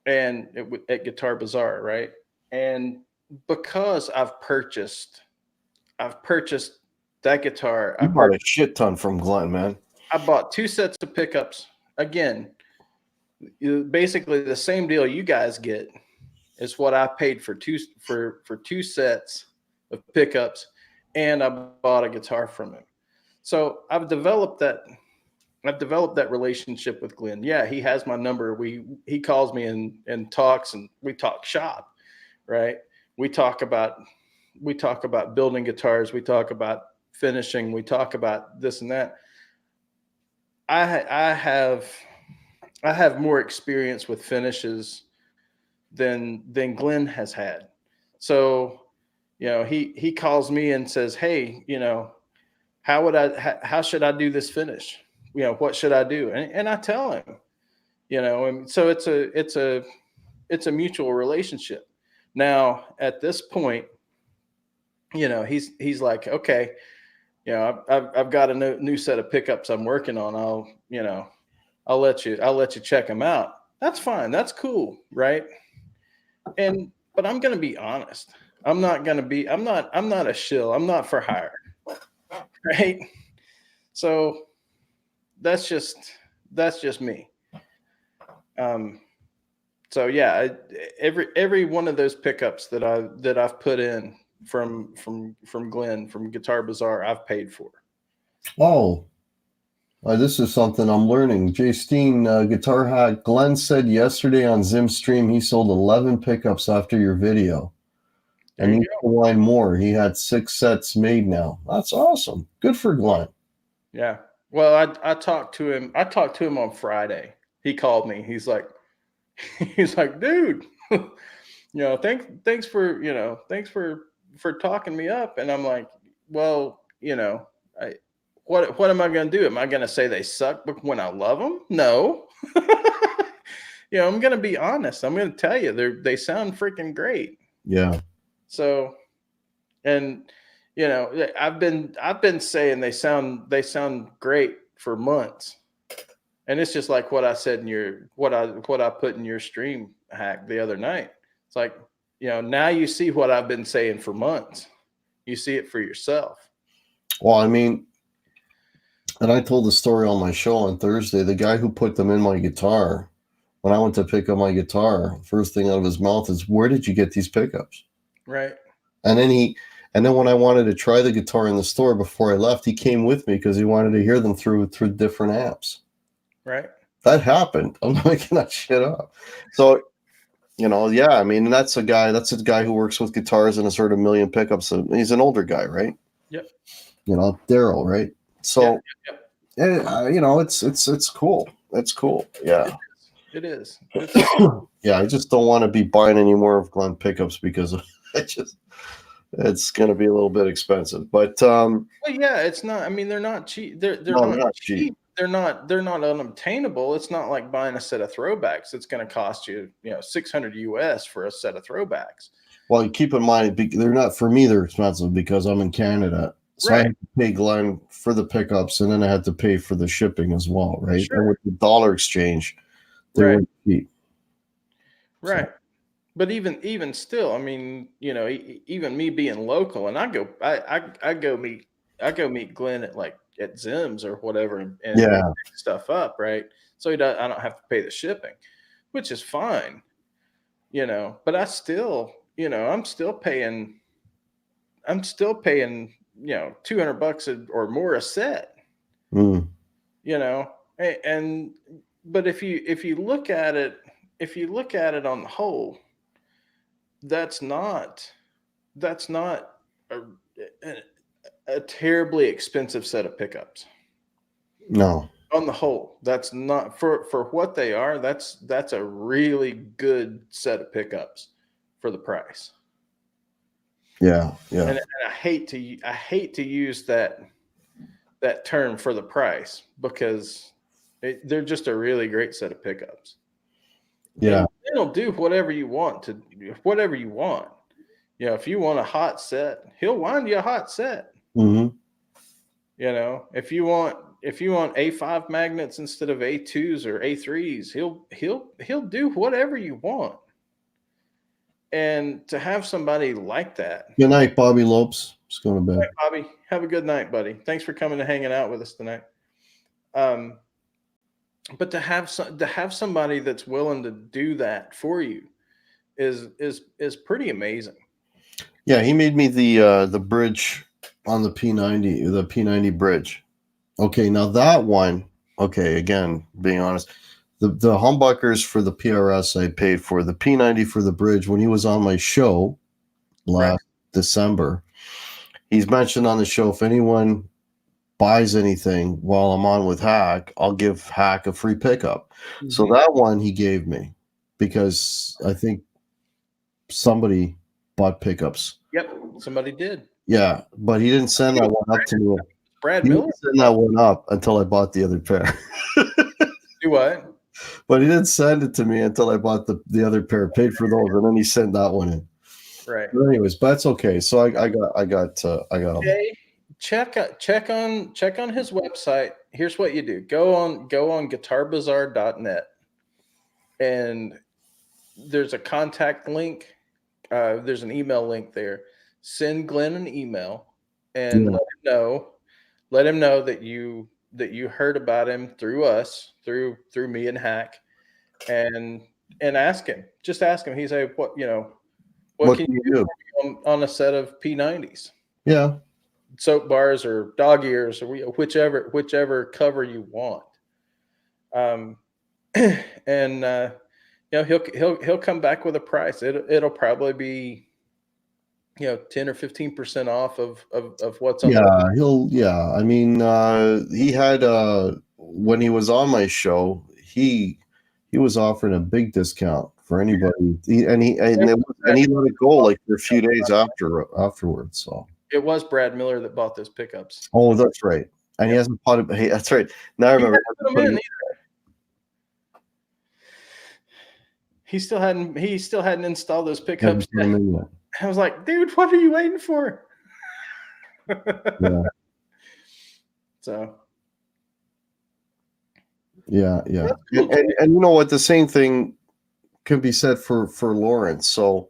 and at Guitar Bazaar, right? And because I've purchased that guitar. I bought a shit ton from Glenn, man. I bought 2 sets of pickups. Again, basically the same deal you guys get is what I paid for two sets of pickups, and I bought a guitar from him. So I've developed that relationship with Glenn. Yeah, he has my number. He calls me and talks, and we talk shop, right? We talk about building guitars. We talk about finishing. We talk about this and that. I have more experience with finishes than Glenn has had. So, he calls me and says, "Hey, how should I do this finish? What should I do?" And I tell him, and so it's a mutual relationship. Now, at this point, he's like, okay, I've got a new set of pickups I'm working on. I'll let you check them out. That's fine. That's cool. Right. But I'm going to be honest. I'm not a shill. I'm not for hire. Right. So that's just me. So yeah, every one of those pickups that I've put in from Glenn from Guitar Bazaar, I've paid for. Oh, this is something I'm learning. Jay Steen, Guitar Hack. Glenn said yesterday on Zim Stream he sold 11 pickups after your video. And he needs to wind more. He had 6 sets made now. That's awesome. Good for Glenn. Yeah. Well, I talked to him. I talked to him on Friday. He called me. He's like, he's like, dude, thanks for, thanks for talking me up. And I'm like, well, I, what am I going to do? Am I going to say they suck when I love them? No. I'm going to be honest. I'm going to tell you they sound freaking great. Yeah. So, and I've been saying they sound great for months. And it's just like what I said in what I put in your stream hack the other night. It's like, now you see what I've been saying for months. You see it for yourself. Well, I mean, and I told the story on my show on Thursday. The guy who put them in my guitar, when I went to pick up my guitar, first thing out of his mouth is, "Where did you get these pickups?" Right. And then when I wanted to try the guitar in the store before I left, he came with me because he wanted to hear them through different amps. Right. That happened. I'm not making that shit up. So, yeah, I mean, that's a guy who works with guitars and has heard a million pickups. So he's an older guy, right? Yep. Daryl, right? So, Yep. it's cool. It's cool. Yeah. It is. Yeah, I just don't want to be buying any more of Glenn pickups because it's going to be a little bit expensive. But Well, yeah, it's not. I mean, they're not cheap. They're not cheap. They're not unobtainable. It's not like buying a set of throwbacks. It's going to cost you, $600 US for a set of throwbacks. Well, keep in mind, they're not, for me, they're expensive because I'm in Canada. So Right. I had to pay Glenn for the pickups, and then I had to pay for the shipping as well, right? Sure. And with the dollar exchange, they Right. weren't cheap. Right. So. But even still, I mean, even me being local, and I go meet Glenn at Zim's or whatever, and Yeah. pick stuff up, right? So I don't have to pay the shipping, which is fine, But I still, I'm still paying $200 or more a set, Mm. and but if you look at it on the whole, that's not a, a terribly expensive set of pickups. No. On the whole, that's not for what they are. That's a really good set of pickups for the price. Yeah. Yeah. And I hate to use that term for the price because they're just a really great set of pickups. Yeah. And it'll do whatever you want. If you want a hot set, he'll wind you a hot set. Mm-hmm. If you want A5 magnets instead of A2s or A3s, he'll do whatever you want. And to have somebody like that. Good night, Bobby Lopes. Just going to bed. Hey, Bobby, have a good night, buddy. Thanks for coming and hanging out with us tonight. But to have somebody that's willing to do that for you is pretty amazing. Yeah, he made me the bridge on the P90 bridge. Okay, now that one, again, being honest, the humbuckers for the PRS I paid for, the P90 for the bridge when he was on my show last December. He's mentioned on the show, if anyone buys anything while I'm on with Hack, I'll give Hack a free pickup. Mm-hmm. So that one he gave me because I think somebody bought pickups. Yep, somebody did. Yeah, but he didn't send that one up to me. Brad Miller didn't send that one up until I bought the other pair. Do what? But he didn't send it to me until I bought the other pair, paid for those, and then he sent that one in. Right. But anyways, but that's okay. So I got them. Okay. Check on his website. Here's what you do. Go on guitarbazaar.net, and there's a contact link. There's an email link there. Send Glenn an email and let him know that you heard about him through us, through me and Hack, and ask him. Just ask him. He's like, what can you do on a set of P90s? Yeah. Soap bars or dog ears or whichever cover you want. And he'll come back with a price. It'll probably be 10 or 15% off of what's on the Yeah, I mean, he had when he was on my show, he was offering a big discount for anybody. He let it go like for a few days afterwards. So It was Brad Miller that bought those pickups. oh, that's right. And he hasn't put it. Hey, that's right. Now I remember. He still hadn't installed those pickups yet. Yeah. I was like, dude, what are you waiting for? Yeah. So. Yeah. Cool. And you know what? The same thing could be said for Lawrence. So,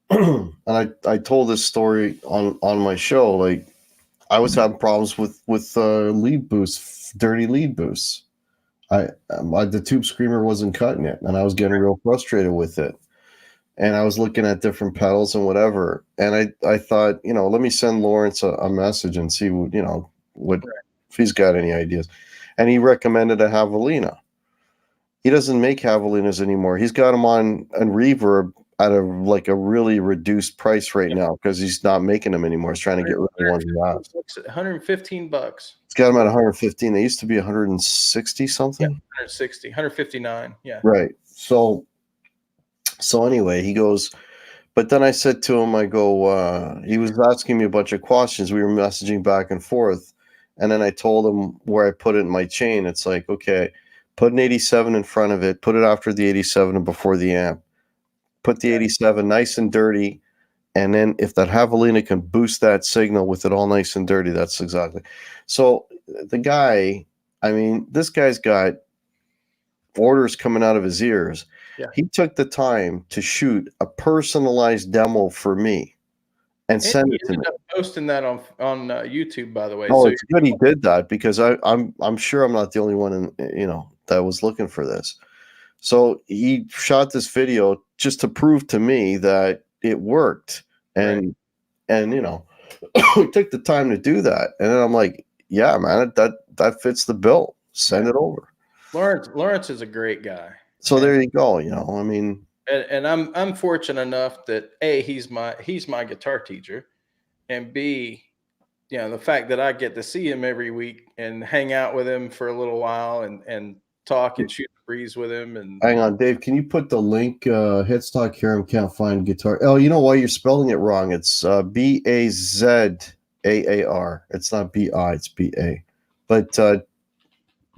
and I told this story on my show. Like, I was having problems with lead boosts, dirty lead boosts. The tube screamer wasn't cutting it, and I was getting real frustrated with it. And I was looking at different pedals and whatever. And I thought, let me send Lawrence a message and see what if he's got any ideas. And he recommended a Javelina. He doesn't make Javelinas anymore. He's got them on Reverb at a really reduced price right now because he's not making them anymore. He's trying to get rid of the ones he has. $115. He's got them at 115. They used to be 160 something. Yeah, 160, 159. Yeah. Right. So anyway, he goes, but then I said to him, I go, he was asking me a bunch of questions. We were messaging back and forth. And then I told him where I put it in my chain. It's like, okay, put an 87 in front of it, put it after the 87 and before the amp. Put the 87 nice and dirty. And then if that Javelina can boost that signal with it all nice and dirty, that's exactly. So the guy, I mean, this guy's got orders coming out of his ears. Yeah. He took the time to shoot a personalized demo for me and send it to me. Posting that on YouTube, by the way. Oh, so it's good he did that because I'm sure I'm not the only one that was looking for this. So he shot this video just to prove to me that it worked, and he took the time to do that. And then I'm like, yeah, man, that fits the bill. Send it over. Lawrence is a great guy. So there you go. I mean, and I'm fortunate enough that A, he's my guitar teacher, and B, the fact that I get to see him every week and hang out with him for a little while and talk and shoot the breeze with him. And hang on, Dave, can you put the link? Headstock Hiram can't find guitar. Oh, you know why you're spelling it wrong? It's Bazaar. It's not B-I, it's B-A. But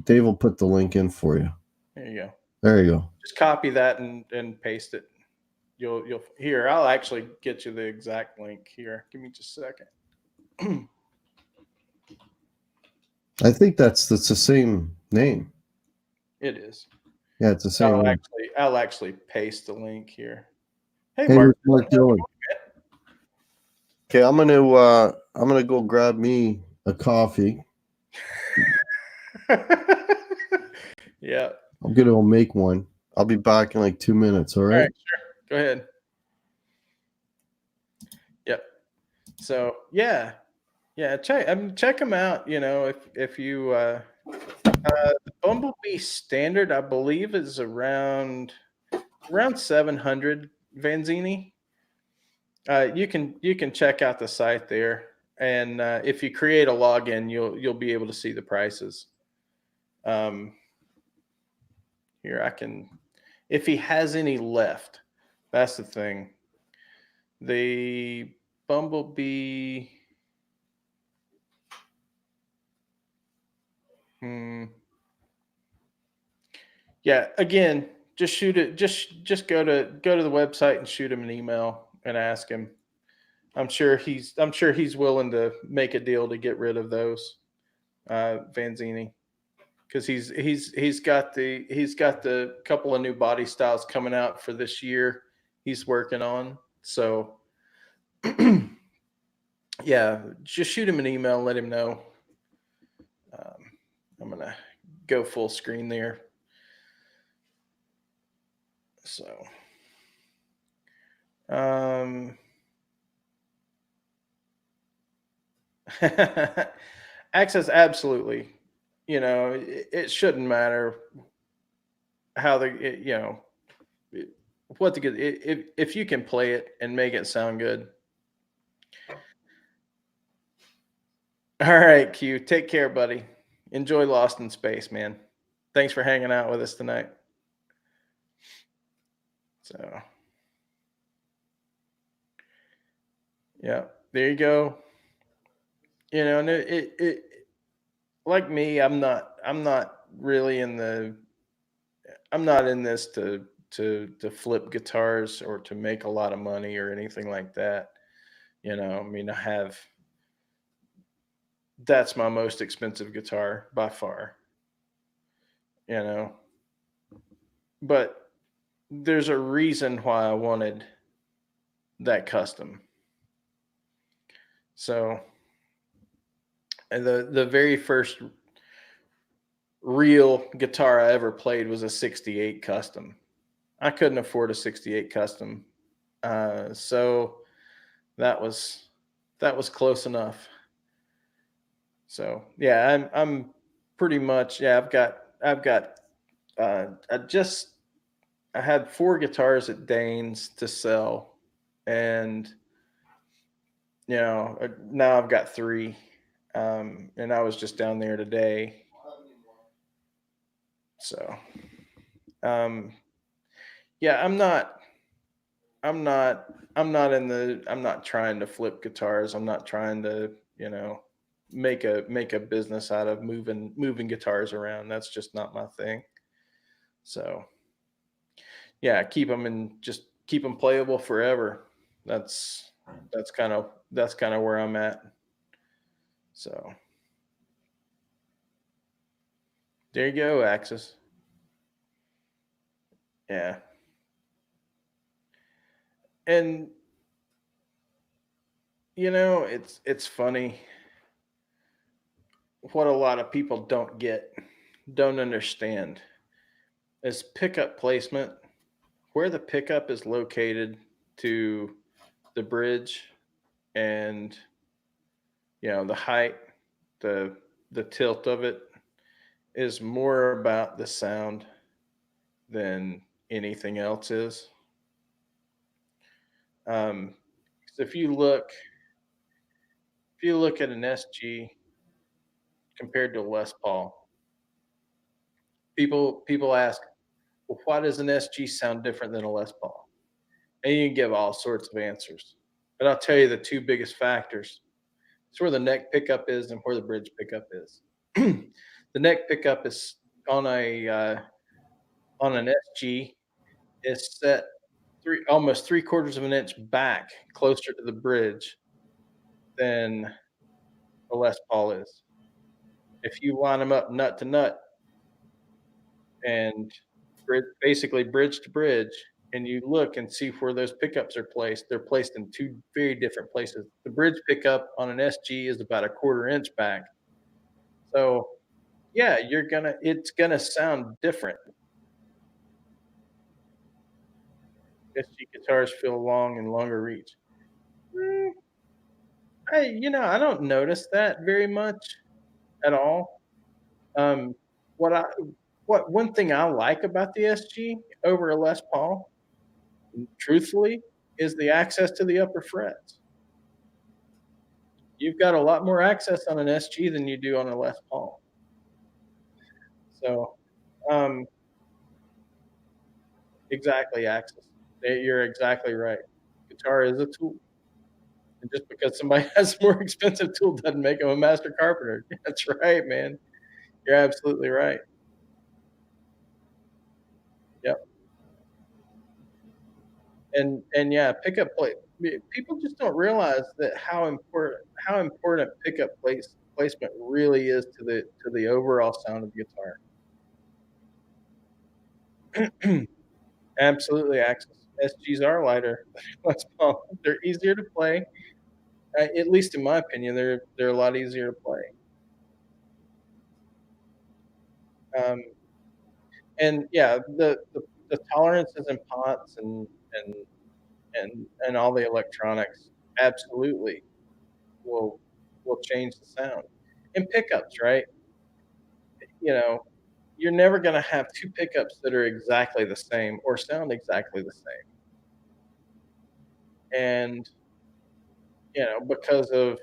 Dave will put the link in for you. There you go. There you go. Just copy that and paste it. You'll here. I'll actually get you the exact link here. Give me just a second. I think that's the same name. It is. Yeah, it's the same. I'll actually paste the link here. Hey, Mark doing? Okay, I'm gonna go grab me a coffee. Yeah. I'm gonna go make one. I'll be back in like 2 minutes. All right. All right, sure. Go ahead. Yep. So yeah. Check them out. If you the Bumblebee standard, I believe, is around 700 Vanzini. You can check out the site there, and if you create a login, you'll be able to see the prices. Here I can, if he has any left. That's the thing. The Bumblebee. Yeah, again, just shoot it. Just go to the website and shoot him an email and ask him. I'm sure he's willing to make a deal to get rid of those Vanzini, because he's got the couple of new body styles coming out for this year. He's working on. So yeah, just shoot him an email and let him know. I'm gonna go full screen there. So, access, absolutely. It shouldn't matter how what to get. If you can play it and make it sound good, All right, Q. Take care, buddy. Enjoy Lost in Space, man. Thanks for hanging out with us tonight. So, yeah, there you go. And it like me, I'm not really in the I'm not in this to flip guitars or to make a lot of money or anything like that. I mean, that's my most expensive guitar by far, you know. But there's a reason why I wanted that custom. So, and the very first real guitar I ever played was a 68 custom. I couldn't afford a 68 custom. So that was that was close enough. So yeah, I'm pretty much, yeah. I've got I had four guitars at Dane's to sell, and now I've got three. And I was just down there today, so um, yeah, I'm not trying to flip guitars. I'm not trying to make a business out of moving guitars around. That's just not my thing. So yeah, just keep them playable forever. That's that's kind of where I'm at. So there you go, Axis. Yeah, and it's funny what a lot of people don't understand is pickup placement, where the pickup is located to the bridge, and the height, the the tilt of it is more about the sound than anything else is. So if you look at an SG compared to a Les Paul, people ask, well, why does an SG sound different than a Les Paul? And you can give all sorts of answers. But I'll tell you the two biggest factors. It's where the neck pickup is and where the bridge pickup is. The neck pickup is on a on an SG is set almost three-quarters of an inch back, closer to the bridge than a Les Paul is. If you line them up nut to nut and basically bridge to bridge, and you look and see where those pickups are placed, they're placed in two very different places. The bridge pickup on an SG is about a quarter inch back. So yeah, it's gonna sound different. SG guitars feel long and longer reach. Mm, I don't notice that very much at all. Um, what I what one thing I like about the SG over a Les Paul, truthfully, is the access to the upper frets. You've got a lot more access on an SG than you do on a Les Paul. So, um, exactly, access. You're exactly right. Guitar is a tool, and just because somebody has a more expensive tool doesn't make them a master carpenter. That's right, man. You're absolutely right. Yep. And yeah, pickup plate. People just don't realize that how important pickup placement really is to the overall sound of the guitar. Absolutely, Axis. SGs are lighter. Let's call. They're easier to play. At least in my opinion, they're a lot easier to play. Um, and yeah, the tolerances and pots and and all the electronics absolutely will will change the sound. And pickups, right? You know, you're never going to have two pickups that are exactly the same or sound exactly the same. And because of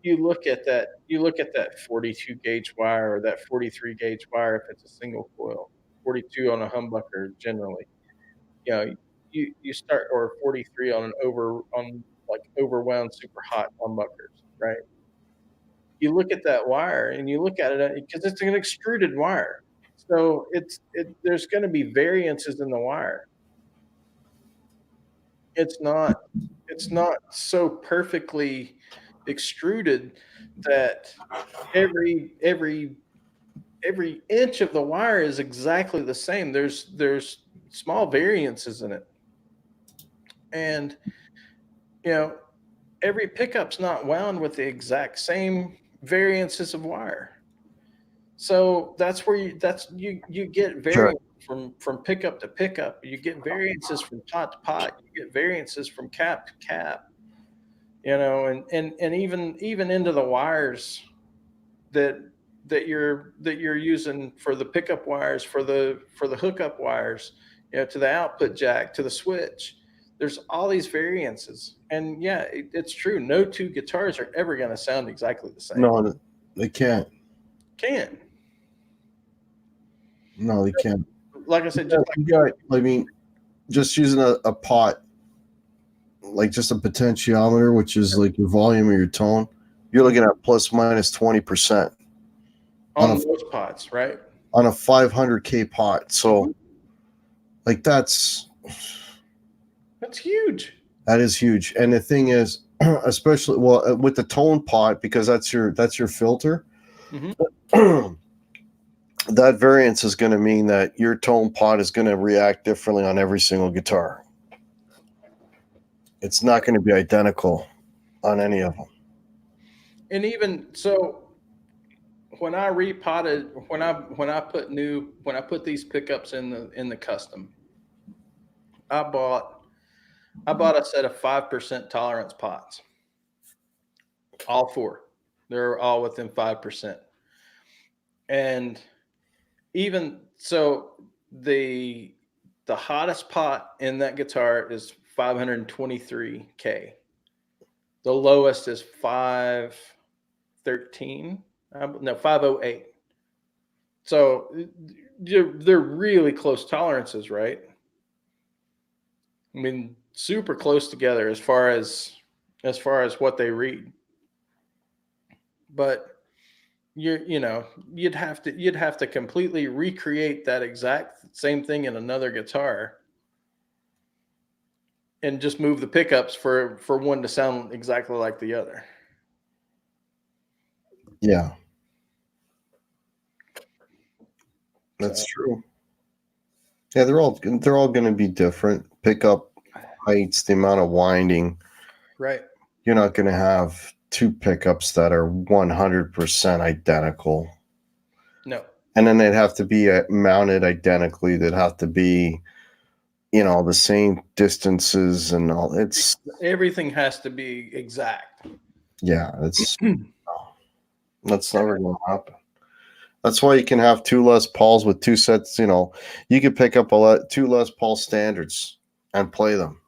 you look at that. You look at that 42 gauge wire or that 43 gauge wire if it's a single coil, 42 on a humbucker generally. You know, you start or 43 on like overwound super hot humbuckers, right? You look at that wire and you look at it because it's an extruded wire, so there's going to be variances in the wire. It's not so perfectly extruded that every inch of the wire is exactly the same. There's small variances in it, and you know every pickup's not wound with the exact same variances of wire. So that's where you get Sure. variance from pickup to pickup. You get variances from pot to pot. You get variances from cap to cap. And even into the wires that you're using for the pickup wires for the hookup wires, to the output jack to the switch. There's all these variances, and yeah, it's true. No two guitars are ever going to sound exactly the same. No, they can't. Can No, they can't. like I said, Yeah, just like you got, I mean, just using a pot, like just a potentiometer, which is like your volume or your tone, you're looking at plus minus 20% on on those pots, right? on a 500K pot. So, like That's huge. that is huge. And the thing is, especially with the tone pot, because that's your filter. Mhm. That variance is going to mean that your tone pot is going to react differently on every single guitar. It's not going to be identical on any of them. And even so, when I repotted, when I put these pickups in the custom, I bought a set of 5% tolerance pots. All four, they're all within 5%. And even so, the hottest pot in that guitar is 523K. The lowest is 513. No, 508. So they're really close tolerances, right? I mean, super close together as far as what they read. But you'd have to completely recreate that exact same thing in another guitar and just move the pickups for one to sound exactly like the other. Yeah. That's true. Yeah, they're all going to be different. Pickup heights, the amount of winding. Right. You're not going to have two pickups that are 100% identical. No. And then they'd have to be mounted identically. They'd have to be, the same distances and all. It's Everything has to be exact. yeah, that's never going to happen. That's why you can have two Les Pauls with two sets. You could pick up two Les Paul standards and play them,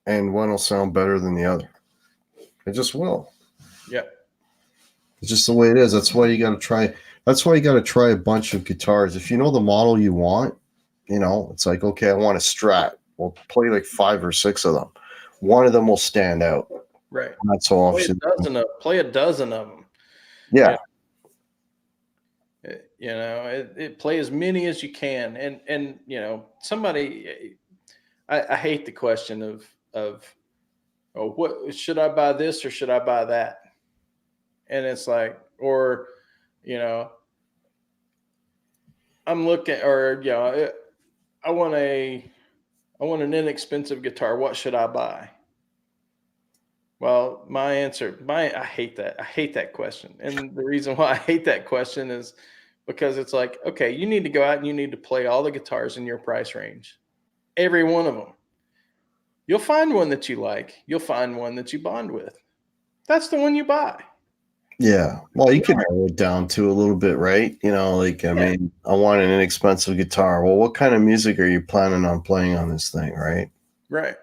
and one will sound better than the other. It just will. Yeah. It's just the way it is. That's why you got to try. That's why you got to try a bunch of guitars. If you know the model you want, it's like, okay, I want a Strat. We'll play like 5 or 6 of them. One of them will stand out. Right. Not so often. Play a dozen of them. Yeah. Play as many as you can. And somebody, I hate the question of, oh, what should I buy this or should I buy that? And it's like, or, I'm looking, or, I want an inexpensive guitar. What should I buy? Well, my answer, I hate that. I hate that question. And the reason why I hate that question is because it's like, okay, you need to go out and you need to play all the guitars in your price range. Every one of them. You'll find one that you like. You'll find one that you bond with. That's the one you buy. Yeah. Well, you can narrow it down to a little bit, right? I mean, I want an inexpensive guitar. Well, what kind of music are you planning on playing on this thing, right? Right.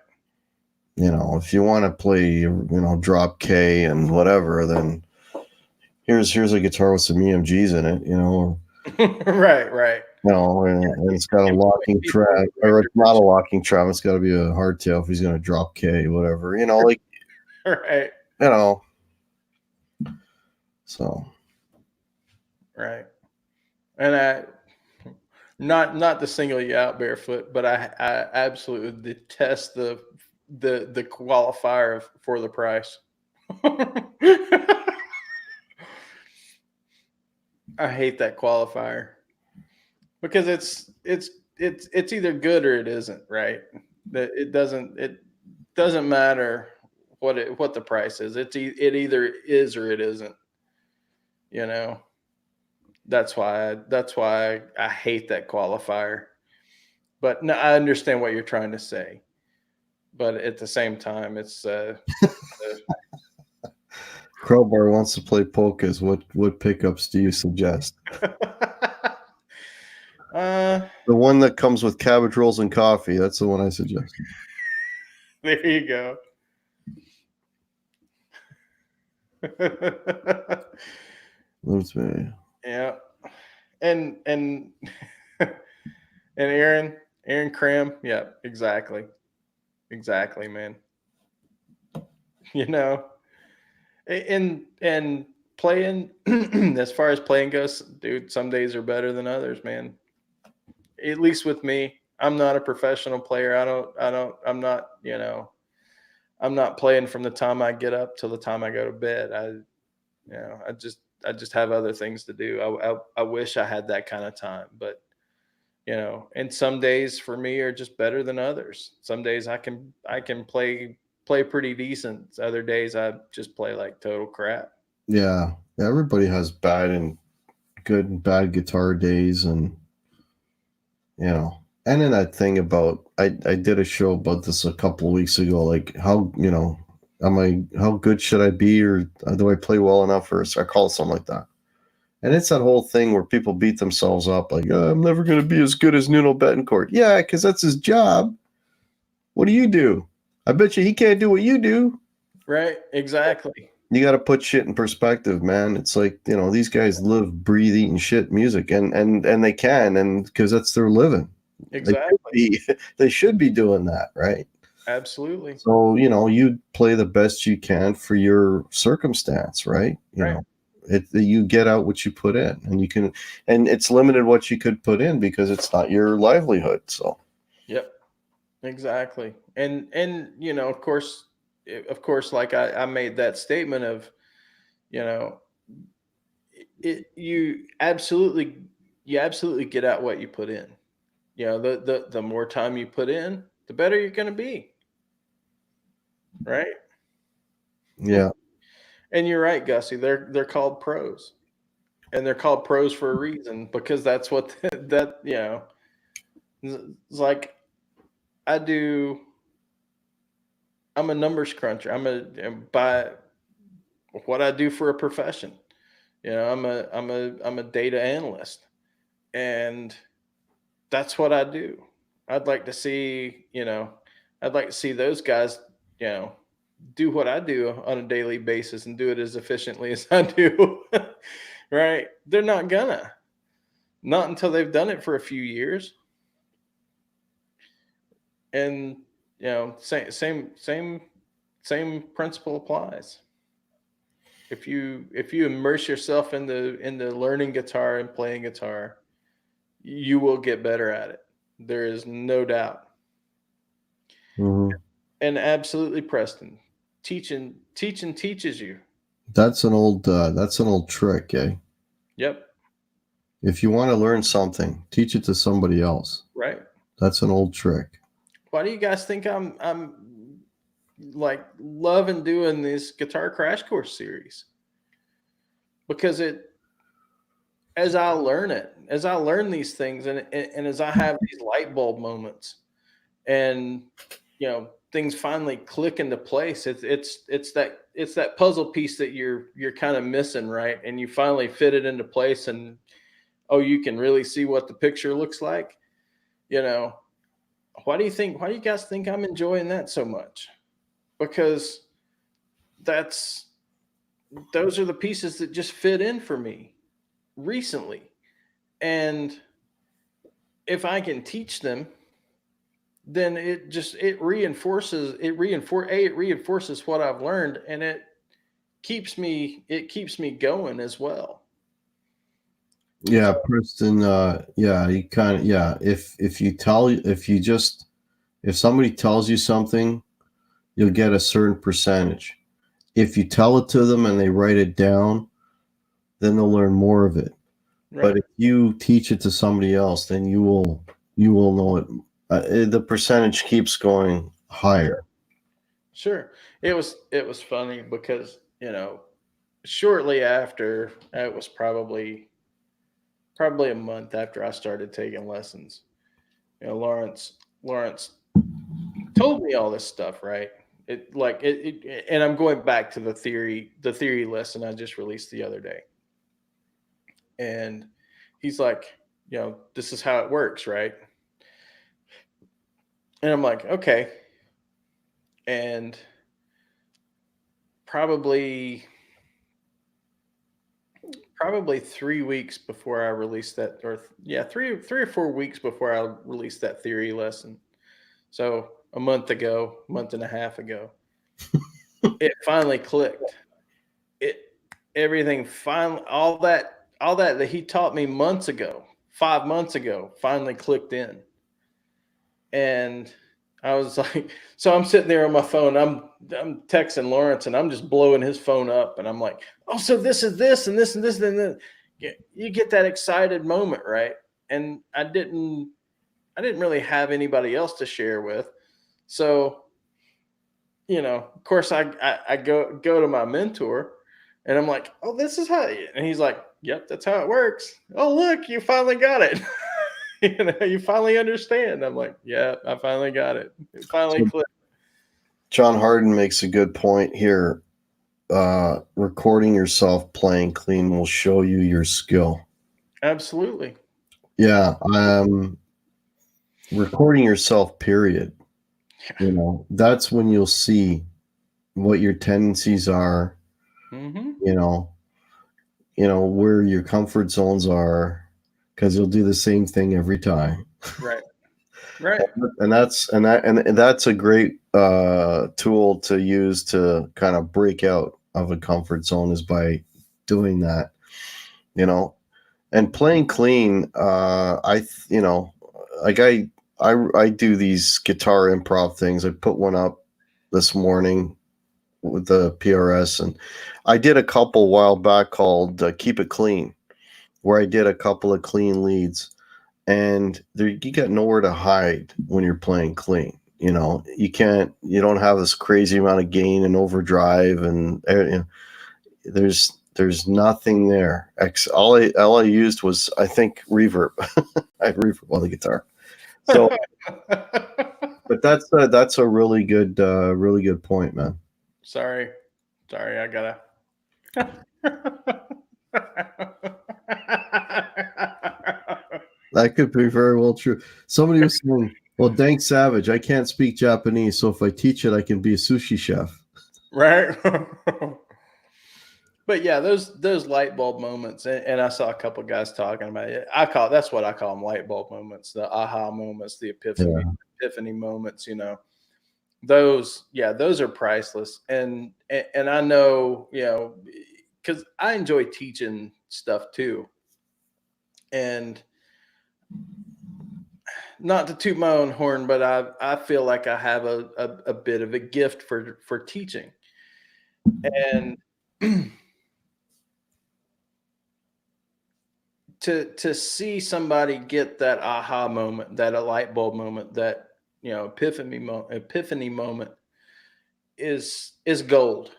if you want to play, drop K and whatever, then here's a guitar with some EMGs in it, Right. and it's got a locking trap, or it's not a locking trap. It's got to be a hardtail if he's going to drop K, whatever, like, Right. So. Right. And I not to single you out, Barefoot, but I absolutely detest the qualifier for the price. I hate that qualifier because it's either good or it isn't, right? That it doesn't matter what the price is. It either is or it isn't. That's why I hate that qualifier. But no, I understand what you're trying to say. But at the same time, it's Crowbar wants to play polkas. What pickups do you suggest? The one that comes with cabbage rolls and coffee. That's the one I suggest. There you go. Let's see. Yeah. And Aaron Cram, yeah, exactly, man. And playing, as far as playing goes, dude, some days are better than others, man. At least with me, I'm not a professional player. I'm not, I'm not playing from the time I get up till the time I go to bed. I just have other things to do. I wish I had that kind of time, but and some days for me are just better than others. Some days I can play pretty decent. Other days I just play like total crap. Yeah. Everybody has bad and good and bad guitar days, and and then that thing about I did a show about this a couple of weeks ago, like how how good should I be, or do I play well enough, or I call it something like that. And it's that whole thing where people beat themselves up like, I'm never going to be as good as Nuno Betancourt. Yeah, because that's his job. What do? I bet you he can't do what you do. Right, exactly. You got to put shit in perspective, man. It's like, these guys live, breathe, eat, and shit music, and they can, and because that's their living. Exactly. They should be doing that, right? Absolutely. So, you play the best you can for your circumstance, right? Right. You get out what you put in, and it's limited what you could put in because it's not your livelihood. So, yep, exactly. And of course, like I made that statement of, you absolutely get out what you put in. The more time you put in, the better you're going to be. Right. Yeah. And you're right, Gussie. They're called pros, and they're called pros for a reason, because that's what it's like. I'm a numbers cruncher. By what I do for a profession. I'm a data analyst, and that's what I do. I'd like to see those guys, do what I do on a daily basis and do it as efficiently as I do. Right? They're not until they've done it for a few years. And same principle applies. If you immerse yourself in the learning guitar and playing guitar, you will get better at it. There is no doubt. Mm-hmm. And absolutely, Preston, teaching teaches you. That's an old trick, eh? Yep. If you want to learn something, teach it to somebody else. Right. That's an old trick. Why do you guys think I'm like loving doing this Guitar Crash Course series? Because as I learn these things, and as I have these light bulb moments, and things finally click into place, it's that puzzle piece that you're kind of missing, right? And you finally fit it into place, and you can really see what the picture looks like. Why do you guys think I'm enjoying that so much? because those are the pieces that just fit in for me recently. And if I can teach them, then it reinforces what I've learned, and it keeps me going as well. Yeah, Preston. Yeah, you kind of, yeah. If somebody tells you something, you'll get a certain percentage. If you tell it to them and they write it down, then they'll learn more of it. Right. But if you teach it to somebody else, then you will know it. The percentage keeps going higher. Sure. It was funny because, shortly after, it was probably a month after I started taking lessons, Lawrence told me all this stuff, right? And I'm going back to the theory lesson I just released the other day. And he's like, this is how it works, right? And I'm like, okay. And probably 3 weeks before I released that, or 3 or 4 weeks before I released that theory lesson. So a month and a half ago, it finally clicked. Everything finally, all that he taught me 5 months ago, finally clicked in. And I was like, so I'm sitting there on my phone, I'm texting Lawrence, and I'm just blowing his phone up, and I'm like, oh, so this is this and this and this and then you get that excited moment, right? And I didn't really have anybody else to share with. So, of course I go to my mentor, and I'm like, oh, this is how, and he's like, yep, that's how it works. Oh, look, you finally got it. You finally understand. I'm like, yeah, I finally got it. It finally clicked. John Harden makes a good point here. Recording yourself playing clean will show you your skill. Absolutely. Yeah. Recording yourself, period. That's when you'll see what your tendencies are. Mm-hmm. Where your comfort zones are, because you'll do the same thing every time. Right. And that's a great tool to use to kind of break out of a comfort zone, is by doing that. And playing clean. I do these guitar improv things. I put one up this morning with the PRS, and I did a couple a while back called Keep It Clean, where I did a couple of clean leads, and you get nowhere to hide when you're playing clean. You don't have this crazy amount of gain and overdrive, and there's nothing there. All I used was, I think, reverb. I had reverb on the guitar. So, but that's a really good point, man. Sorry, I gotta. That could be very well true. Somebody was saying, well, Dank Savage, I can't speak Japanese, so if I teach it, I can be a sushi chef. Right. But yeah, those light bulb moments, and I saw a couple of guys talking about it. That's what I call them, light bulb moments, the aha moments, the epiphany moments. Those are priceless. And I know, because I enjoy teaching stuff too. And not to toot my own horn, but I feel like I have a bit of a gift for teaching. And to see somebody get that aha moment, that a light bulb moment, that epiphany moment is gold,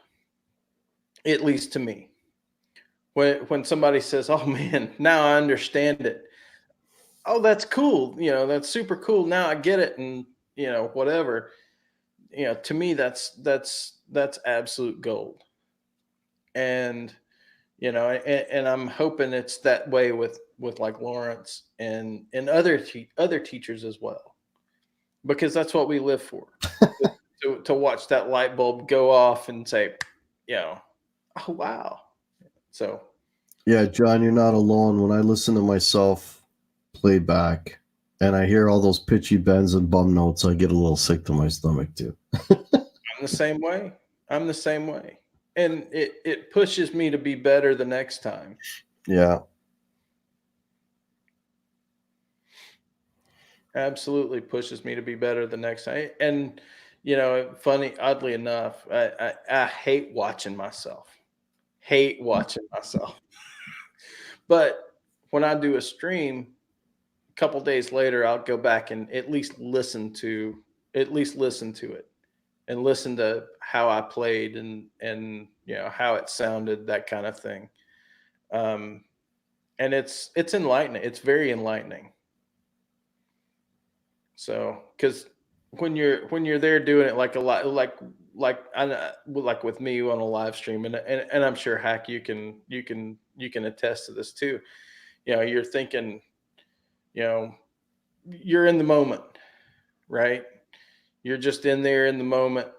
at least to me. When somebody says, "Oh man, now I understand it." Oh, that's cool. That's super cool. Now I get it, and whatever. To me, that's absolute gold. And and I'm hoping it's that way with like Lawrence and other teachers as well, because that's what we live for. to watch that light bulb go off and say, you know, oh wow. So Yeah, John, you're not alone. When I listen to myself play back and I hear all those pitchy bends and bum notes, I get a little sick to my stomach too. I'm the same way. I'm the same way. And it pushes me to be better the next time. Yeah. Absolutely pushes me to be better the next time. And you know, funny, oddly enough, I hate watching myself. Hate watching myself. But when I do a stream, a couple days later, I'll go back and at least listen to it and listen to how I played and you know how it sounded, that kind of thing. Um, and it's enlightening. It's very enlightening. So because when you're there doing it like a lot like with me on a live stream and I'm sure Hack you can attest to this too. You know, you're thinking, you know, you're in the moment, right? You're just in there in the moment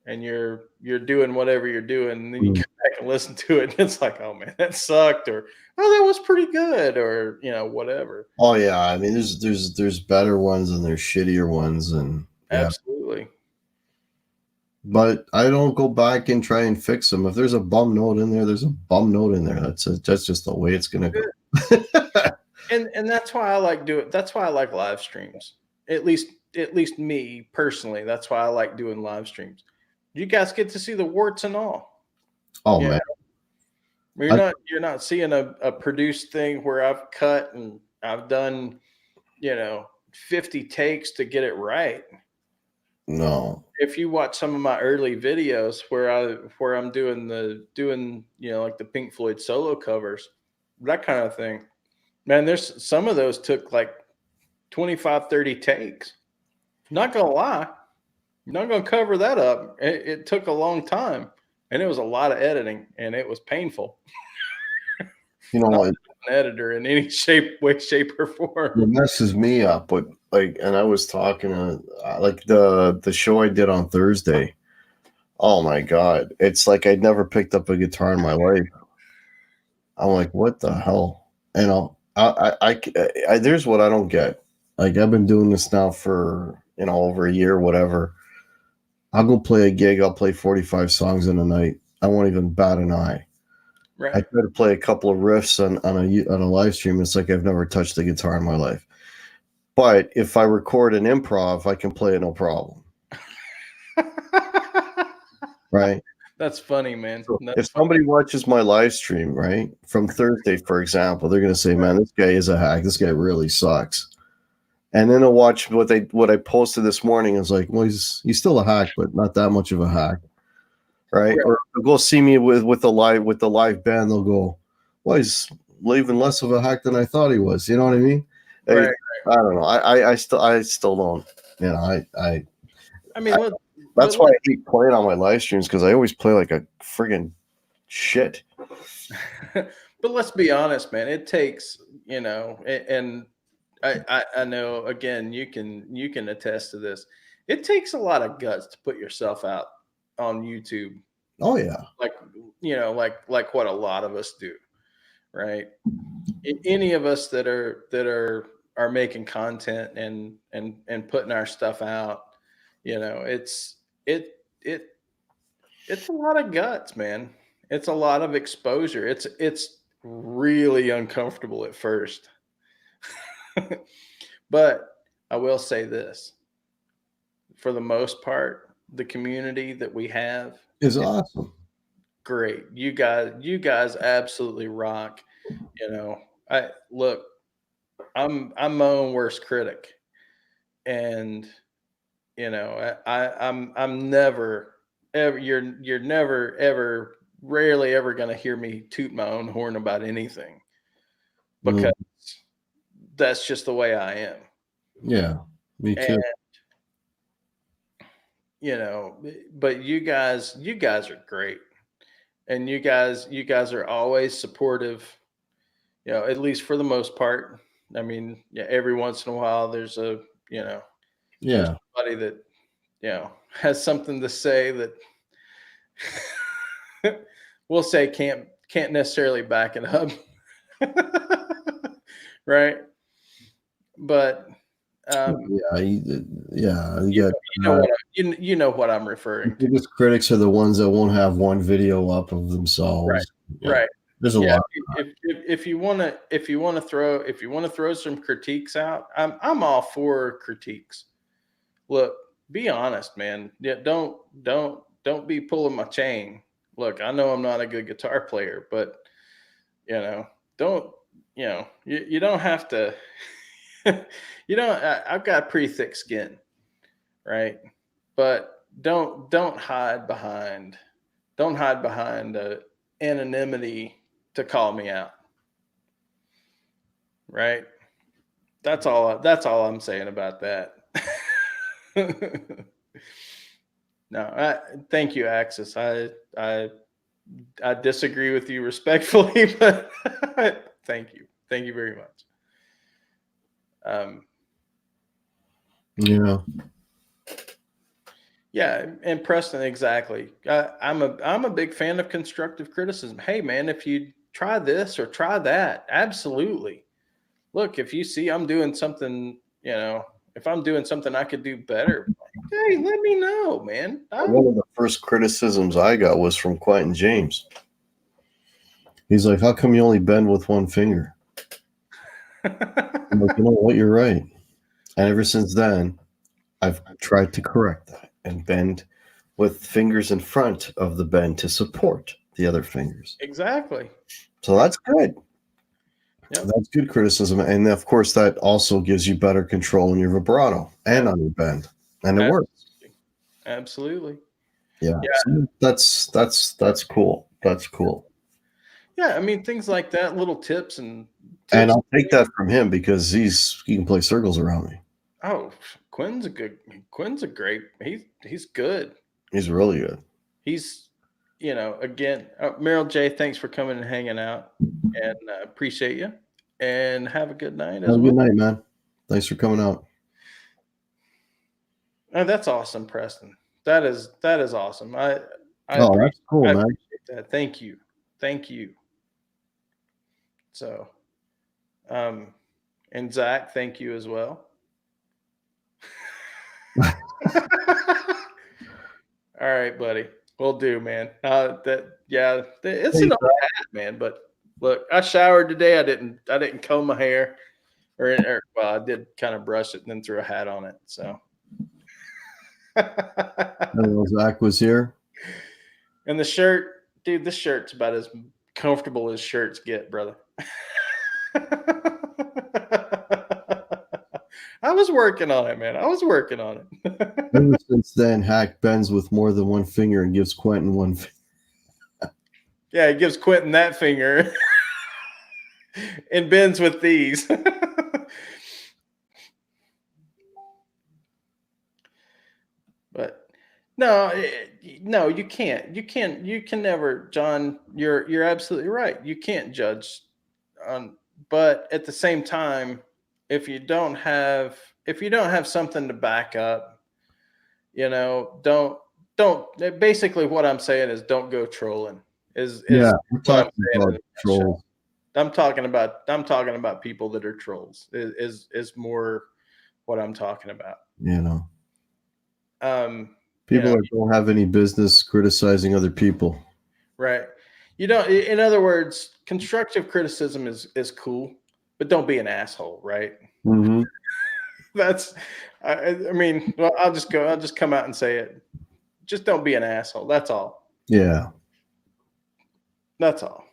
and you're doing whatever you're doing, and then you Mm. come back and listen to it and it's like, oh man, that sucked, or oh that was pretty good, or you know, whatever. Oh yeah. I mean, there's better ones and there's shittier ones, and yeah. Absolutely. But I don't go back and try and fix them. If there's a bum note in there, there's a bum note in there. That's just the way it's gonna go. And that's why I like doing that's why I like live streams. At least me personally, that's why I like doing live streams. You guys get to see the warts and all. Oh Yeah. man. You're not seeing a produced thing where I've cut and I've done, you know, 50 takes to get it right. No. If you watch some of my early videos where I'm doing you know, like the Pink Floyd solo covers, that kind of thing. Man, there's some of those took like 25, 30 takes. Not gonna lie. Not gonna cover that up. It took a long time and it was a lot of editing and it was painful. You know Not what? an editor in any way, shape, or form. It messes me up, but like, and I was talking to like the show I did on Thursday. Oh my god, it's like I'd never picked up a guitar in my life. I'm like, what the hell? You know, there's what I don't get. Like I've been doing this now for over a year, whatever. I'll go play a gig. I'll play 45 songs in a night. I won't even bat an eye. I Right. try to play a couple of riffs on a live stream. It's like I've never touched a guitar in my life. But if I record an improv, I can play it no problem. Right? That's funny, man. So That's if somebody watches my live stream, right, from Thursday, for example, they're going to say, "Man, this guy is a hack. This guy really sucks." And then they'll watch what I posted this morning. It's like, well, he's still a hack, but not that much of a hack, right? Or they'll go see me with the live band. They'll go, "Well, he's even less of a hack than I thought he was." You know what I mean? right. I don't know. I still don't. You know, I mean, that's why I hate playing on my live streams, because I always play like a friggin' shit. but let's be honest, man. It takes, you know, and I know again you can attest to this. It takes a lot of guts to put yourself out on YouTube, Oh yeah. like you know, like what a lot of us do, right? Any of us that are making content and putting our stuff out, you know, it it's a lot of guts, man. It's a lot of exposure. It's really uncomfortable at first. But I will say this. For the most part, the community that we have It's is awesome. great. You guys absolutely rock. You know, I look, I'm my own worst critic. And you know, I'm never ever you're never ever rarely ever going to hear me toot my own horn about anything Mm, because that's just the way I am. yeah, me too. And you know, but you guys are great. And you guys are always supportive, you know, at least for the most part. I mean, yeah, every once in a while there's a, you know, there's Yeah. somebody that has something to say that we'll say can't necessarily back it up. Right. But Yeah, you you, got you know what you know what I'm referring the to. biggest critics are the ones that won't have one video up of Right. themselves. Yeah, Right. there's a Yeah. lot. If you want to throw some critiques out, I'm all for critiques. Look, be honest, man. Yeah, don't be pulling my chain. Look, I know I'm not a good guitar player, but you know, don't you don't have to. I've got pretty thick skin, right? But don't hide behind anonymity to call me out, right? That's all I'm saying about that. No, thank you, Axis. I disagree with you respectfully, but thank you very much. Yeah. Yeah, and Preston, exactly. I'm a big fan of constructive criticism. Hey, man, if you try this or try that, absolutely. Look, if you see I'm doing something, if I'm doing something I could do better, hey, let me know, man. One of the first criticisms I got was from Quentin James. He's like, "How come you only bend with one finger?" I'm like, "You know what? You're right." And ever since then, I've tried to correct that and bend with fingers in front of the bend to support the other fingers. Exactly. So that's good. Yep. That's good criticism. And of course, that also gives you better control in your vibrato and on your bend. And it works. Absolutely. Yeah. So that's cool. That's cool. Yeah, I mean things like that, little tips and I'll take that from him because he can play circles around me. Oh, Quinn's a great. He's good. He's really good. He's, again, Meryl J. Thanks for coming and hanging out, and appreciate you. And have a good night as Have a well. good night, man. Thanks for coming out. Oh, that's awesome, Preston. That is awesome. That's cool, I man. appreciate that. Thank you. So, and Zach, thank you as well. All right, buddy. We'll do, man. It's an old hat, man. But look, I showered today. I didn't comb my hair, or well, I did kind of brush it and then threw a hat on it. So, Zach was here. And the shirt, dude, this shirt's about as comfortable as shirts get, brother. I was working on it, man. I was working on it. Ever since then, Hack bends with more than one finger and gives Quentin one finger. Yeah, he gives Quentin that finger and bends with these. But no, you can't. You can never, John. You're absolutely right. You can't judge on, but at the same time, if you don't have something to back up, don't basically what I'm saying is don't go trolling. We're what talking about trolls. I'm talking about people that are trolls is more what I'm talking about. People that don't have any business criticizing other people. Right. In other words, constructive criticism is cool, but don't be an asshole, right? Mm-hmm. I mean, well, I'll just come out and say it. Just don't be an asshole. That's all. Yeah. That's all.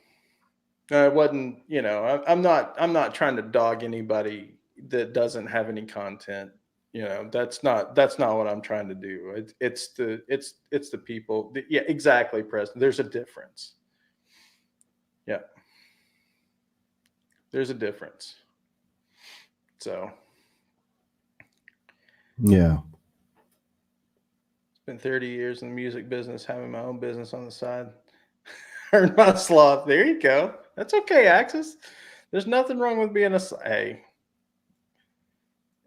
It wasn't, I'm not trying to dog anybody that doesn't have any content. That's not what I'm trying to do. It's the people. Yeah, exactly, Preston. There's a difference. Yeah. There's a difference. So. Yeah. It's been 30 years in the music business, having my own business on the side. Earned my sloth. There you go. That's okay, Axis. There's nothing wrong with being a. Hey.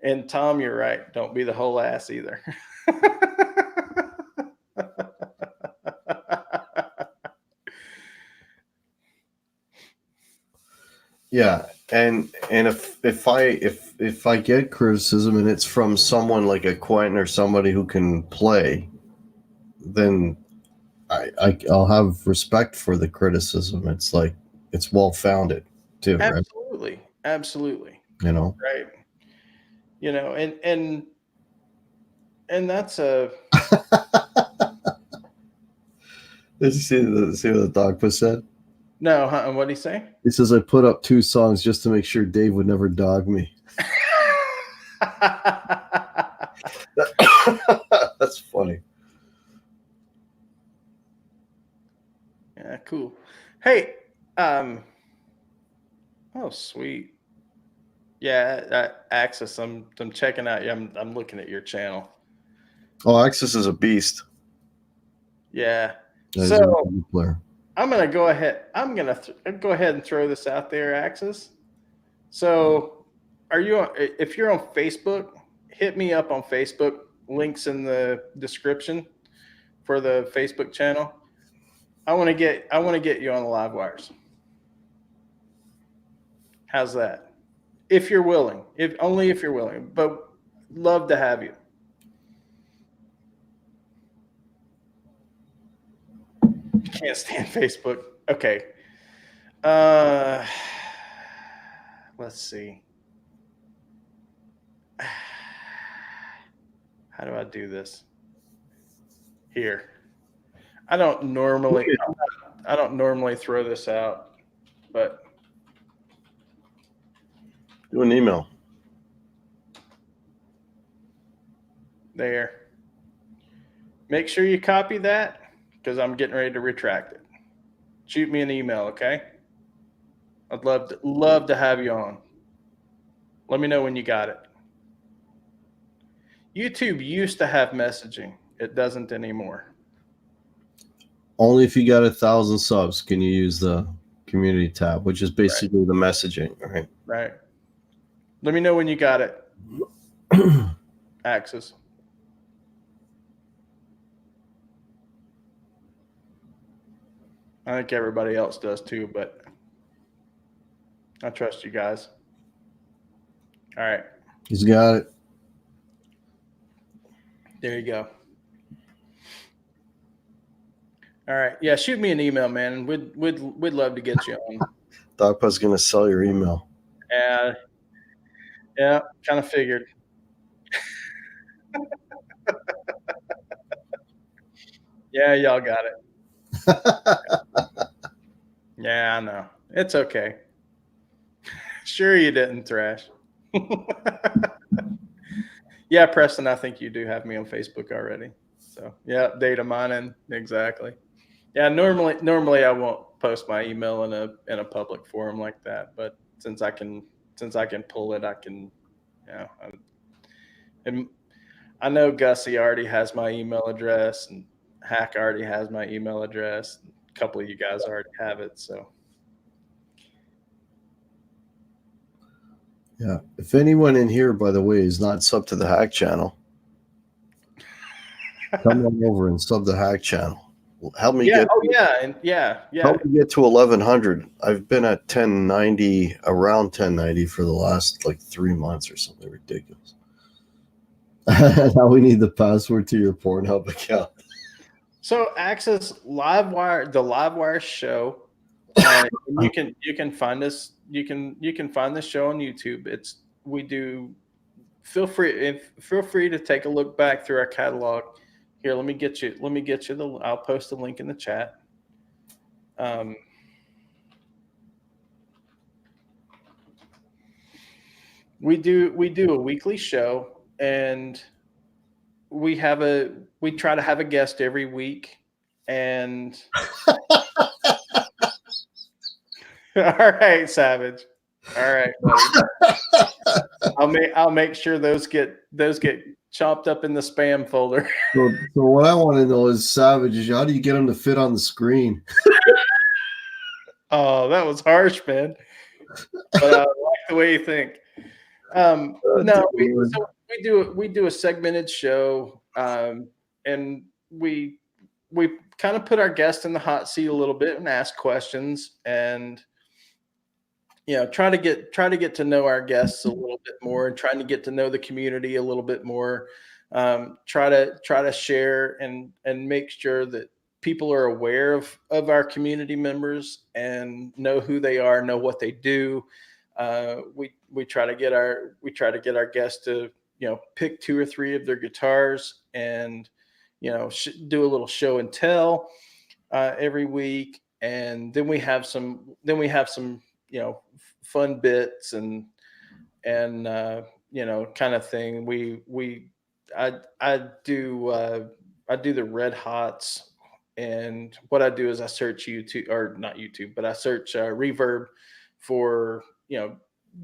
And Tom, you're right. Don't be the whole ass either. Yeah, and if I get criticism and it's from someone like a Quentin or somebody who can play, then I'll have respect for the criticism. It's like it's well founded too, right? Absolutely. Absolutely. You know. Right. You know, and that's a Did you see what the dog was said? no, huh? What'd he say? He says I put up 2 songs just to make sure Dave would never dog me. That's funny. Yeah, cool. Hey, oh sweet. Yeah, Axis, I'm checking out. Yeah, I'm looking at your channel. Oh, Axis is a beast. Yeah. He's a So really good player. I'm gonna go ahead. I'm gonna go ahead and throw this out there, Axis. So, are you on? If you're on Facebook, hit me up on Facebook. Links in the description for the Facebook channel. I want to get you on the live wires. How's that? If you're willing, if you're willing, but love to have you. Can't stand Facebook. Okay. Let's see. How do I do this? Here. I don't normally throw this out, but Do an email. there. Make sure you copy that because I'm getting ready to retract it. Shoot me an email, okay? I'd love to have you on. Let me know when you got it. YouTube used to have messaging. It doesn't anymore. Only if you got 1,000 subs can you use the community tab, which is basically the messaging, right? Right. Let me know when you got it. Axis. I think everybody else does too, but I trust you guys. All right. He's got it. There you go. All right. Yeah, shoot me an email, man. We'd love to get you on. Dogpa's gonna sell your email. Yeah, kind of figured. Yeah, y'all got it. Yeah, I know. It's okay. Sure you didn't, Thrash. Yeah, Preston, I think you do have me on Facebook already. So yeah, data mining, exactly. Yeah, normally I won't post my email in a public forum like that, but since I can pull it, I can, and I know Gussie already has my email address, and Hack already has my email address. A couple of you guys already have it, so. Yeah. If anyone in here, by the way, is not sub to the Hack channel, come on over and sub the Hack channel. Help me get. Oh yeah, and yeah. Help me get to 1,100. I've been at 1090, around 1090 for the last like 3 months or something ridiculous. Now we need the password to your Pornhub account. So access Livewire, the Livewire show. You can find us. You can find the show on YouTube. We do. Feel free to take a look back through our catalog. Here, let me get you I'll post a link in the chat. We do a weekly show, and we try to have a guest every week, and all right, Savage. All right, buddy. I'll make sure those get chopped up in the spam folder. So what I want to know is, Savage, is how do you get them to fit on the screen? Oh, that was harsh, man. But I like the way you think. No, we do a segmented show, and we kind of put our guest in the hot seat a little bit and ask questions, and try to get to know our guests a little bit more, and trying to get to know the community a little bit more. Try to share and make sure that people are aware of our community members and know who they are, know what they do. We try to get our guests to pick 2 or 3 of their guitars and do a little show and tell every week, and then we have some fun bits and kind of thing. I do the Red Hots, and what I do is I search YouTube, or not YouTube, but I search Reverb for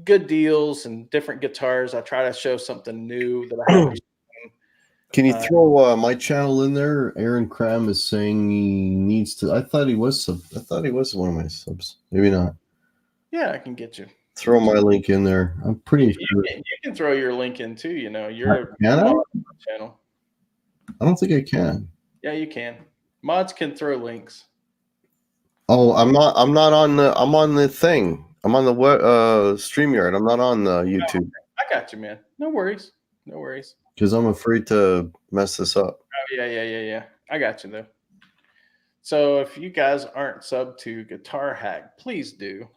good deals and different guitars. I try to show something new that I haven't. Can you throw my channel in there? Aaron Cram is saying he needs to. I thought he was one of my subs. Maybe not. Yeah, I can get you. Throw my link in there. I'm pretty sure. You can throw your link in too. Can I? Channel. I don't think I can. Yeah, you can. Mods can throw links. Oh, I'm not on the. I'm on the thing. I'm on the StreamYard. I'm not on the YouTube. I got you, man. No worries. Because I'm afraid to mess this up. Oh yeah. I got you though. So if you guys aren't subbed to Guitar Hack, please do.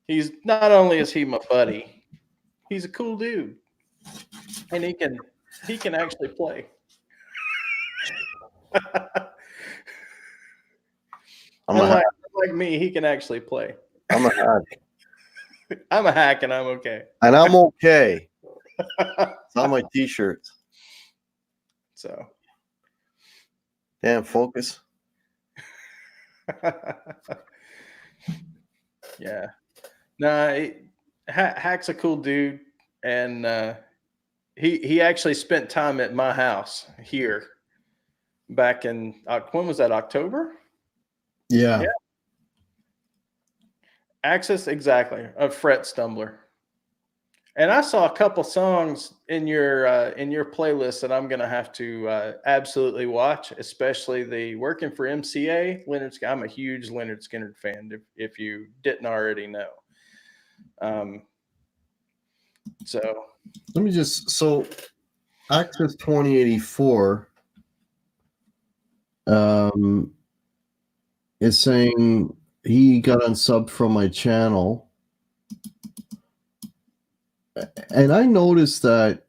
He's not only is he my buddy, he's a cool dude, and he can actually play. Like me, he can actually play. I'm a hack. I'm a hack, and I'm okay. And I'm okay. It's on my t-shirts. So, damn, focus. Yeah. No, Hack's a cool dude, and he actually spent time at my house here back in when was that, October? Yeah. Access, exactly, of Fret Stumbler. And I saw a couple songs in your playlist that I'm gonna have to absolutely watch, especially the Working for MCA. I'm a huge Leonard Skinner fan, if you didn't already know. So let me Access 2084 is saying he got unsub from my channel. And I noticed that.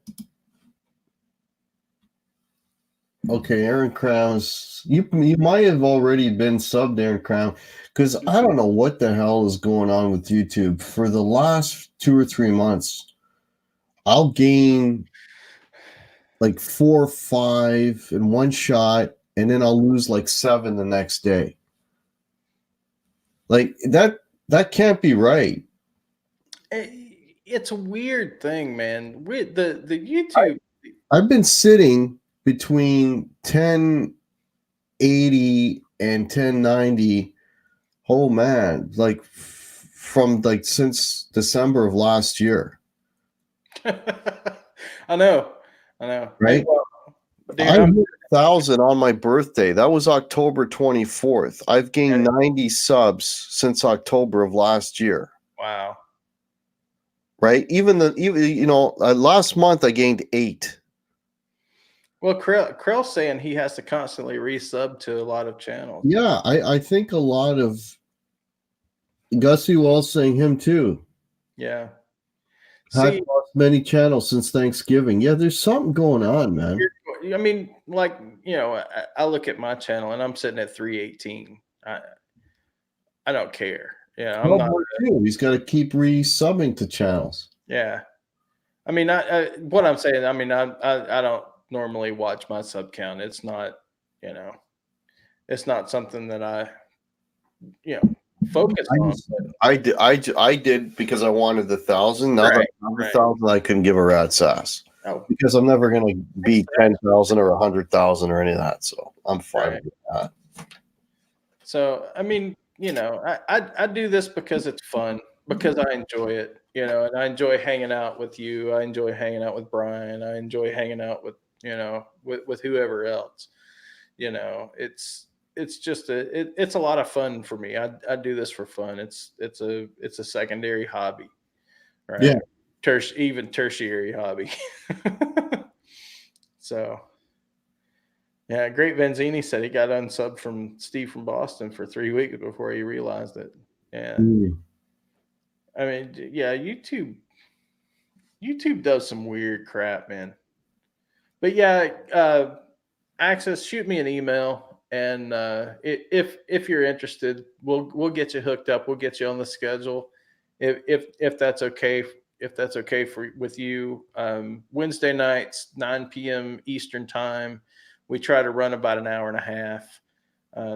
Okay, Aaron Crown's. You might have already been subbed, Aaron Crown, because I don't know what the hell is going on with YouTube. For the last 2 or 3 months, I'll gain like 4 or 5 in one shot, and then I'll lose like 7 the next day. Like that can't be right. It's a weird thing, man. With the YouTube, I've been sitting between 1080 and 1090. Oh man, like from like since December of last year. I know. Right? Dude, I hit 1,000 on my birthday. That was October 24th. I've gained 90 subs since October of last year. Wow. Right? Even last month I gained 8. Well, Krell's saying he has to constantly resub to a lot of channels. Yeah, I think a lot of Gussie Wells saying him too. Yeah. I've lost many channels since Thanksgiving. Yeah, there's something going on, man. I mean, like, I look at my channel and I'm sitting at 318. I don't care. Yeah, I'm not. He's got to keep resubbing to channels. Yeah, I mean, what I'm saying. I mean, I don't normally watch my sub count. It's not, it's not something that I, focus on. I did because I wanted the 1,000. Now that I have 1,000, I couldn't give a rat's ass. Oh. Because I'm never going to beat 10,000 or 100,000 or any of that. So I'm fine with that. So I mean, I do this because it's fun. because I enjoy it, and I enjoy hanging out with you. I enjoy hanging out with Brian. I enjoy hanging out with, with whoever else. It's just it's a lot of fun for me. I do this for fun. It's a secondary hobby, Yeah. right? Even tertiary hobby. So yeah, Great Vanzini said he got unsubbed from Steve from Boston for 3 weeks before he realized it. Yeah. Mm. I mean, yeah, YouTube does some weird crap, man. But yeah, Access, shoot me an email, and if you're interested, we'll get you hooked up. We'll get you on the schedule, if that's okay. If that's okay with you, Wednesday nights, 9 p.m. Eastern time. We try to run about an hour and a half,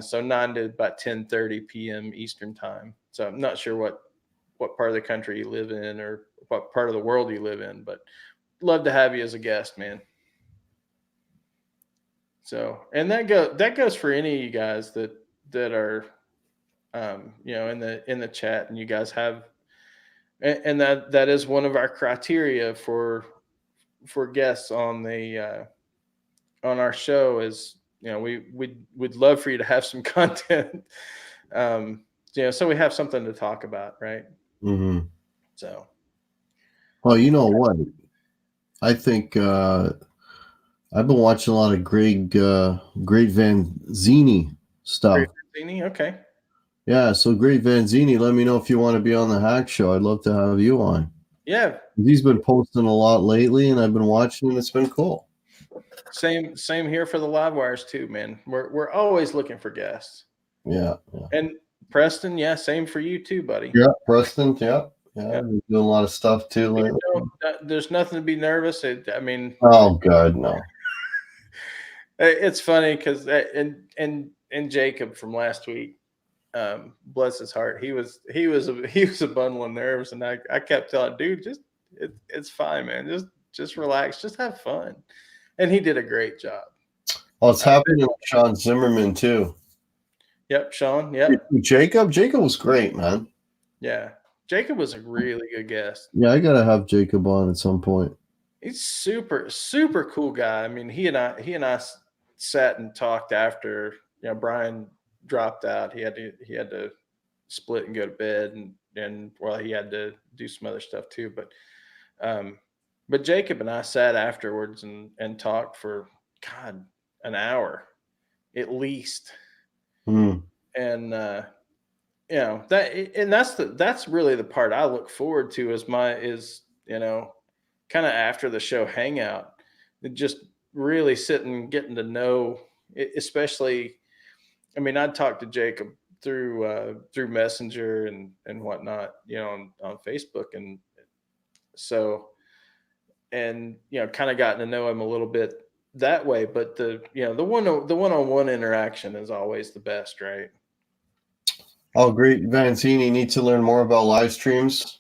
so 9 to about 10:30 p.m. Eastern time. So I'm not sure what part of the country you live in or what part of the world you live in, but love to have you as a guest, man. So, and that goes for any of you guys that are, in the chat, and you guys have, and that is one of our criteria for guests on our show is, we'd love for you to have some content, so we have something to talk about, right? Mm-hmm. So, well, you know what? I think I've been watching a lot of Great Vanzini stuff. Great Vanzini, okay. Yeah, so Great Vanzini, let me know if you want to be on the Hack Show. I'd love to have you on. Yeah. He's been posting a lot lately, and I've been watching, and it's been cool. Same here for the live wires too, man. We're always looking for guests. Yeah. And Preston, yeah, same for you too, buddy. Yeah, Preston, yeah. Doing a lot of stuff too. There's nothing to be nervous. Oh God, no. It's funny because and Jacob from last week, bless his heart, he was a bundle of nerves, and I kept telling dude, it's fine, man, just relax, just have fun, and he did a great job. Well, it's happening with Sean Zimmerman too. Yep, Sean. Yep. Jacob was great, man. Yeah, Jacob was a really good guest. Yeah, I gotta have Jacob on at some point. He's super cool guy. I mean, he and I sat and talked after Brian dropped out. He had to split and go to bed, and well, he had to do some other stuff too. But Jacob and I sat afterwards and talked for an hour at least. Mm. And that's really the part I look forward to is kind of after the show hangout, just really sitting, getting to know, especially, I mean, I'd talk to Jacob through Messenger and whatnot, on Facebook. And so, and, kind of gotten to know him a little bit that way, but the one-on-one interaction is always the best, right? Oh, Great Vanzini, need to learn more about live streams.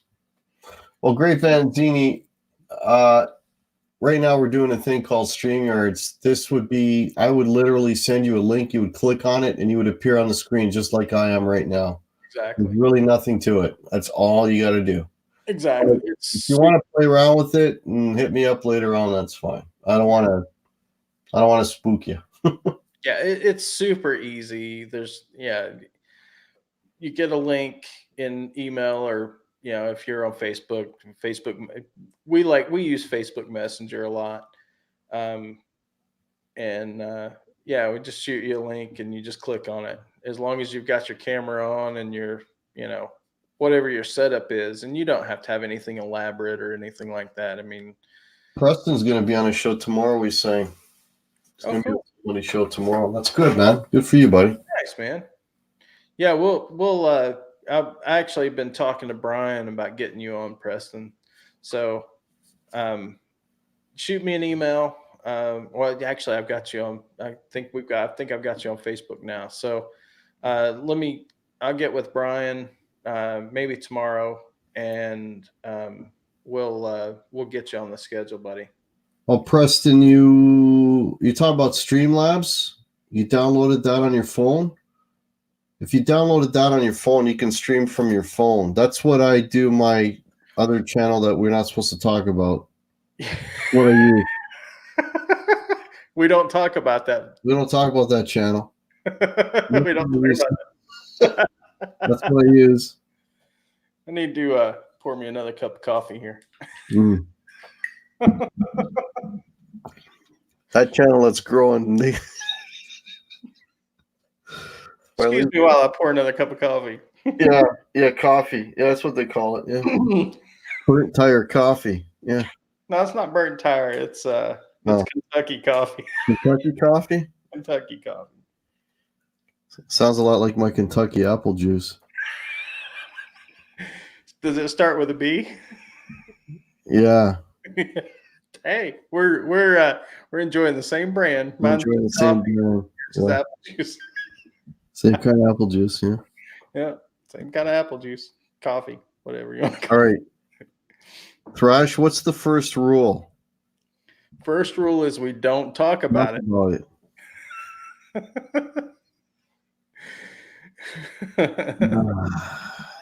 Well, Great Vanzini, right now we're doing a thing called StreamYards. I would literally send you a link, you would click on it, and you would appear on the screen just like I am right now. Exactly. There's really nothing to it. That's all you got to do. Exactly. If you want to play around with it and hit me up later on, that's fine. I don't want to spook you. Yeah, it's super easy. You get a link in email, or if you're on Facebook, we use Facebook Messenger a lot, we just shoot you a link and you just click on it. As long as you've got your camera on and your whatever your setup is, and you don't have to have anything elaborate or anything like that. I mean, Preston's going to be on a show tomorrow. We saying it's going to cool. be on a show tomorrow. That's good, man. Good for you, buddy. Nice, man. Yeah, we'll I've actually been talking to Brian about getting you on, Preston. So, shoot me an email. Well, actually, I've got you on. I think I've got you on Facebook now. So, I'll get with Brian maybe tomorrow, and we'll get you on the schedule, buddy. Well, Preston, you talk about Streamlabs. You downloaded that on your phone. If you downloaded that on your phone, you can stream from your phone. That's what I do. My other channel that we're not supposed to talk about. What I use. We don't talk about that. We don't talk about that channel. We don't talk about that. That's what I use. I need to pour me another cup of coffee here. Mm. That channel that's growing. Excuse me while I pour another cup of coffee. Yeah, coffee. Yeah, that's what they call it. Yeah, burnt tire coffee. Yeah, No, it's not burnt tire. It's Kentucky coffee. Kentucky coffee. Kentucky coffee. Sounds a lot like my Kentucky apple juice. Does it start with a B? Yeah, Hey, we're enjoying the same brand. I'm enjoying the same coffee, brand. just Yeah. apple juice. Same kind of apple juice. Yeah. Yeah, same kind of apple juice, coffee, whatever you want. All right, Thrash. What's the first rule? First rule is we don't talk about it.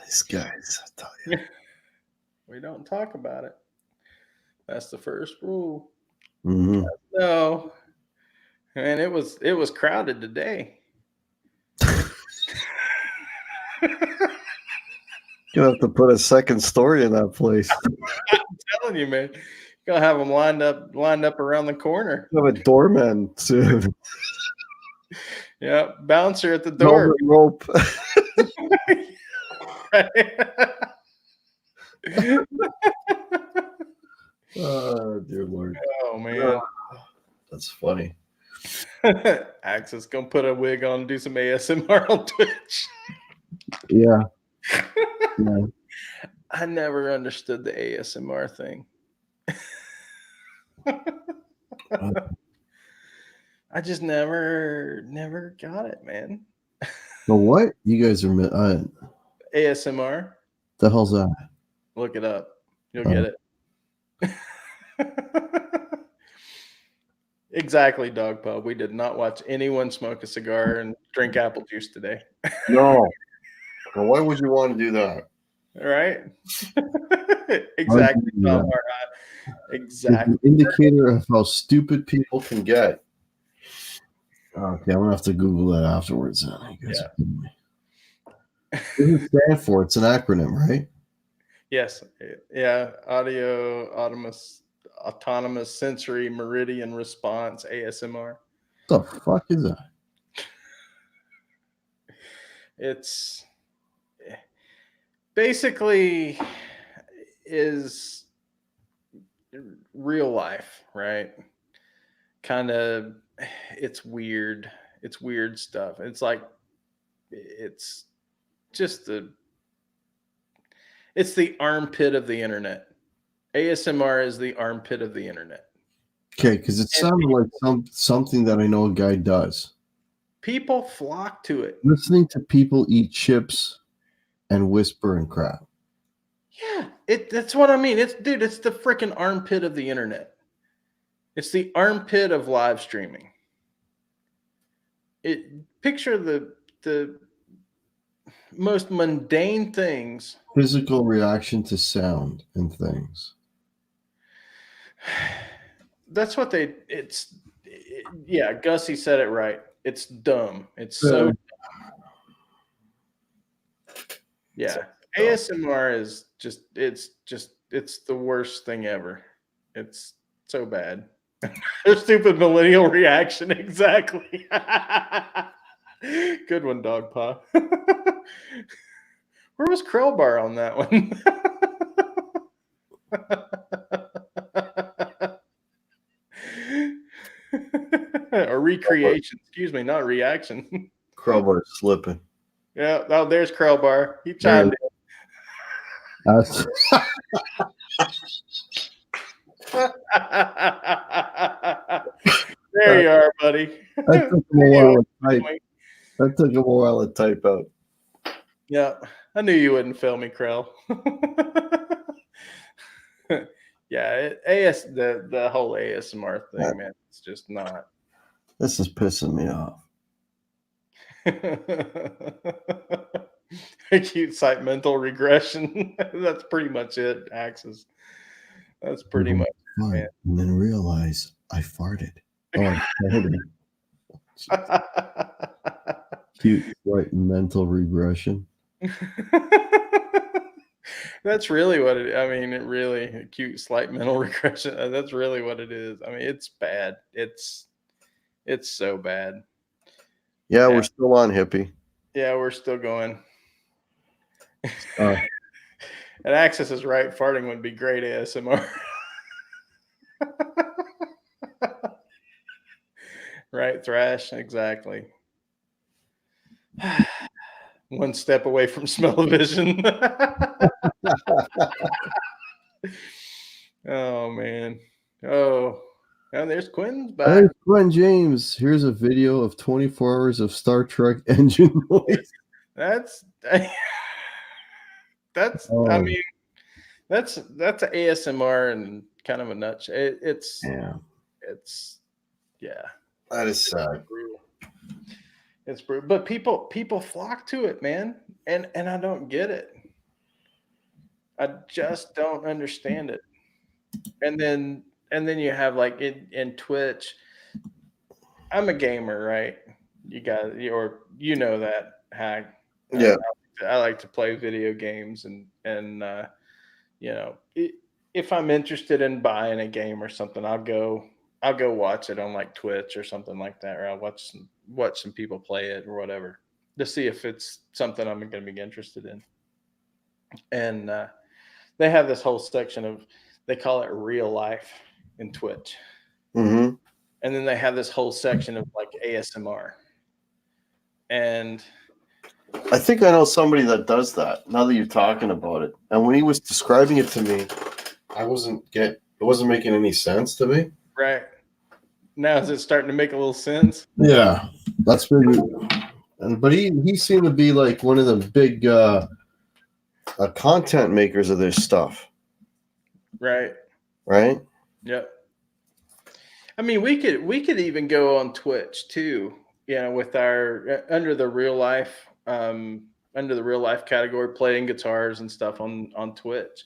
These guys, I tell you. We don't talk about it. That's the first rule. Mm-hmm. No, and it was crowded today. You'll have to put a second story in that place. I'm telling you, man, you're gonna have them lined up around the corner. You have a doorman soon. Yeah, bouncer at the door. Rope. Oh, dear Lord. Oh man, That's funny. Axe's gonna put a wig on and do some ASMR on Twitch. Yeah. Yeah. I never understood the ASMR thing. I just never got it, man. But what? You guys are ASMR. the hell's that? Look it up. You'll get it. Exactly, Dog Pub. We did not watch anyone smoke a cigar and drink apple juice today. No. Well, why would you want to do that? All right. Exactly. Yeah. Exactly. It's an indicator of how stupid people can get. Okay, I'm gonna have to Google that afterwards. Then. You guys are kidding me. What does it stand for? It's an acronym, right? Yes. Yeah. Autonomous sensory meridian response, ASMR. What the fuck is that? It's basically is real life, right? Kind of, it's weird. It's weird stuff. It's like, it's just it's the armpit of the internet. ASMR is the armpit of the internet. Okay, because it sounded like something that I know a guy does. People flock to it. Listening to people eat chips and whisper and crap. Yeah, that's what I mean. It's the freaking armpit of the internet. It's the armpit of live streaming. Picture the most mundane things. Physical reaction to sound and things. That's what yeah, Gussie said it right. It's dumb. It's so dumb. Yeah. ASMR is it's the worst thing ever. It's so bad. A stupid millennial reaction, exactly. Good one, Dog Paw. Where was Krellbar on that one? A recreation, excuse me, not reaction. Crowbar slipping. Yeah, oh, there's Krellbar. He chimed in. There you are, buddy. That took him a while to type. That took him a while to type out. Yeah, I knew you wouldn't fail me, Krell. Yeah, the whole ASMR thing, man, it's just not. This is pissing me off. Acute site mental regression. That's pretty much it, Axis. That's pretty much Fart, it, and then realize I farted. Oh, I farted. man. Cute, right? Mental regression. That's really what it. I mean, it really acute slight mental regression. That's really what it is. I mean, it's bad. It's so bad. Yeah, Yeah. we're still on hippie. Yeah, we're still going. Uh, And Axis is right. Farting would be great ASMR. Right, Thrash, exactly. One step away from smell-o-vision. Oh man. Oh, and there's Quinn's back. Hey, Glenn James, here's a video of 24 hours of Star Trek engine noise. That's that's. I Oh. mean, that's a ASMR and kind of a nutshell. It's Yeah, yeah. that is sad. Brutal. It's brutal, but people flock to it, man, and I don't get it. I just don't understand it. And then you have like in Twitch. I'm a gamer, right? You got you know that hack. Yeah. I like to play video games and you know, if I'm interested in buying a game or something, I'll go watch it on like Twitch or something like that, or I'll watch some people play it or whatever to see if it's something I'm going to be interested in. And they have this whole section of, they call it real life in Twitch. Mm-hmm. And then they have this whole section of like ASMR. And I think I know somebody that does that now that you're talking about it. And when he was describing it to me, it wasn't making any sense to me. right now, is it starting to make a little sense? Yeah, that's maybe. But he seemed to be like one of the big content makers of this stuff. Right. Yep. I mean, we could even go on Twitch too, you know, with our under the real life category, playing guitars and stuff on Twitch.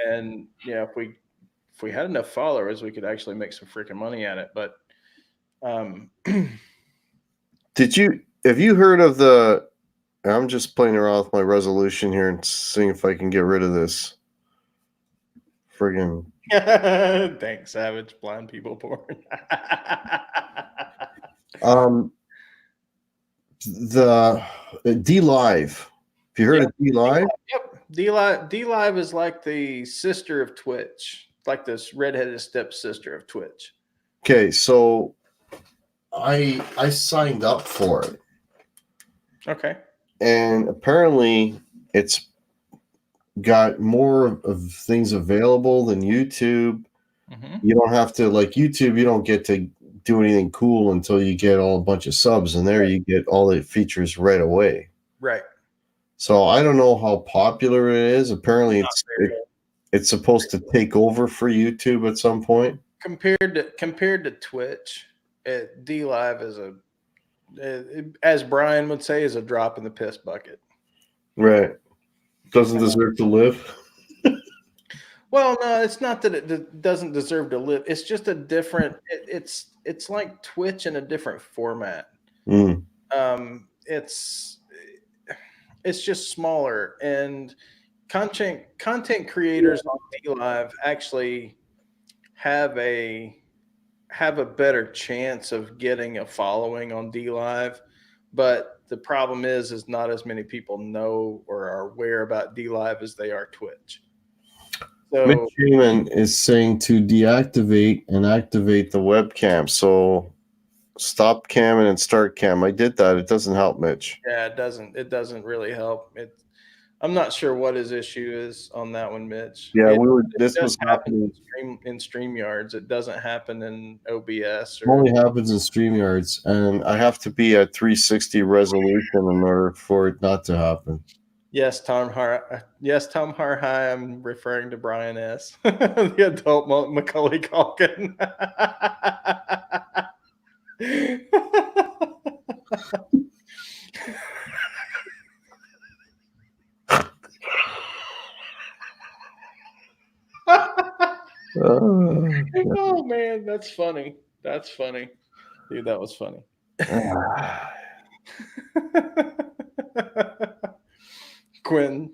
And you know, if we had enough followers, we could actually make some freaking money at it. But have you heard of the? I'm just playing around with my resolution here and seeing if I can get rid of this friggin' thanks, Savage. Blind people porn. The D Live. Have you heard of D Live? Yep. D Live is like the sister of Twitch, like this redheaded stepsister of Twitch. Okay, so I signed up for it. Okay. And apparently it's got more of things available than YouTube. Mm-hmm. You don't have to, like YouTube, you don't get to do anything cool until you get a bunch of subs, and there you get all the features right away. Right. So I don't know how popular it is. Apparently it's supposed to take over for YouTube at some point. Compared to Twitch, D Live is as Brian would say, is a drop in the piss bucket. Right. Doesn't deserve to live. Well, no, it's not that it doesn't deserve to live. It's just a different. It's like Twitch in a different format. Mm. It's just smaller, and content creators on D Live actually have a better chance of getting a following on D Live, but the problem is not as many people know or are aware about D Live as they are Twitch. So Mitch Heyman is saying to deactivate and activate the webcam. So stop camming and start cam. I did that. It doesn't help, Mitch. yeah, it doesn't really help. I'm not sure what his issue is on that one, Mitch. Yeah, this was happening in StreamYards. It doesn't happen in OBS. It only happens in StreamYards, and I have to be at 360 resolution in order for it not to happen. Yes, Tom Harhigh. I'm referring to Brian S. The adult Macaulay Culkin. Oh man, that's funny. That's funny, dude. That was funny. Quentin,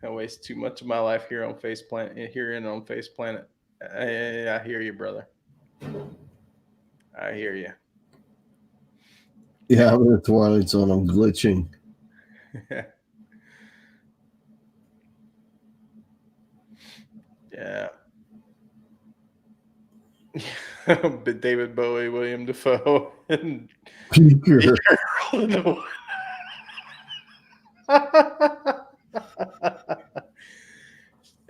I waste too much of my life here on Face Planet. Here in on Face Planet. I hear you, brother. I hear you. Yeah, I'm in the Twilight Zone. I'm glitching. Yeah. But David Bowie, William Defoe, and Peeker.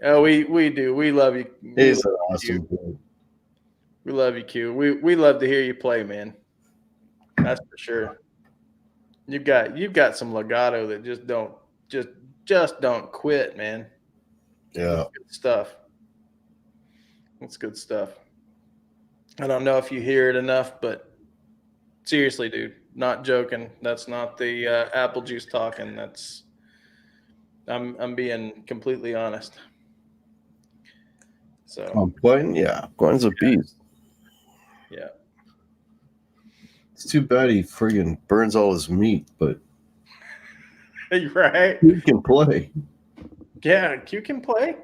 Oh, we do. We love you. He's an awesome dude. We love you, Q. We love to hear you play, man. That's for sure. You've got some legato that just don't quit, man. Yeah. Good stuff. That's good stuff. I don't know if you hear it enough, but seriously, dude, not joking. That's not the apple juice talking. I'm being completely honest. So Gwen, yeah. Gwen's a beast. yeah. It's too bad he friggin' burns all his meat, but Right. he can play. Yeah, Q can play.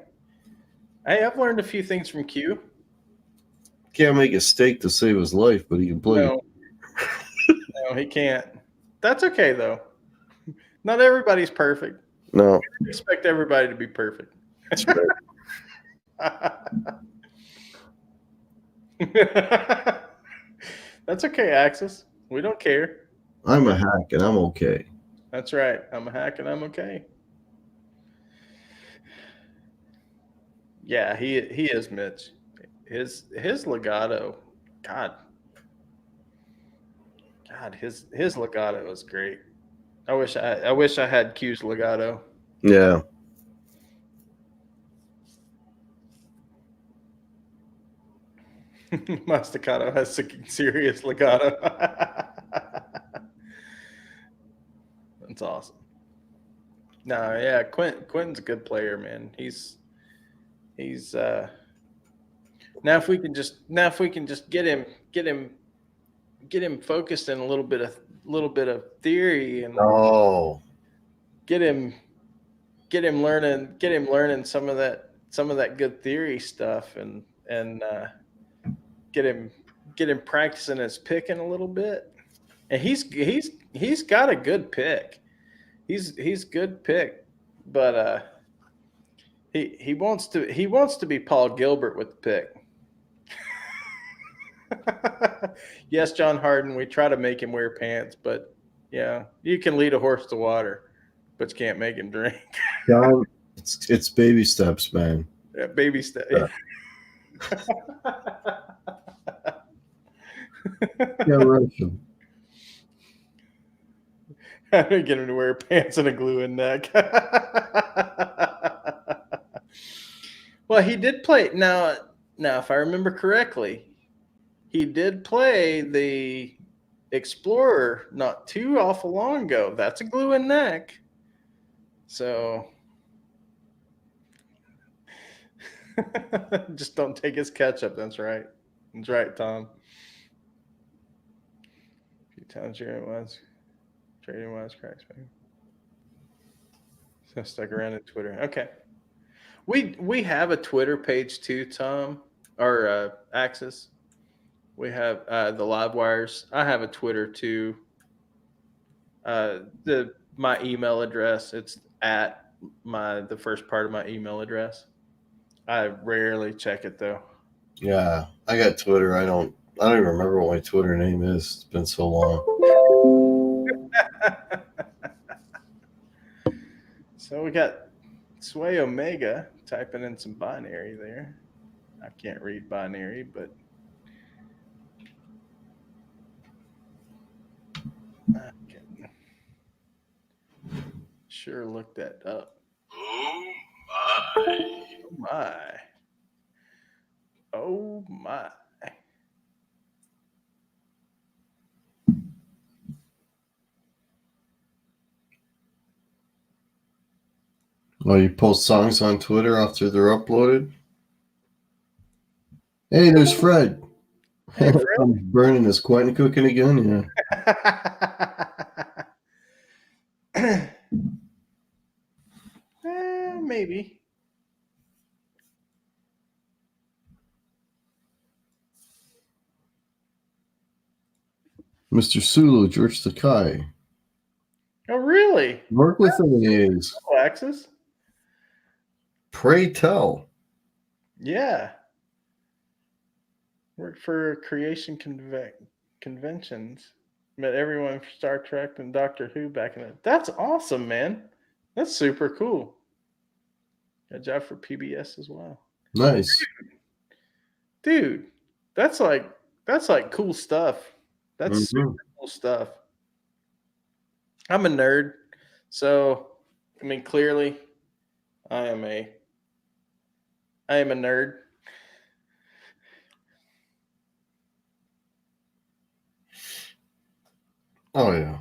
Hey, I've learned a few things from Q. Can't make a steak to save his life, but he can play. No, no, he can't. That's okay though. Not everybody's perfect. No, I expect everybody to be perfect. that's right. That's okay, Axis. We don't care. I'm a hack and I'm okay. That's right. I'm a hack and I'm okay. Yeah, he is Mitch. His legato, God, his legato is great. I wish I had Q's legato. Yeah. My staccato has serious legato. That's awesome. No, yeah, Quentin's a good player, man. He's now if we can just get him focused in a little bit of theory and get him learning some of that good theory stuff and get him practicing his picking a little bit. And he's got a good pick. He's good pick, but he wants to be Paul Gilbert with the pick. Yes, John Harden, we try to make him wear pants, but yeah, you can lead a horse to water, but you can't make him drink. John, it's baby steps, man. Yeah, baby step. Yeah. Yeah, rush him. Get him to wear pants and a glue-in neck. Well, he did play. Now, if I remember correctly, he did play the Explorer not too awful long ago. That's a glue-in neck. So just don't take his ketchup. That's right. That's right, Tom. A few times trading wise cracks, man. So stuck around at Twitter. Okay. We have a Twitter page too, Tom, or Axis. We have the Live Wires. I have a Twitter too. My email address, it's at the first part of my email address. I rarely check it though. Yeah, I got Twitter. I don't even remember what my Twitter name is. It's been so long. So we got Sway Omega typing in some binary there. I can't read binary, but I can sure look that up. Oh my. Oh my. Oh my. Oh, you post songs on Twitter after they're uploaded? Hey, there's Fred. Hey, Fred. I'm burning his Quentin cooking again. Yeah. Maybe. Mr. Sulu, George Takai. Oh, really? Work with him, is. Axis? Pray tell. Yeah. Worked for Creation Conventions. Met everyone from Star Trek and Doctor Who back in the. That's awesome, man. That's super cool. Got a job for PBS as well. Nice. Dude, that's like cool stuff. That's super cool stuff. I'm a nerd, so I mean clearly I am a nerd. Oh yeah.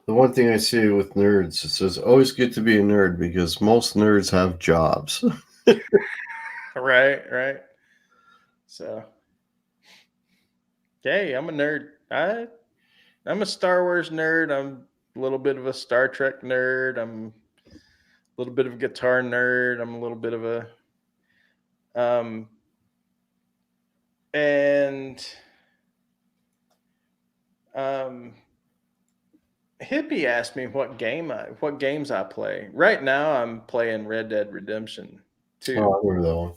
The one thing I see with nerds, it says always good to be a nerd because most nerds have jobs. Right. So, hey, I'm a nerd. I'm a Star Wars nerd. I'm a little bit of a Star Trek nerd. I'm a little bit of a guitar nerd. I'm a little bit of a Hippie asked me what games I play. Right now I'm playing Red Dead Redemption 2. Oh, I remember that one.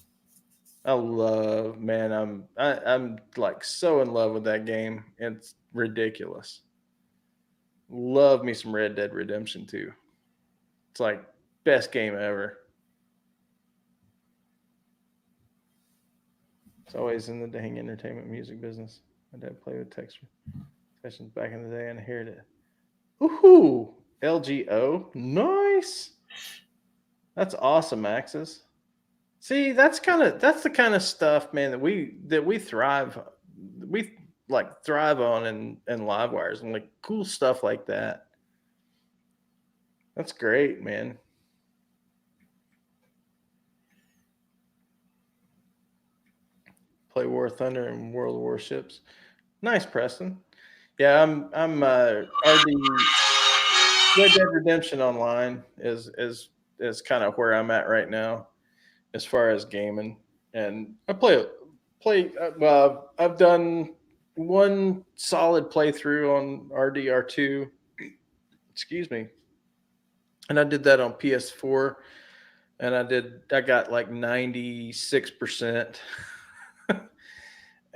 I love, man, I'm like so in love with that game. It's ridiculous. Love me some Red Dead Redemption 2. It's like best game ever. It's always in the dang entertainment music business. My dad played with texture sessions back in the day and I heard it. Ooh, LGO. Nice. That's awesome, Axis. See, that's the kind of stuff, man, that we thrive on in Livewires and like cool stuff like that. That's great, man. Play War Thunder and World of Warships. Nice, Preston. Yeah, I'm RD Red Dead Redemption Online is kind of where I'm at right now as far as gaming, and I play. I've done one solid playthrough on RDR2. Excuse me, and I did that on PS4, and I got like 96%.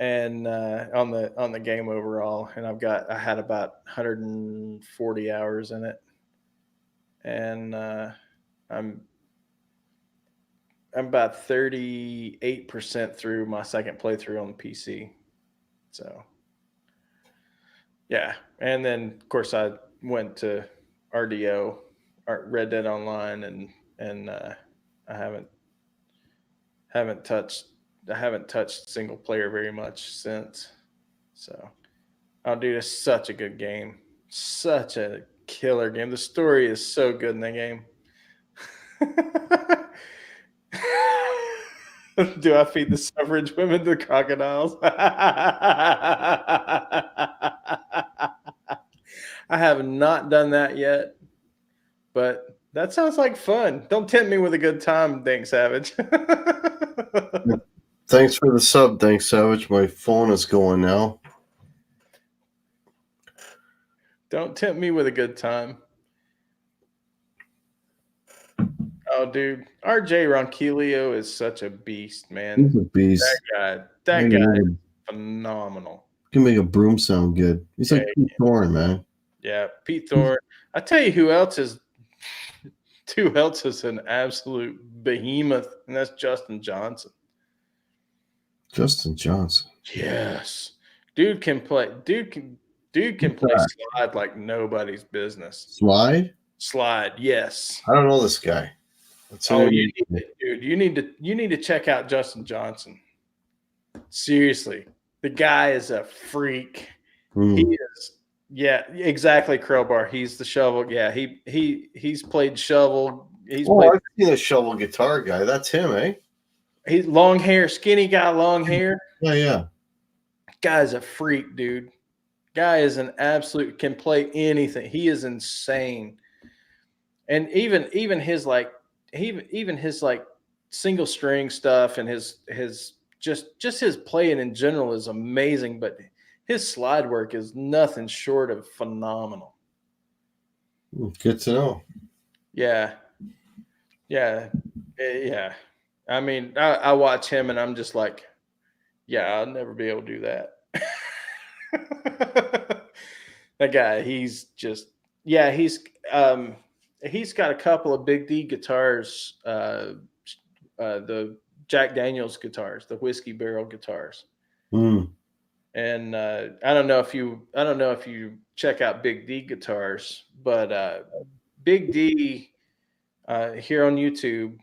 And on the game overall, and I had about 140 hours in it, and I'm about 38% through my second playthrough on the PC. So yeah, and then of course I went to RDO, Red Dead Online, and I haven't touched single player very much since. So, oh, dude, it's such a good game. Such a killer game. The story is so good in that game. Do I feed the suffrage women to crocodiles? I have not done that yet, but that sounds like fun. Don't tempt me with a good time, Dank Savage. Thanks for the sub, Dank Savage. My phone is going now. Don't tempt me with a good time. Oh, dude. RJ Ronquillo is such a beast, man. He's a beast. That guy is phenomenal. He can make a broom sound good. He's like Pete Thorne, man. Yeah, Pete Thorne. I tell you who else is an absolute behemoth, and that's Justin Johnson. Justin Johnson. Yes. Dude can play slide like nobody's business. Slide, yes. I don't know this guy. You need to check out Justin Johnson. Seriously, the guy is a freak. He is. Yeah, exactly. Crowbar. He's the shovel. Yeah, he's played shovel. I've seen a shovel guitar guy. That's him, eh? He's long hair, skinny guy, long hair. Yeah. Guy's a freak, dude. Guy is an absolute, can play anything. He is insane. And even his like even his like single string stuff and his just his playing in general is amazing, but his slide work is nothing short of phenomenal. Good to know. Yeah. Yeah. Yeah. I mean, I watch him and I'm just like, yeah, I'll never be able to do that. That guy, he's just, yeah, he's got a couple of Big D guitars, the Jack Daniels guitars, the whiskey barrel guitars. Mm. And I don't know if you check out Big D guitars, but Big D here on YouTube,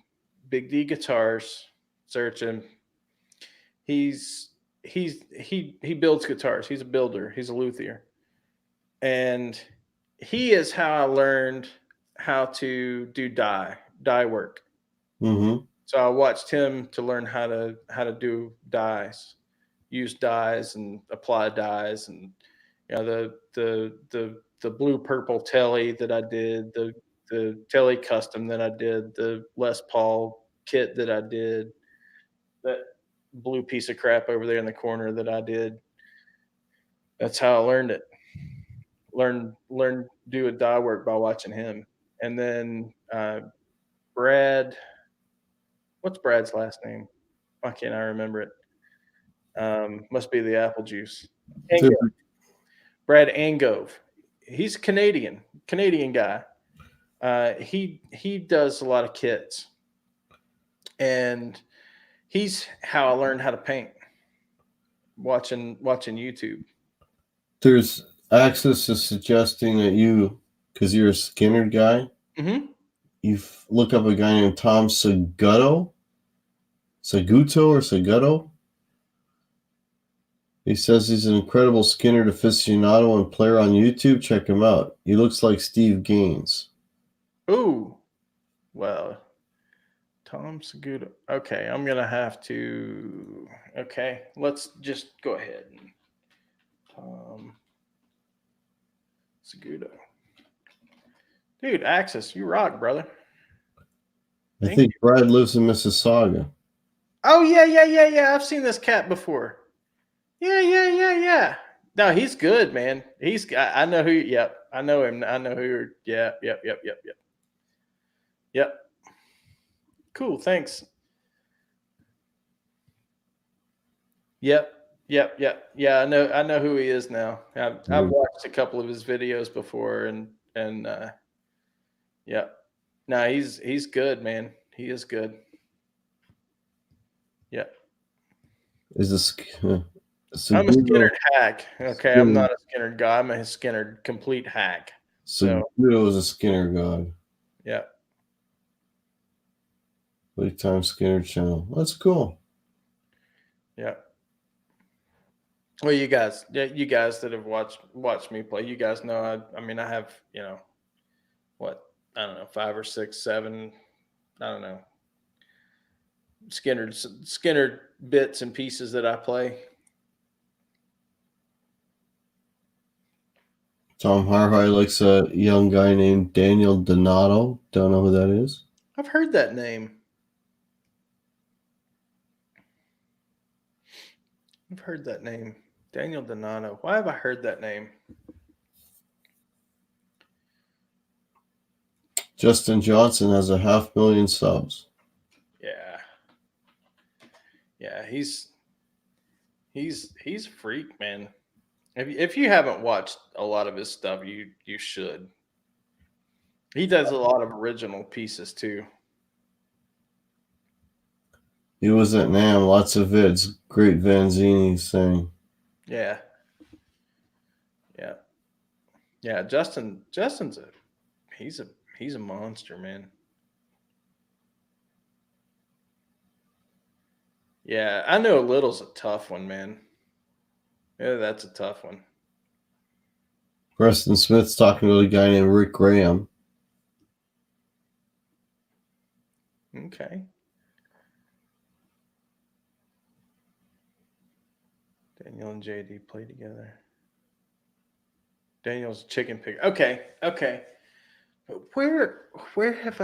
Big D guitars, search him. He builds guitars. He's a builder. He's a luthier, and he is how I learned how to do dye work. Mm-hmm. So I watched him to learn how to do dyes, use dyes and apply dyes, and you know the blue purple telly that I did, the telly custom that I did, the Les Paul kit that I did, that blue piece of crap over there in the corner that I did. That's how I learned it. Learn do a dye work by watching him. And then Brad, what's Brad's last name? Why can't I remember it? Must be the apple juice. Angove. Brad Angove. He's Canadian guy. He does a lot of kits, and he's how I learned how to paint. Watching YouTube. There's Axis is suggesting that you, because you're a Skinner guy, Mm-hmm. you look up a guy named Tom Saguto or Saguto. He says he's an incredible Skinner aficionado and player on YouTube. Check him out. He looks like Steve Gaines. Ooh, well, Tom Saguto. Okay, I'm gonna have to. Okay, let's just go ahead. Tom Saguto. Dude, Axis, you rock, brother. I think Brad lives in Mississauga. Oh yeah. I've seen this cat before. Yeah. No, he's good, man. I know who. Yep, I know him. I know who you're. Yeah. Yep. Cool. Thanks. Yep. Yeah, I know who he is now. I've watched a couple of his videos before, and yeah. No, he's good, man. He is good. Yeah. Is this? I'm a Skinner hack. Okay, I'm not a Skinner guy. I'm a Skinner complete hack. So Saguto is a Skinner god. Yeah. Big time Skinner channel. That's cool. Yeah. Well, you guys that have watched me play, you guys know I mean I have, what, I don't know, 5 or 6, 7, I don't know, Skinner bits and pieces that I play. Tom Harhide likes a young guy named Daniel Donato. Don't know who that is. I've heard that name. Daniel Donato. Why have I heard that name? Justin Johnson has 500,000 subs. Yeah, he's a freak, man. If you haven't watched a lot of his stuff, you should. He does a lot of original pieces too. He was at NAMM, lots of vids. Great Vanzini saying. Yeah. Justin's he's a monster, man. Yeah, I know a little's a tough one, man. Yeah, that's a tough one. Preston Smith's talking to a guy named Rick Graham. Okay. Daniel and JD play together. Daniel's chicken picker. Okay. But where have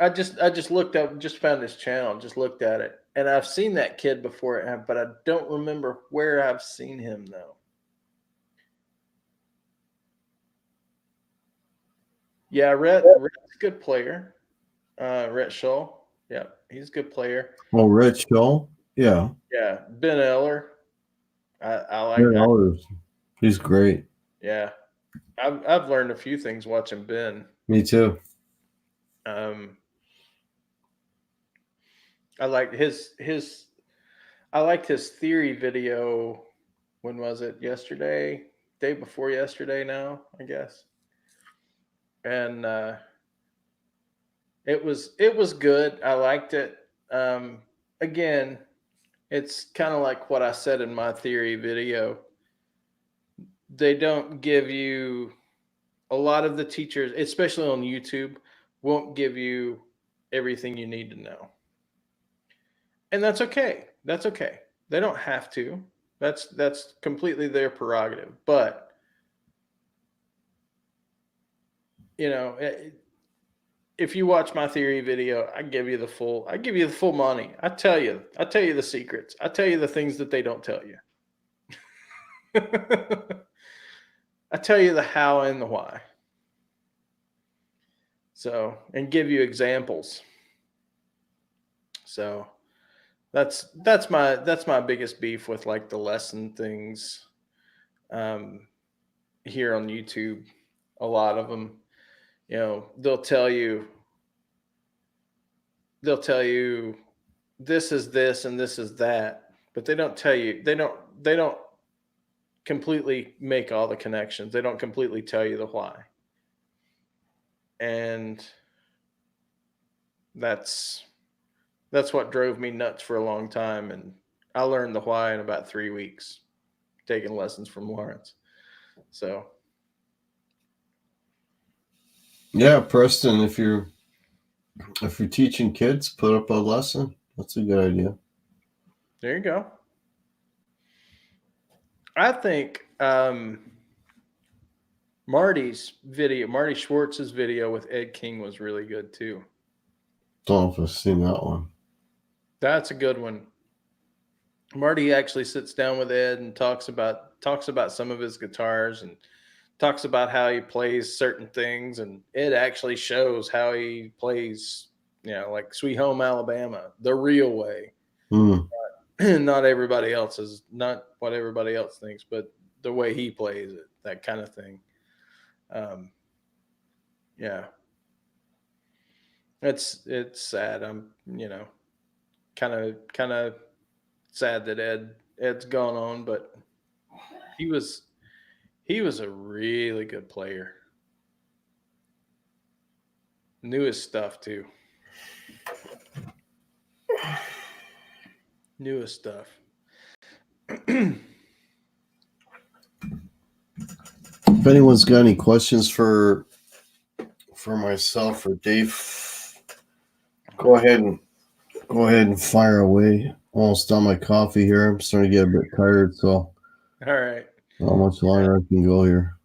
I just looked up, just found his channel, just looked at it, and I've seen that kid before, but I don't remember where I've seen him though. Yeah, Rhett's a good player. Rhett Shull. Yeah, he's a good player. Oh, Rich Shaw. Yeah. Yeah, Ben Eller. I like Yeah, that. he's great. Yeah, I've learned a few things watching Ben. Me too. I like I liked his theory video. When was it? Yesterday, day before yesterday. Now, I guess. And it was good. I liked it. Again, it's kind of like what I said in my theory video. They don't give you, a lot of the teachers, especially on YouTube, won't give you everything you need to know. And that's okay. That's okay. They don't have to. That's completely their prerogative. But if you watch my theory video, I give you the full money. I tell you the secrets. I tell you the things that they don't tell you. I tell you the how and the why. So, and give you examples. So that's my biggest beef with like the lesson things here on YouTube. A lot of them, they'll tell you this is this and this is that, but they don't tell you, they don't completely make all the connections. They don't completely tell you the why. And that's what drove me nuts for a long time. And I learned the why in about 3 weeks, taking lessons from Lawrence. So yeah, Preston, if you're teaching kids, put up a lesson. That's a good idea. there you go. I think Marty Schwartz's video with Ed King was really good too. Don't know if I've seen that one. That's a good one. Marty actually sits down with Ed and talks about some of his guitars and talks about how he plays certain things, and Ed actually shows how he plays, like Sweet Home Alabama, the real way. Not everybody else's, not what everybody else thinks, but the way he plays it, that kind of thing. Yeah. It's sad. I'm, kind of sad that Ed's gone on, but he was a really good player. Knew his stuff too. Newest stuff. If anyone's got any questions for myself or Dave, go ahead and fire away. Almost done my coffee here. I'm starting to get a bit tired, so All right. how much longer I can go here.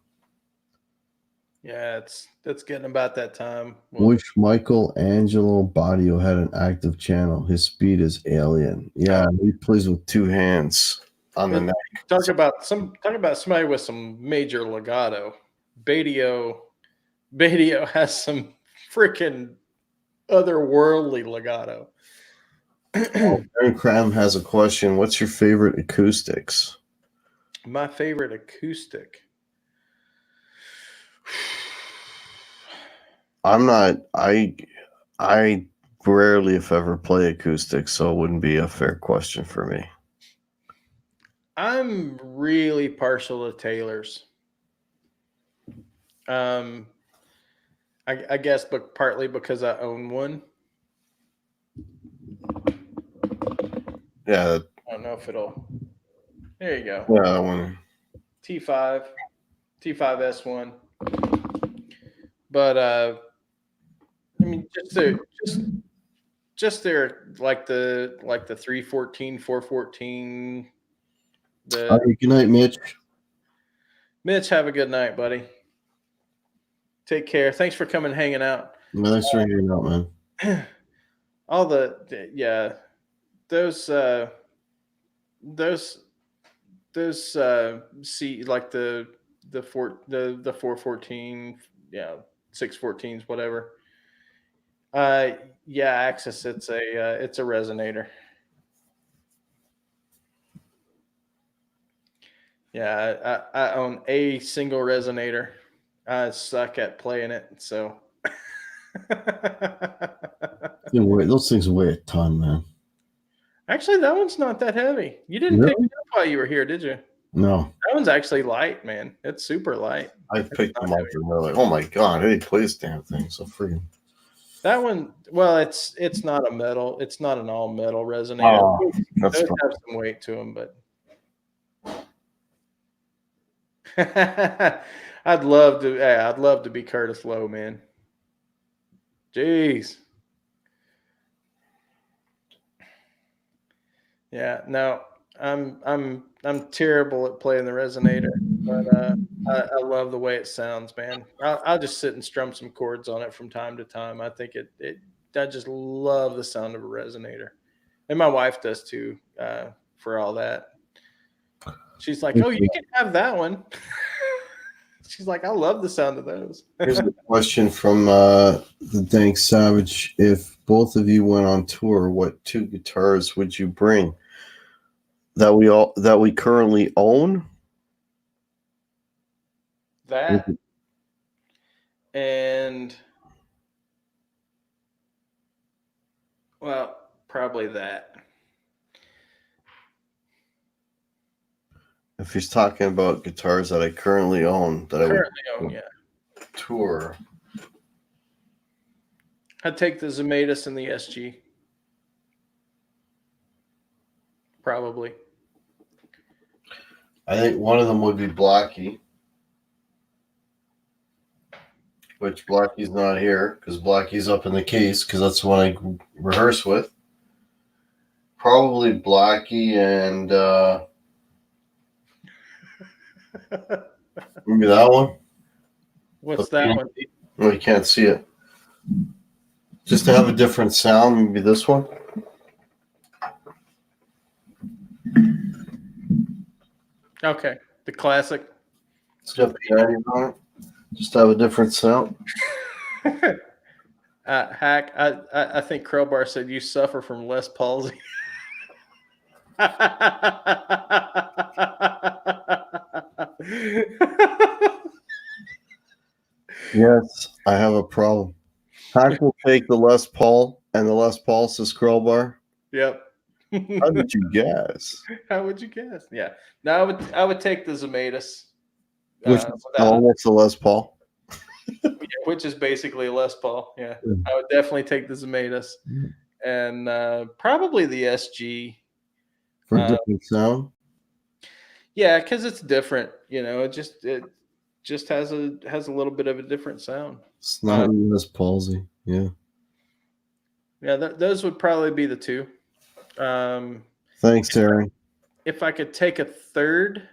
Yeah, it's getting about that time. Wish Michael Angelo Badio had an active channel. His speed is alien. Yeah, he plays with two hands on the neck. Talk about somebody with some major legato. Badio has some freaking otherworldly legato. Aaron Cram has a question. What's your favorite acoustics? My favorite acoustic. I rarely, if ever, play acoustics, so it wouldn't be a fair question for me. I'm really partial to Taylor's. I guess, but partly because I own one. Yeah. I don't know if it'll. There you go. Yeah, that one. T5S1. But I mean, just their like the 314, 414 All right, good night, Mitch. Mitch, have a good night, buddy. Take care. Thanks for coming and hanging out. Thanks for hanging out, man. All the those see like the 414, 614s, whatever. Axis, it's a resonator. Yeah, I own a single resonator. I suck at playing it, so Those things weigh a ton, man. actually that one's not that heavy. You didn't Really? pick it up while you were here, did you? No, That one's actually light, man. It's super light. I picked them up and they're like, oh my god, how do you play this damn thing? So freaking. That one, well, it's not a metal. It's not an all metal resonator. Oh, that's Those have some weight to them, but I'd love to be Curtis Lowe, man. Jeez. Yeah, no, I'm terrible at playing the resonator, but I love the way it sounds, man. I'll just sit and strum some chords on it from time to time. I think I just love the sound of a resonator, and my wife does too. For all that, she's like, "Oh, you can have that one." She's like, "I love the sound of those." here's a question from the Dank Savage. If both of you went on tour, what two guitars would you bring that we currently own? That and well, probably that. If he's talking about guitars that I currently own, that I would Currently own, yeah. tour. I'd take the Zematis and the SG. Probably. I think one of them would be Blackie, which Blackie's not here because Blackie's up in the case because that's the one I rehearse with. Probably Blackie and maybe that one. What's that one? No, you can't see it. Just to have a different sound, maybe this one. Okay. The classic. It's got pianos on it. Just to have a different sound. Hack, I think Crowbar said you suffer from Les palsy. Yes, I have a problem. Hack will take the Les Paul, and the Les Paul says Crowbar. Yep. How did you guess? How would you guess? Yeah. No, I would take the Zematis. Which is almost a Les Paul. Which is basically a Les Paul. Yeah. Yeah. I would definitely take the Zematis. And probably the SG. For a different sound. Yeah, because it's different. It just has a little bit of a different sound. It's not Les Palsy. Yeah. Yeah, those would probably be the two. Thanks, Aaron. If I could take a third.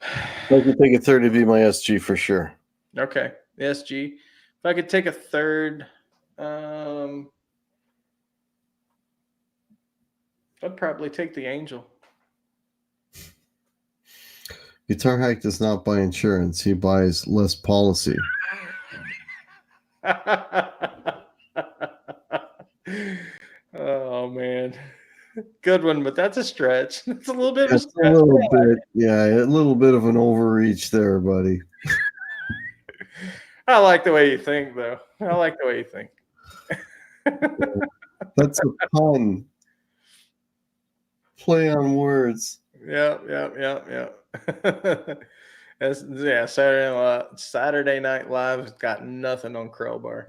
I could take a third to be my SG for sure. Okay, the SG. If I could take a third, I'd probably take the Angel. Guitar Hack does not buy insurance. He buys less policy. Oh man, good one, but that's a stretch. It's a little bit of a It's stretch. a little bit of an overreach there, buddy. I like the way you think, though. I like the way you think. That's a pun. Play on words. Yeah. Saturday Night Live has got nothing on Crowbar.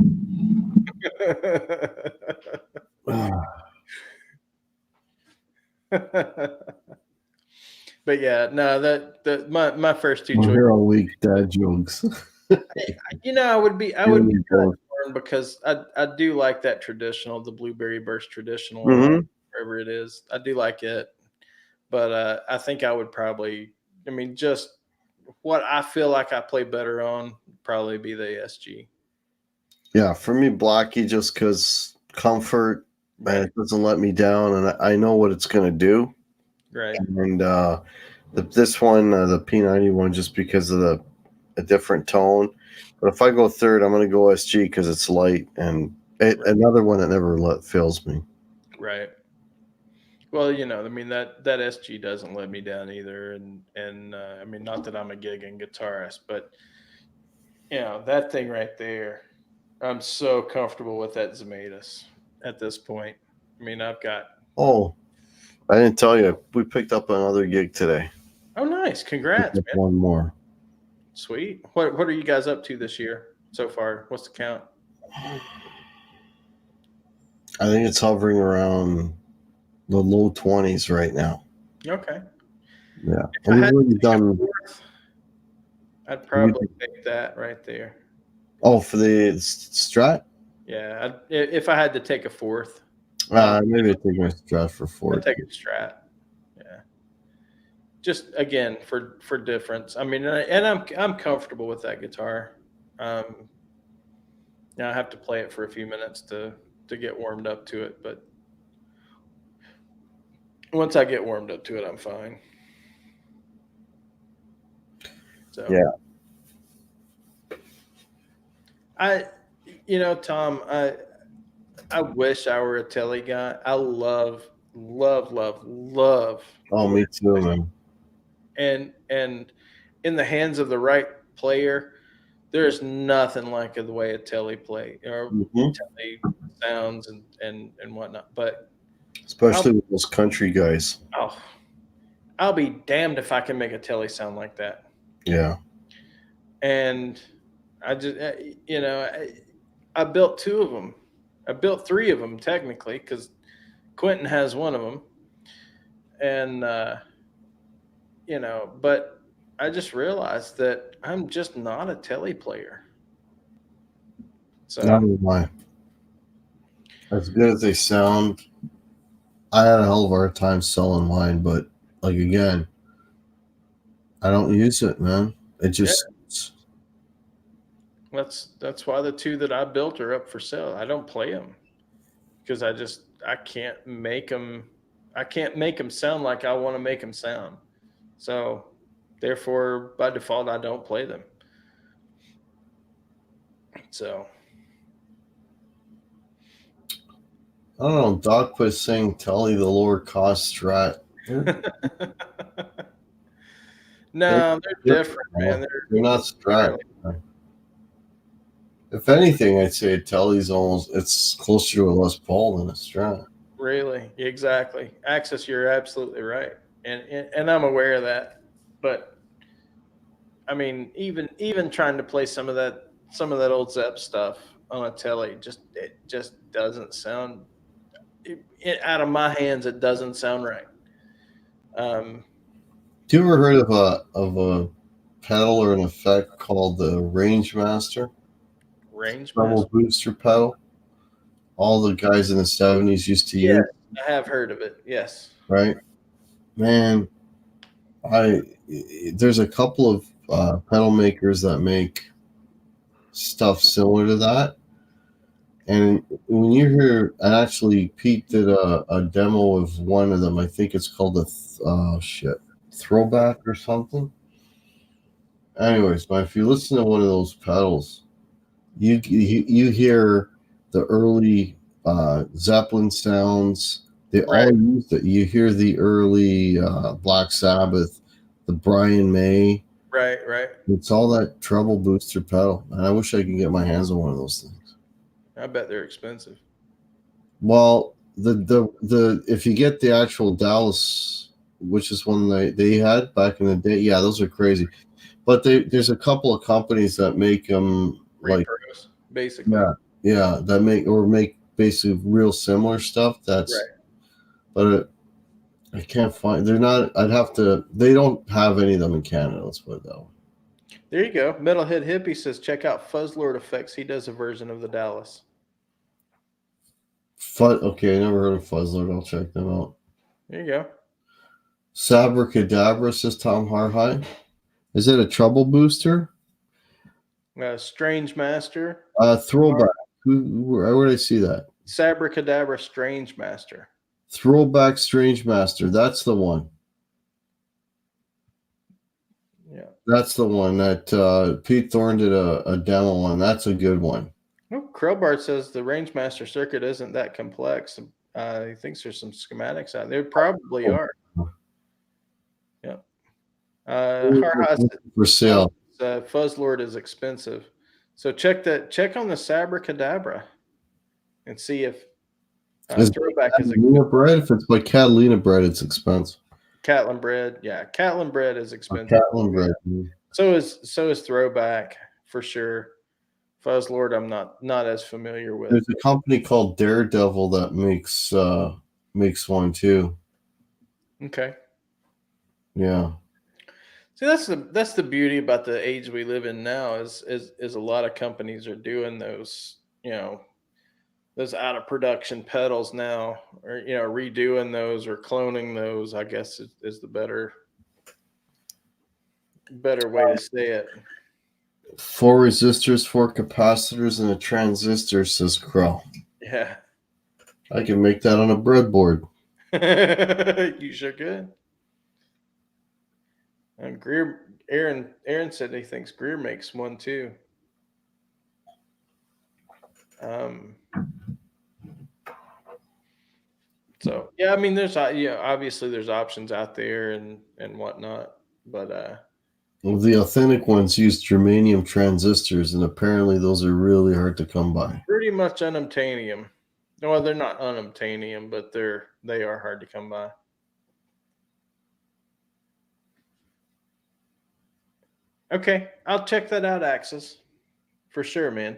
But yeah, no, my first two We're choices. here all week, dad jokes. I would be kind of torn because I do like that traditional, the Blueberry Burst traditional, Mhm. wherever it is. I do like it, but I think I would probably. I mean, just what I feel like I play better on probably be the SG. Yeah, for me, Blackie, just because comfort and it doesn't let me down, and I know what it's going to do. Right. And this one, the P90 just because of a different tone. But if I go third, I'm going to go SG because it's light and another one that never fails me. Right. Well, I mean that SG doesn't let me down either, and I mean not that I'm a gigging guitarist, but that thing right there, I'm so comfortable with that Zematus at this point. I mean, I've got. Oh, I didn't tell you. We picked up another gig today. Oh, nice! Congrats, man. One more. Sweet. What are you guys up to this year so far? What's the count? I think it's hovering around the low 20s right now. Okay. Yeah. If I had We've already to take a done. fourth, I'd probably take that right there. Oh, for the Strat? Yeah, if I had to take a fourth, Maybe I'd take my Strat for I'd 4. take a Strat. Yeah, just again for difference. I mean, and I'm comfortable with that guitar. Now I have to play it for a few minutes to get warmed up to it, but once I get warmed up to it, I'm fine. So Yeah. Tom, I wish I were a Telly guy. I love. Oh, me too, man. And in the hands of the right player, there's nothing like the way a Telly play or Telly sounds and whatnot. But especially with those country guys. Oh, I'll be damned if I can make a Telly sound like that. Yeah. And I just, I built 2 of them. I built 3 of them technically because Quentin has one of them. And, but I just realized that I'm just not a Telly player. So neither am I. As good as they sound, I had a hell of a hard time selling mine, but like again, I don't use it, man. It just that's why the 2 that I built are up for sale. I don't play them because I can't make them. I can't make them sound like I want to make them sound. So therefore, by default, I don't play them. So I don't know. Doc was saying Telly the lower cost Strat. no, they're different, man. They're not Strat. If anything, I'd say Telly's it's closer to a Les Paul than a Strat. Really, exactly. Axis, you're absolutely right, and I'm aware of that. But I mean, even trying to play some of that old Zepp stuff on a Telly, it just doesn't sound. Out of my hands, it doesn't sound right. Do you ever heard of a pedal or an effect called the Range Master? Treble booster pedal. All the guys in the 70s used to use. I have heard of it. Yes. Right, man. There's a couple of pedal makers that make stuff similar to that. And when you hear, and actually Pete did a demo of one of them. I think it's called Throwback or something. Anyways, but if you listen to one of those pedals, you hear the early Zeppelin sounds. They all use it. You hear the early Black Sabbath, the Brian May. Right. It's all that treble booster pedal, and I wish I could get my hands on one of those things. I bet they're expensive. Well, the if you get the actual Dallas, which is one they had back in the day, yeah, those are crazy. But there's a couple of companies that make them like basically. Yeah, that make basically real similar stuff. That's right. But I can't find. They're not. They don't have any of them in Canada. Let's put it that way. There you go. Metalhead Hippie says, check out Fuzzlord Effects. He does a version of the Dallas. Okay, I never heard of Fuzzlord. I'll check them out. There you go. Sabracadabra, says Tom Harhide. Is it a trouble booster? Strange Master. Throwback. Where did I see that? Sabracadabra Strange Master. Throwback Strange Master. That's the one. Yeah. That's the one that Pete Thorne did a demo on. That's a good one. Oh, Krellbart says the Rangemaster circuit isn't that complex. He thinks there's some schematics out there. Probably are. Yeah. Harhas For sale. Fuzzlord is expensive. So check on the Sabracadabra and see if Throwback is Catalina bread. If it's by Catalina bread, it's expensive. Catlin bread. Yeah, Catlin bread is expensive. Catlin bread. So is Throwback for sure. Fuzzlord, I'm not as familiar with. There's a company called Daredevil that makes one too. Okay. Yeah. See, that's the beauty about the age we live in now is a lot of companies are doing those, those out of production pedals now, or redoing those or cloning those, I guess is the better way to say it. 4 resistors, 4 capacitors, and a transistor, says Crow. Yeah. I can make that on a breadboard. You sure could. And Aaron said he thinks Greer makes one too. So yeah, I mean, there's obviously there's options out there and whatnot, but Well, the authentic ones use germanium transistors, and apparently those are really hard to come by. pretty much unobtainium. Well, they're not unobtainium, but they are hard to come by. Okay, I'll check that out, Axis, for sure, man.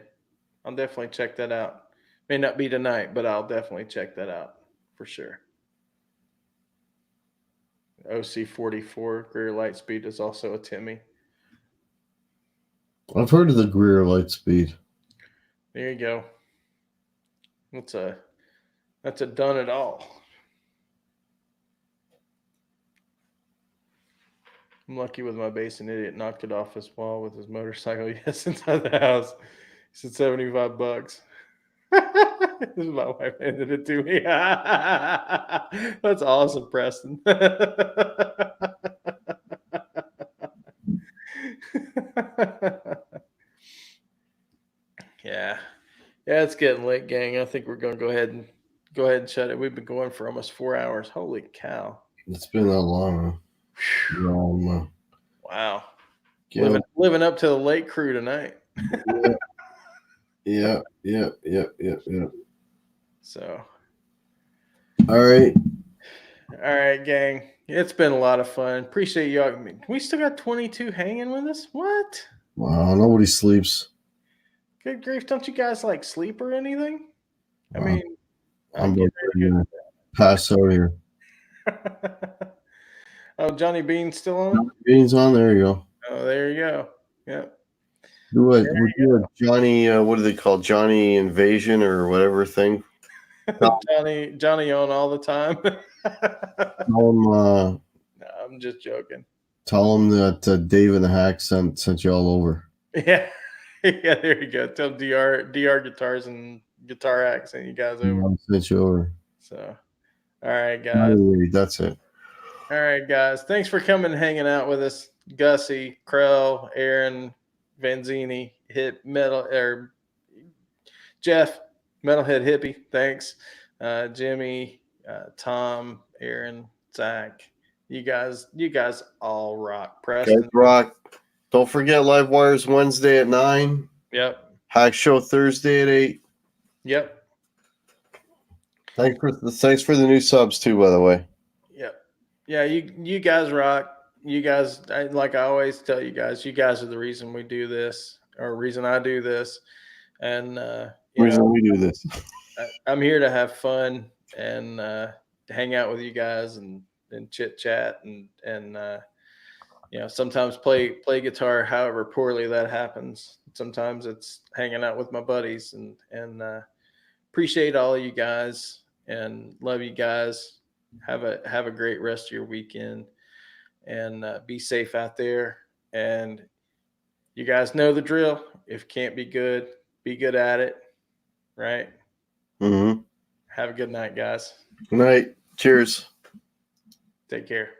I'll definitely check that out. May not be tonight, but I'll definitely check that out for sure. OC44 Greer Lightspeed is also a Timmy. I've heard of the Greer Lightspeed. There you go. That's a done it all. I'm lucky with my basin idiot knocked it off his wall with his motorcycle. Yes, inside the house. He said $75. My wife handed it to me. That's awesome, Preston. Yeah, it's getting late, gang. I think we're gonna go ahead and shut it. We've been going for almost 4 hours. Holy cow! It's been that long. Wow. Yeah. Living up to the late crew tonight. Yeah. So. All right, gang. It's been a lot of fun. Appreciate y'all. We still got 22 hanging with us. What? Wow, nobody sleeps. Good grief! Don't you guys like sleep or anything? I mean, I'm gonna pass out here. Oh, Johnny Bean's still on? Bean's on. There you go. Oh, there you go. Yep. Do a Johnny, what do they call Johnny Invasion or whatever thing? Johnny on all the time. Tell him, No, I'm just joking. Tell him that Dave and the Hack sent you all over. Yeah. Yeah, there you go. Tell DR Guitars and Guitar Hacks and you guys over. Sent you over. So, all right, guys. That's it. All right, guys. Thanks for coming and hanging out with us. Gussie, Krell, Aaron, Vanzini, Hit Metal, or Jeff, Metalhead Hippie. Thanks. Jimmy, Tom, Aaron, Zach. You guys all rock. Preston. Guys rock. Don't forget Live Wires Wednesday at 9. Yep. Hack Show Thursday at 8. Yep. Thanks for the new subs too, by the way. Yep. Yeah, you guys rock. You guys, like I always tell you guys are the reason we do this, or reason I do this, and we do this. I'm here to have fun and hang out with you guys and chit chat and sometimes play guitar. However poorly that happens, sometimes it's hanging out with my buddies and appreciate all of you guys and love you guys. Have a great rest of your weekend, and be safe out there. And you guys know the drill. If you can't be good at it. Right. Mm-hmm. Have a good night, guys. Good night. Cheers. Take care.